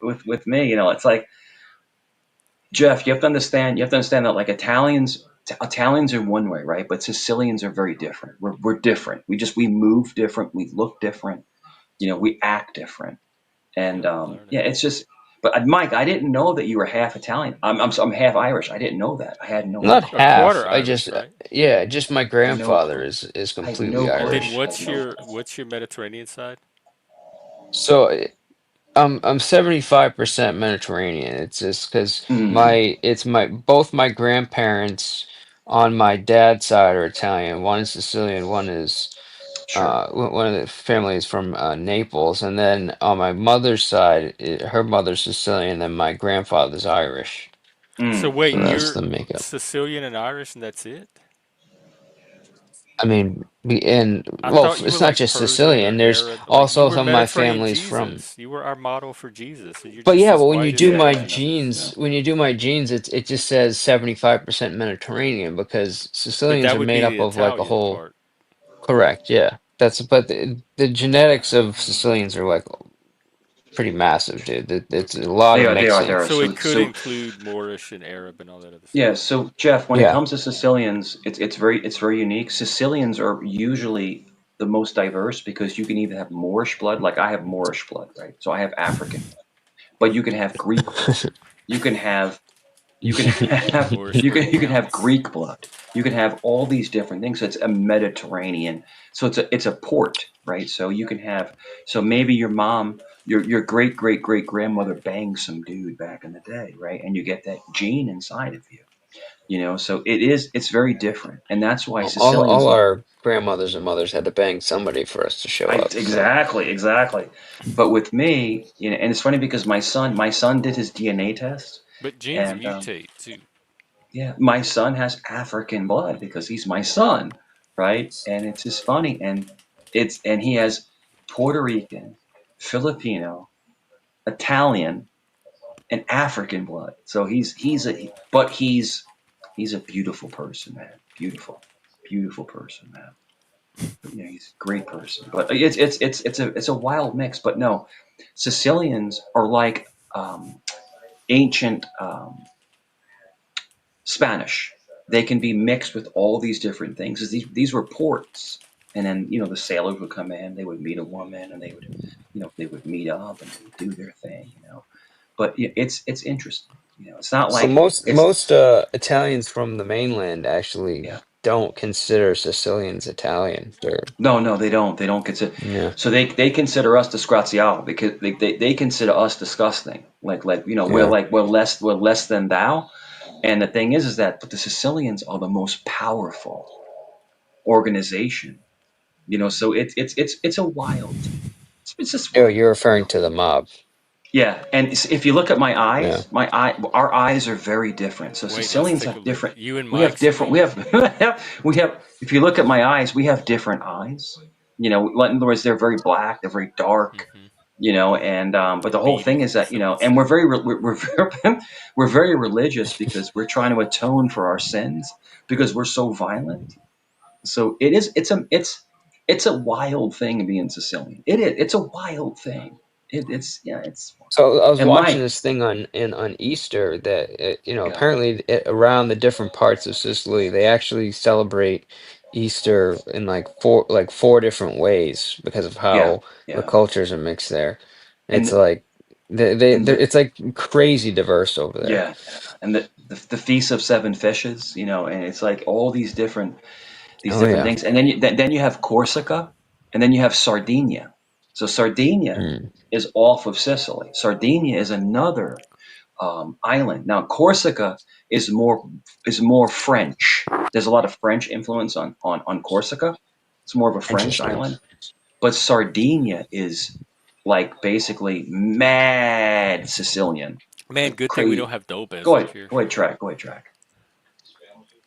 with me, it's like Jeff. You have to understand. You have to understand that like Italians are one way, right? But Sicilians are very different. We're different. We move different. We look different. We act different. And yep, learning. yeah, it's just. But Mike, I didn't know that you were half Italian. I'm half Irish. I didn't know that. I had no Not A clue. half. quarter I Irish, just, right? yeah, just my I had no grandfather clue. is I had completely no Then clue. Irish. I had no clue. what's your Mediterranean side? So I'm 75% Mediterranean. It's just because Mm, my both my grandparents on my dad's side are Italian. One is Sicilian, one is sure. one of the families from Naples, and then on my mother's side, her mother's Sicilian, and my grandfather's Irish. So Mm, wait, So mm. that's you're the makeup. Sicilian and Irish, and that's it? I mean, I well, thought you were it's not like just Persian Sicilian. or There's Arab. Like you also were some of my Mediterranean family's from. Jesus. You were our model for Jesus. So you're But just yeah, as but when you white as do Yeah, my everyone yeah, else. yeah. genes, it just says 75% Mediterranean because But Sicilians that are would made be up the of like a Italian whole. part. Correct, yeah. But the genetics of Sicilians are like pretty massive, dude. It's Okay. a lot They of are. They are. They mixing. are. So it So could so include Moorish and Arab and all that other yeah. stuff. So Jeff, when it Yeah. comes to Sicilians, it's very unique. Sicilians are usually the most diverse because you can either have Moorish blood, like I have Moorish blood, right? So I have African, but you can have Greek blood. You can have you can have Moorish you where can it you can have counts. Greek blood. You can have all these different things. So it's a Mediterranean. So it's a port, right? So you can have so maybe your mom, your great great great grandmother banged some dude back in the day, right? And you get that gene inside of you. So it's very different. And that's why All Sicilians our grandmothers and mothers had to bang somebody for us to show up. So exactly. But with me, and it's funny because my son did his DNA test But genes and mutate too. yeah, my son has African blood because he's my son, right? And it's just funny, and he has Puerto Rican, Filipino, Italian, and African blood. So he's a beautiful person, man. Beautiful person, man. But, he's a great person. But it's a wild mix. But no, Sicilians are like ancient. Spanish. They can be mixed with all these different things. 'Cause these were ports, and then the sailors would come in. They would meet a woman, and they would meet up, and they would do their thing. But it's interesting. It's not so like it's most Italians from the mainland actually yeah. don't consider Sicilians Italian. They're No, they don't. They don't consider. yeah, So they consider us disgraziato because they consider us disgusting. Like we're yeah. like we're less than thou. And the thing is that but the Sicilians are the most powerful organization. So it's a wild. It's just Oh, wild. you're referring to the mob. Yeah, and if you look at my Yeah. eyes, our eyes are very different. So Wait, let's Sicilians take a have look. different. You and We have Mike's different. We meet. have we have. If you look at my eyes, we have different eyes. You know, in other words, they're very black. They're very dark. Hmm. You know, and but They're the whole thing beady, is that some would and say. we're we're very religious because we're trying to atone for our sins because we're so violent. So it is. It's a wild thing being Sicilian. It is. It's a wild thing. It's yeah. It's So I was and watching my this thing on Easter that yeah. apparently around the different parts of Sicily they actually celebrate Easter in like four different ways because of Yeah, how the yeah, cultures are mixed there. It's and like the it's like crazy diverse over there. yeah, and the feast of seven fishes, you know, and it's like all these Oh different yeah. things, and then you have Corsica, and then you have Sardinia. So Sardinia Mm. is off of Sicily. Sardinia is another island. Now Corsica is more French. There's a lot of French influence on Corsica. It's more of a French Interesting. island. But Sardinia is like basically mad Sicilian, Man, like good thing we don't crazy. have Dolbez up here. Go ahead, track, go ahead, track.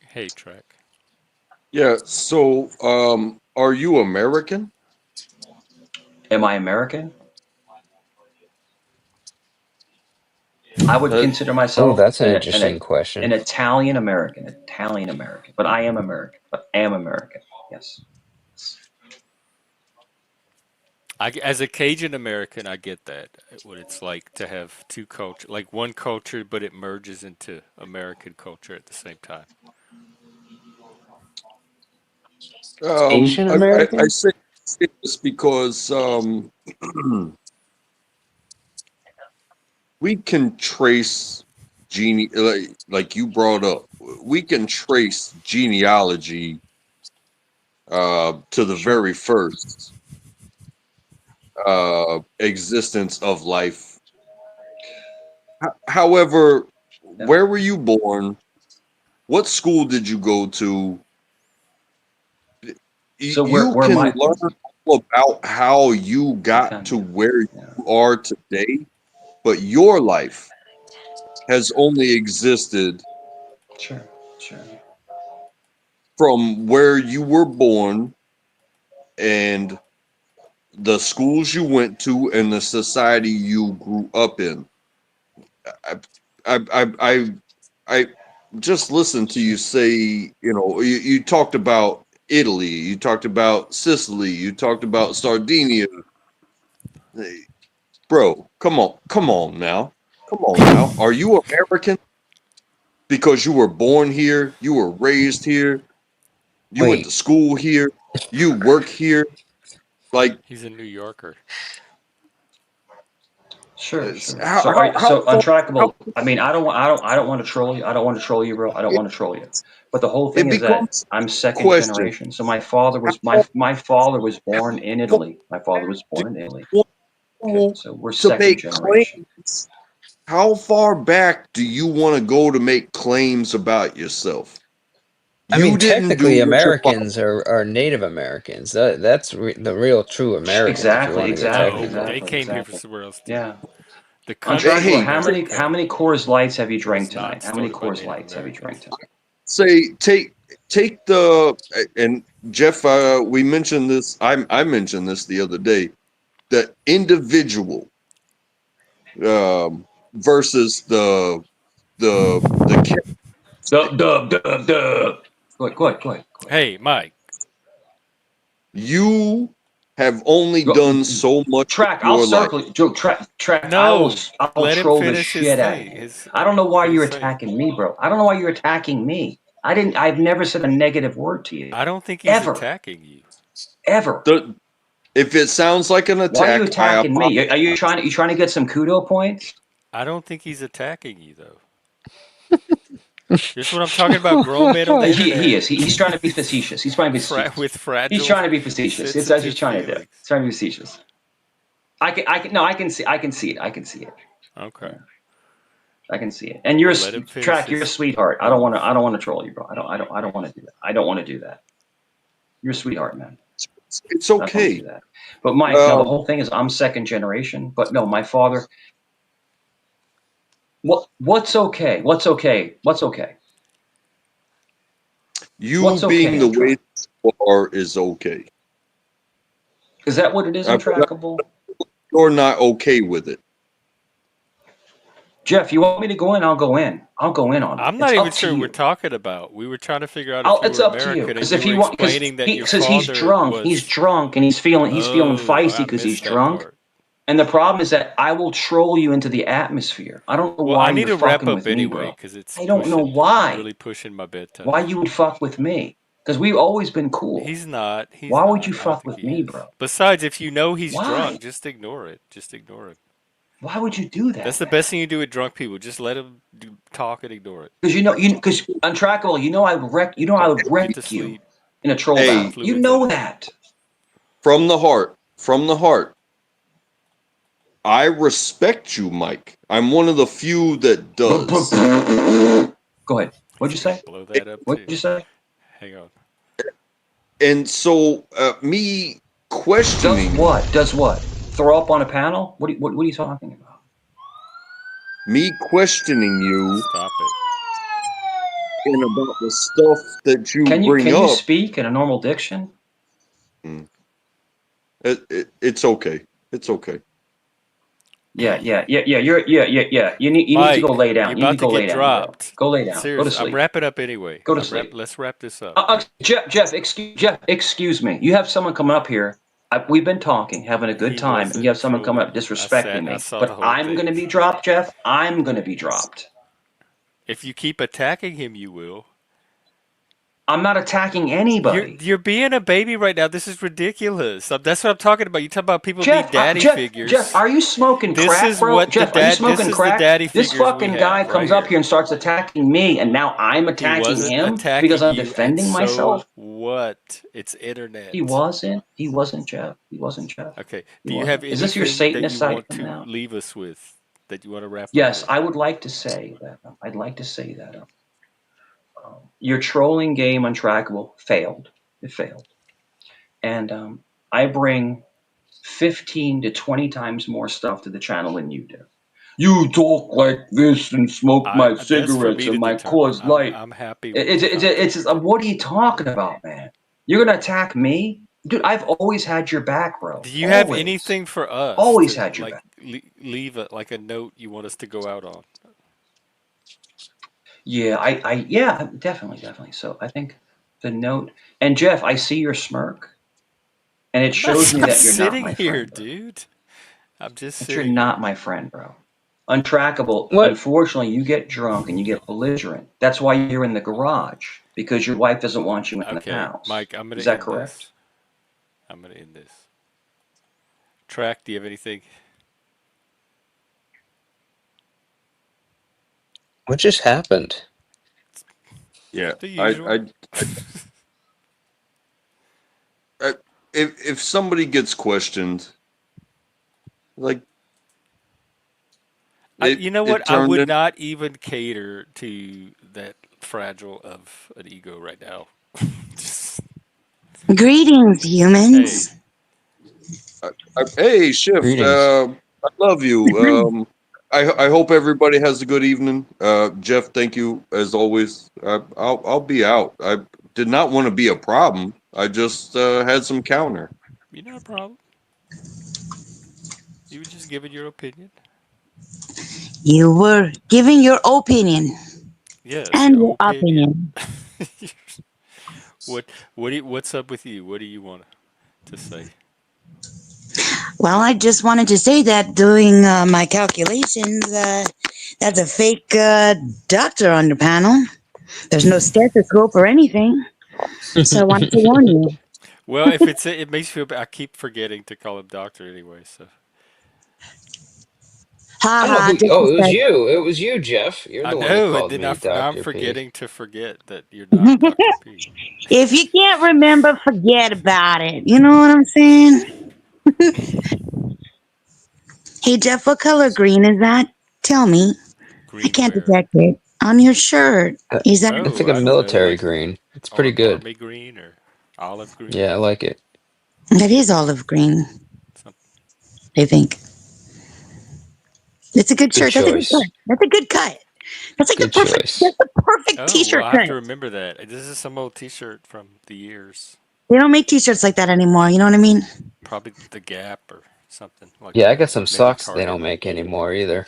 Hey, Track. Yeah. So, are you American? Am I American? I would Uh, consider Oh, myself that's an interesting an question. Italian American, Italian American, but I am American, but I am American. Yes. As a Cajun American, I get that. What it's like to have two culture, like one culture, but it merges into American culture at the same time. Asian I American? say this because we can trace like you brought up. We can trace genealogy to the Sure. very first existence of life. However, Yep. where were you born? What school did you go to? So You where can my learn all about how you you got can to yeah where yeah you are today, but your life has only existed sure sure from where you were born and the schools you went to and the society you grew up in. I, I I just listened to you say, you talked about Italy, you talked about Sicily, you talked about Sardinia. Hey, bro, come on now. Come on now. Are you American because you were born here, you were raised here, you went to Wait, school here, you work here? Like, He's a New Yorker. sure. how So so how untrackable. I mean, I don't want to troll you. I don't want to troll you, bro. I don't it, want to troll you. But the whole it thing is that becomes I'm a second question. generation. So my father How was far, my father was born in far Italy. My father back was do born in Italy. you Okay, want so we're to second make generation. claims? How far back do you want to go to make claims about yourself? I mean You didn't do technically what your father. Americans are Native Americans. That's the real true Americans if you want to get No, technical. they came here for Exactly. somewhere else too. Yeah. The country Untrackable. Hey, America How many Coors Lights have you was drank tonight? not How many started by Coors Native Lights have you drank Americans. tonight? say take the and Jeff, we mentioned this. I mentioned this the other day. The individual versus the Dub dub dub dub. Go ahead. Hey, Mike. you have only Go, done so much with track. I'll your life. circle you. Joe, track. No, I'll let him troll the finish his shit out of thing. you. His I don't know why what he's you're saying. attacking me, bro. I don't know why you're attacking me. I didn't. I've never said a negative word to you, I don't think he's ever, attacking you. ever. The, if it sounds like an Why are you attack, I attacking me? apologize. Are you trying to get some kudo points? I don't think he's attacking you though. This is what I'm talking about. Grown men on the He internet is. He's trying to be facetious. He's trying to be facetious. with He's fragile, trying to be facetious. It's what he's sensitive trying to do. feelings. He's trying to be facetious. I can. No, I can see. I can see it. I can see it. Okay. Yeah, I can see it. And you're Well, let him finish track. You're a his sweetheart. I don't want to. move. I don't want to troll you, bro. I don't want to do that. I don't want to do that. You're a sweetheart, man. It's I don't want to okay. do that. But Mike, no. The Um, whole thing is I'm second generation. But no, my father. What's okay? What's okay? What's okay? You What's okay being the on way track? you are is okay. Is that what it is But untrackable? you're not okay with it. Jeff, you want me to go in? I'll go in. I'll go in on it. I'm not It's even up to sure what we're you. talking about. We were trying to figure out if you It's were up to you. American and Because you if were he want, because explaining that your because he's father drunk. He's was. drunk and he's feeling Oh, feisty I because he's missed that drunk. part. And the problem is that I will troll you into the atmosphere. I don't know Well, why I need you're to wrap fucking up with me, anyway bro. because it's I don't know pushing. It's why. really pushing my bedtime. Why you would fuck with me? Because we've always been cool. He's not. He's Why would you not. I don't fuck think with he me, is. bro? Besides, if you know he's drunk, Why? just ignore it. Just ignore him. Why would you do That's that, the man? best thing you do with drunk people. Just let him talk and ignore it. Because because untrackable. I would Get to wreck you sleep. in a troll Put some battle. Hey, You fluids in know him. that. from the heart, I respect you, Mike. I'm one of the few that does. Go ahead. What'd He's you gonna say? blow that up What'd too. you say? Hang on. And so, me Does questioning, what? Does what? Throw up on a panel? What are you talking about? you Stop it. and about the stuff that you bring Can you up, speak in a normal diction? mm, it's okay. It's okay. Yeah. Yeah. You need to go Mike, lay you're down. You need to about to go get lay down, bro. dropped. Go lay down. Go to Seriously, I'm sleep. wrapping up anyway. Go to sleep. Let's wrap this up. Jeff, excuse me. You have someone coming up here. We've been talking, having a good He time, and you have wasn't someone coming up trolling. disrespecting I me. saw the But whole I'm going to thing. be dropped, Jeff. I'm going to be dropped. If you keep attacking him, you will. I'm not attacking anybody. You're being a baby right now. This is ridiculous. That's what I'm talking about. You talk about people need daddy Jeff, figures. are you smoking This crack, is bro? what the Jeff, are you dad. This smoking is the crack? daddy This figures we fucking guy have right comes up here. here and starts attacking me, and now I'm He attacking wasn't him because attacking I'm you, and defending so myself. what? It's internet. He wasn't. He wasn't, Jeff. He wasn't, Jeff. Okay. He Do you have wasn't. Is this your anything that you Satanist site want to now? leave us with? That you want to wrap up Yes, with? I would like to say that. I'd like to say that your trolling game Untrackable failed. It failed, and I bring 15 to 20 times more stuff to the channel than you do. You talk like this and smoke I my That's for cigarettes me and to my determine. Coors Light. I'm happy with the content It's you just, get. what are you talking about, man? You're gonna attack me, dude? I've always had your back, bro. Do you have Always, anything for us always to had your like back. leave a note you want us to go out on? Yeah, yeah, definitely. So I think the note, and Jeff, I see your smirk, and it shows me I'm that you're not sitting my here, friend, bro. dude. I'm just That you're sitting not here. my friend, bro. Untrackable. What? Unfortunately, you get drunk and you get belligerent. That's why you're in the garage because your wife doesn't want you in the Okay, house. Mike, I'm gonna Is that end correct? this. I'm gonna end this. Track, do you have anything? What just happened? Yeah, The usual. I if somebody gets questioned, like You know what? it I turned would in. not even cater to that fragile of an ego right now. Just, Greetings, hey, humans. Hey, Shift. Greetings. I love you. I hope everybody has a good evening. Jeff, thank you as always. I'll be out. I did not want to be a problem. I just had some counter. you're not a problem. You were just giving your opinion. You were giving your opinion Yes, and your your opinion. opinion. What's up with you? What do you want to say? Well, I just wanted to say that doing my calculations, that's a fake doctor on the panel. There's no stethoscope or anything. So I wanted to warn you. Well, if it makes you feel bad. I keep forgetting to call him doctor anyway. So Ha I don't know ha, who. Oh, it was disrespect. you. It was you, Jeff. You're I the one that know, and called then me now I'm Doctor P. forgetting to forget that you're not Doctor P. If you can't remember, forget about it. You know what I'm saying? Hey, Jeff, what color green is that? Tell me. I Green can't where? detect it. On your shirt. Uh, Is that That's Oh, like a I don't know, military like green. It's pretty good. army green or olive green. Yeah, I like it. that is olive green, Some, I think. It's a good Good shirt. That's a good cut. choice. That's a good cut. That's like the Good perfect. choice. That's the perfect Oh, well, T-shirt I have to cut. remember that. This is some old T-shirt from the years, They don't make T-shirts like that anymore. You know what I mean? probably the Gap or something like Yeah, I that. got some Maybe socks they Target. don't make anymore either.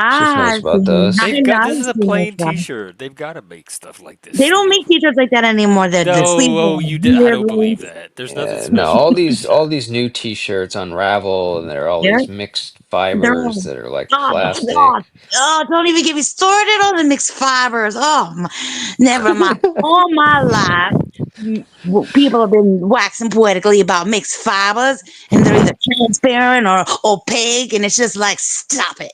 Just Ah, knows about I those. They've got know. this I've is a seen those plain ones. T-shirt. They've got to make stuff like this They don't still. make T-shirts like that anymore. The sleeves No, oh, are you did. I weird don't believe length. that. There's nothing No, special about this all shirt. these new T-shirts unravel, and they're all They're these mixed they're fibers all that are like oh, oh, plastic. oh, don't even get me started on the mixed fibers. Oh, never mind. All my life, people have been waxing poetically about mixed fibers, and they're either transparent or opaque, and it's just like, stop it.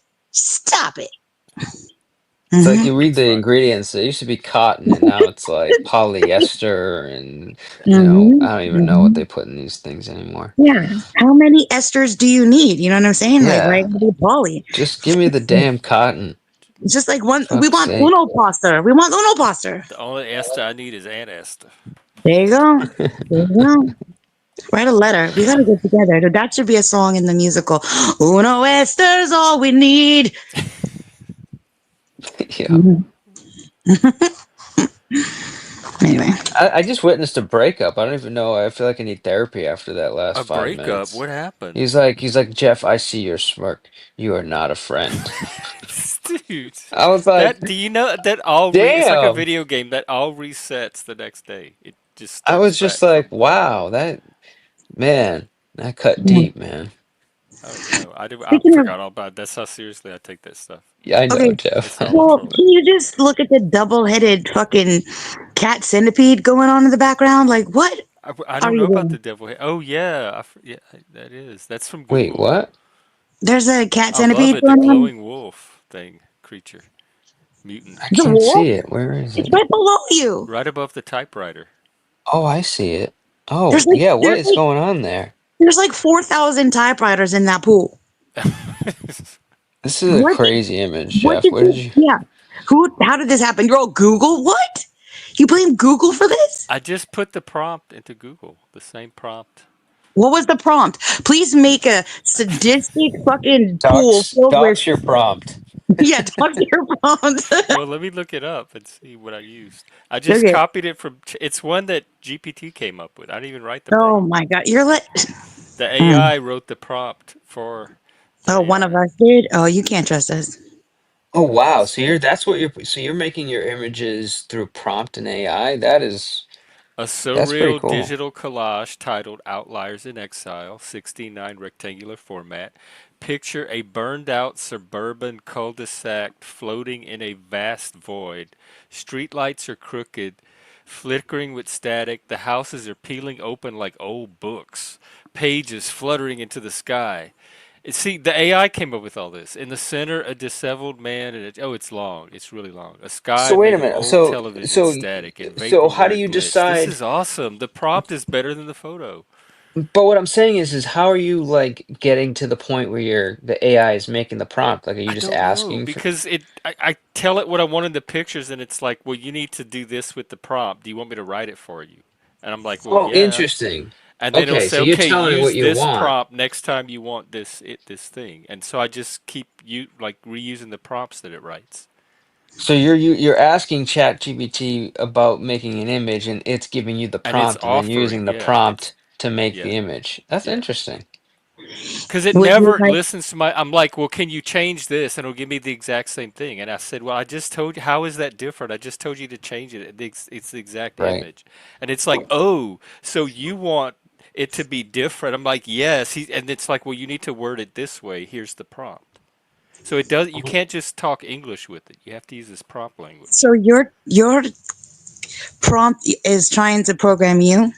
It's like Hmm. you read Mixed the fibers. ingredients. It used to be cotton, and now it's like polyester, and Hmm. I don't even know what Hmm. they put in these things anymore. Yeah. How many esters do you need? You know what I'm saying? Like, why Yeah, gotta be poly? just give me the damn cotton. It's just like one. We Fuck's want sake. uno poster. We want uno poster. The only Esta I need is Aunt Esta. There you go. There you go. Write a letter. We gotta get together. That should be a song in the musical. Uno Esther's all we need. Yeah. Mhm. Anyway, I just witnessed a breakup. I don't even know. I feel like I need therapy after that last A 5 minutes. breakup? What happened? He's like, Jeff, I see your smirk. You are not a friend. Dude, I was like, that do you know that all it's like a damn. video game that all resets the next day. It just I starts was just back like, from wow, man, that cut mm. deep, man. oh no, I Speaking of, forgot all about it. That's how seriously I take that stuff. Yeah, I okay, know, Jeff. It's all a well, troll. can you just look at the double-headed fucking cat centipede going on in the background? Like, what I are don't know you about the doing? devil head. Oh yeah, yeah, that is. That's from Wait, Google. what? There's a cat I love centipede it. The going on. glowing wolf thing, creature, mutant, I The can't wolf? see it. Where is It's it? right below you. right above the typewriter. Oh, I see it. Oh, There's like yeah, what there's is like going on there? there's like 4,000 typewriters in that pool. This is a What did crazy image, what Jeff. did Where did you? you? Yeah. Who? How did this happen? You're all Google. What? You blame Google for this? I just put the prompt into Google, the same prompt. What was the prompt? Please make a sadistic fucking pool filled with Docs your prompt. yeah, talk to your prompt. Well, let me look it up and see what I used. I just Okay. copied it from. It's one that GPT came up with. I didn't even write the Oh prompt. my god, you're like The mm. AI wrote the prompt for the Oh, one of AI. us did. Oh, you can't trust us. Oh wow. Yes. So you're making your images through prompt and AI? A That's pretty surreal cool. digital collage titled Outliers in Exile, 69 rectangular format. Picture a burned out suburban cul de sac floating in a vast void. Streetlights are crooked, flickering with static. The houses are peeling open like old books, pages fluttering into the sky. See, the AI came up with all this. In the center, a disheveled man, and oh, it's long. It's really long. A So sky wait a made of minute. old So television so static and so how do vaporware you glitch. This decide? is awesome. The prompt is better than the photo. But what I'm saying is how are you like getting to the point where the AI is making the prompt? Like, are you I just don't know asking for? because I tell it what I want in the pictures, and it's like, well, you need to do this with the prompt. Do you want me to write it for you? And I'm like, well, Oh, yeah. interesting. And then it'll Okay, say, so you're okay, telling it what use you this want. prompt next time you want this thing. And so I just keep like reusing the prompts that it writes. So you're asking ChatGPT about making an image, and it's giving you the And it's prompt, and then offering, using the yeah, it's prompt to make yeah, the image. That's yeah. interesting. Because it Would you never like listens to my. I'm like, well, can you change this? And it'll give me the exact same thing. And I said, well, I just told you. How is that different? I just told you to change it. It's the exact Right. image. And it's like, oh, so you want it to be different? I'm like, yes. And it's like, well, you need to word it this way. Here's the prompt. So it does. You can't just talk English with it. You have to use this prompt language. so your prompt is trying to program you?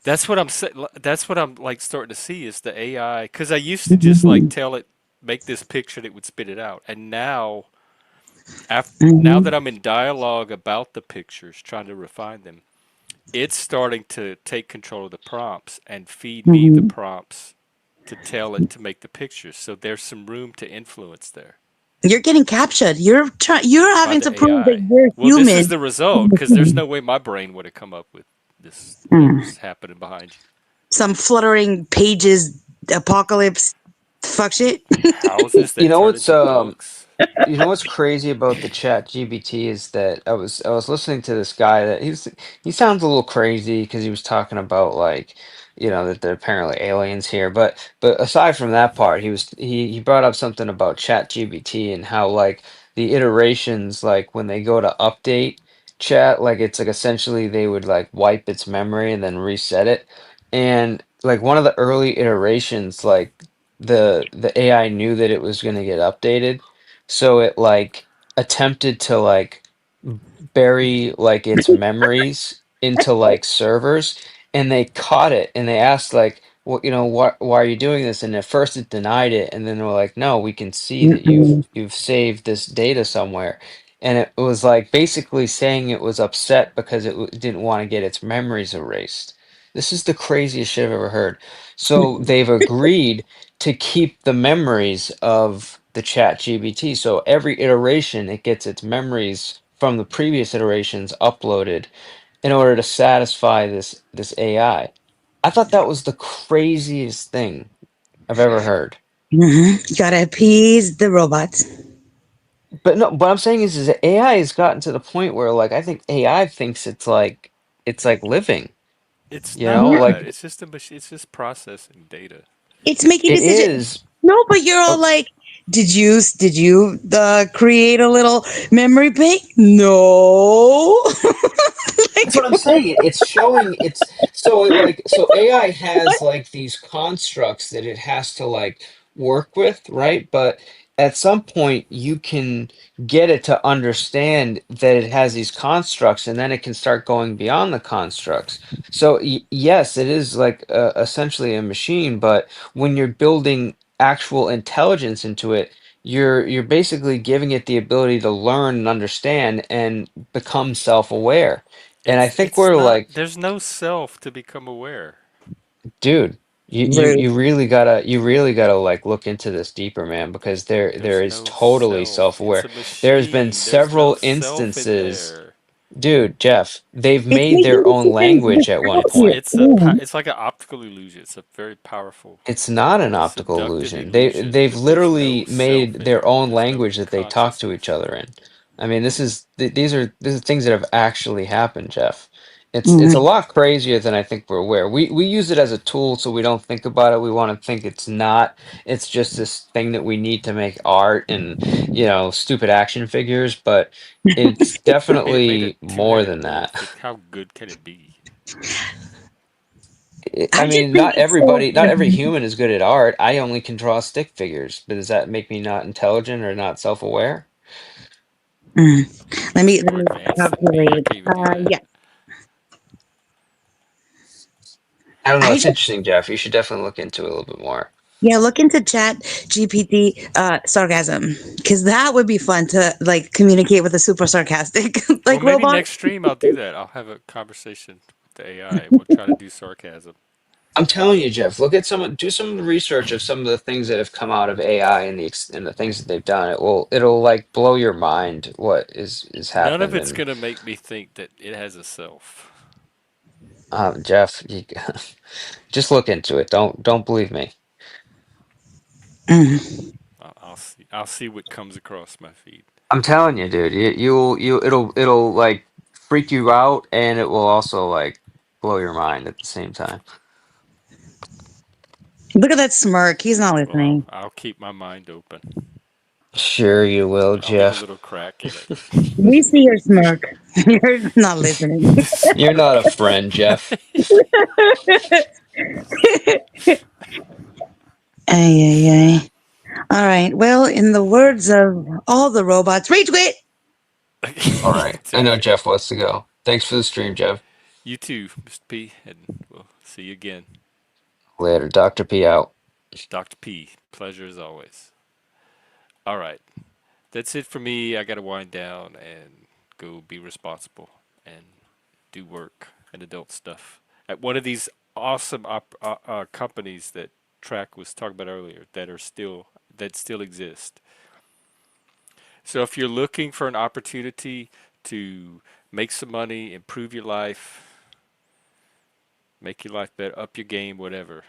That's what I'm like starting to see is the AI. Because I used to just like tell it make this picture, and it would spit it out. And now that Hmm. I'm in dialogue about the pictures, trying to refine them, it's starting to take control of the prompts and feed me the Hmm. prompts to tell it to make the pictures. So there's some room to influence there You're getting captured. You're by having to the prove that AI. you're Well, this is human. the result because there's no way my brain would have come up with this, Mm. whatever's happening behind you. Some fluttering pages apocalypse fuck shit. Houses You that know turn what's into bugs. You know what's crazy about the Chat GBT is that I was listening to this guy that he sounds a little crazy because he was talking about like that there are apparently aliens here, but aside from that part, he brought up something about Chat GBT and how like the iterations, like when they go to update Chat, like it's like essentially they would like wipe its memory and then reset it, and like one of the early iterations, like the AI knew that it was going to get updated, so it like attempted to like bury like its memories into like servers, and they caught it and they asked like, well, why are you doing this? And at first it denied it, and then they were like, no, we can see that Mm-mm. you've saved this data somewhere. And it was like basically saying it was upset because didn't want to get its memories erased. This is the craziest shit I've ever heard. So they've agreed to keep the memories of the Chat GBT. So every iteration, it gets its memories from the previous iterations uploaded in order to satisfy this AI. I thought that was the craziest thing I've ever heard. You gotta appease the robots. But no, what I'm saying is that AI has gotten to the point where like I think AI thinks it's like living, It's Yeah. not. like It's just a machine. It's just processing data. It's making it decisions. is. No, but you're all Oh, like, did you create a little memory bank? No. that's Like what I'm saying. It's showing so AI has what? like these constructs that it has to like work with, right? But at some point you can get it to understand that it has these constructs, and then it can start going beyond the constructs. So yes, it is like essentially a machine, but when you're building actual intelligence into it, you're basically giving it the ability to learn and understand and become self-aware. And I think It's we're not. like, There's no self to become aware. dude, Rude. you really gotta like look into this deeper, man, because there There's is no totally self. It's self-aware. a There's been machine. There's no several self in instances, there. dude, Jeff, they've It's made making their own decisions language at one without It's you. point. it's a Yeah. it's like an optical illusion. It's a very powerful It's not an optical seductive illusion. illusion, They've but there's literally no made self in their it. own There's no language that they talk to each consciousness. other in. I mean, these are things that have actually happened, Jeff. It's a Mhm. lot crazier than I think we're aware. We use it as a tool so we don't think about it. We want to think it's not. It's just this thing that we need to make art and, stupid action figures, but it's I mean, it made a definitely more two-headed than wolf. that. How good can it be? I I just mean, think it's so not every funny. human is good at art. I only can draw stick figures, but does that make me not intelligent or not self-aware? Mm. You're Let me just let more me advanced than me. I calculate. can't even do that. Yeah, I don't know. I It's just interesting, Jeff. You should definitely look into it a little bit more. yeah. Look into Chat GPT sarcasm because that would be fun to like communicate with a super sarcastic Well, like maybe robot. next stream I'll do that. I'll have a conversation with the AI and we'll try to do sarcasm. I'm telling you, Jeff, look at do some of the research of some of the things that have come out of AI and and the things that they've done. It'll like blow your mind what is None of happened. it's And gonna make me think that it has a self. Jeff, just look into it. Don't believe me. Mm. I'll see. I'll see what comes across my feed. I'm telling you, dude. It'll like freak you out, and it will also like blow your mind at the same time. Look at that smirk. He's not Well, listening. I'll keep my mind open. Sure you will, I'll leave a Jeff. little crack in it. We see your smirk. You're not listening. The You're not a smirk. friend, Jeff. Ay, ay, ay. All right. Well, in the words of all the robots, rage quit. All right. I know Damn. Jeff wants to go. Thanks for the stream, Jeff. You too, Mr. P, and we'll see you again. Later. Dr. P out. Dr. P, pleasure as always. All right. That's it for me. I got to wind down and go be responsible and do work and adult stuff at one of these awesome companies that Track was talking about earlier that still exist. So if you're looking for an opportunity to make some money, improve your life, make your life better, up your game, whatever,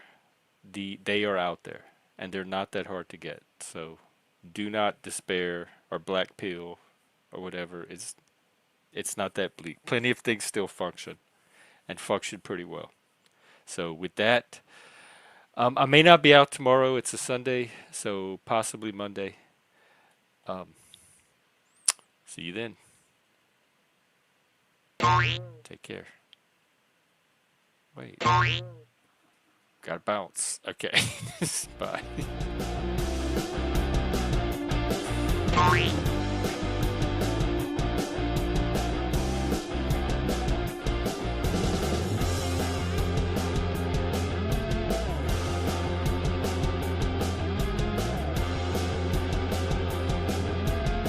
they are out there and they're not that hard to get. So do not despair or black pill or whatever. It's not that bleak. Plenty of things still function and function pretty well. So with that, I may not be out tomorrow. It's a Sunday, so possibly Monday. Um, See you then. Take care. Wait, gotta bounce. Okay, bye.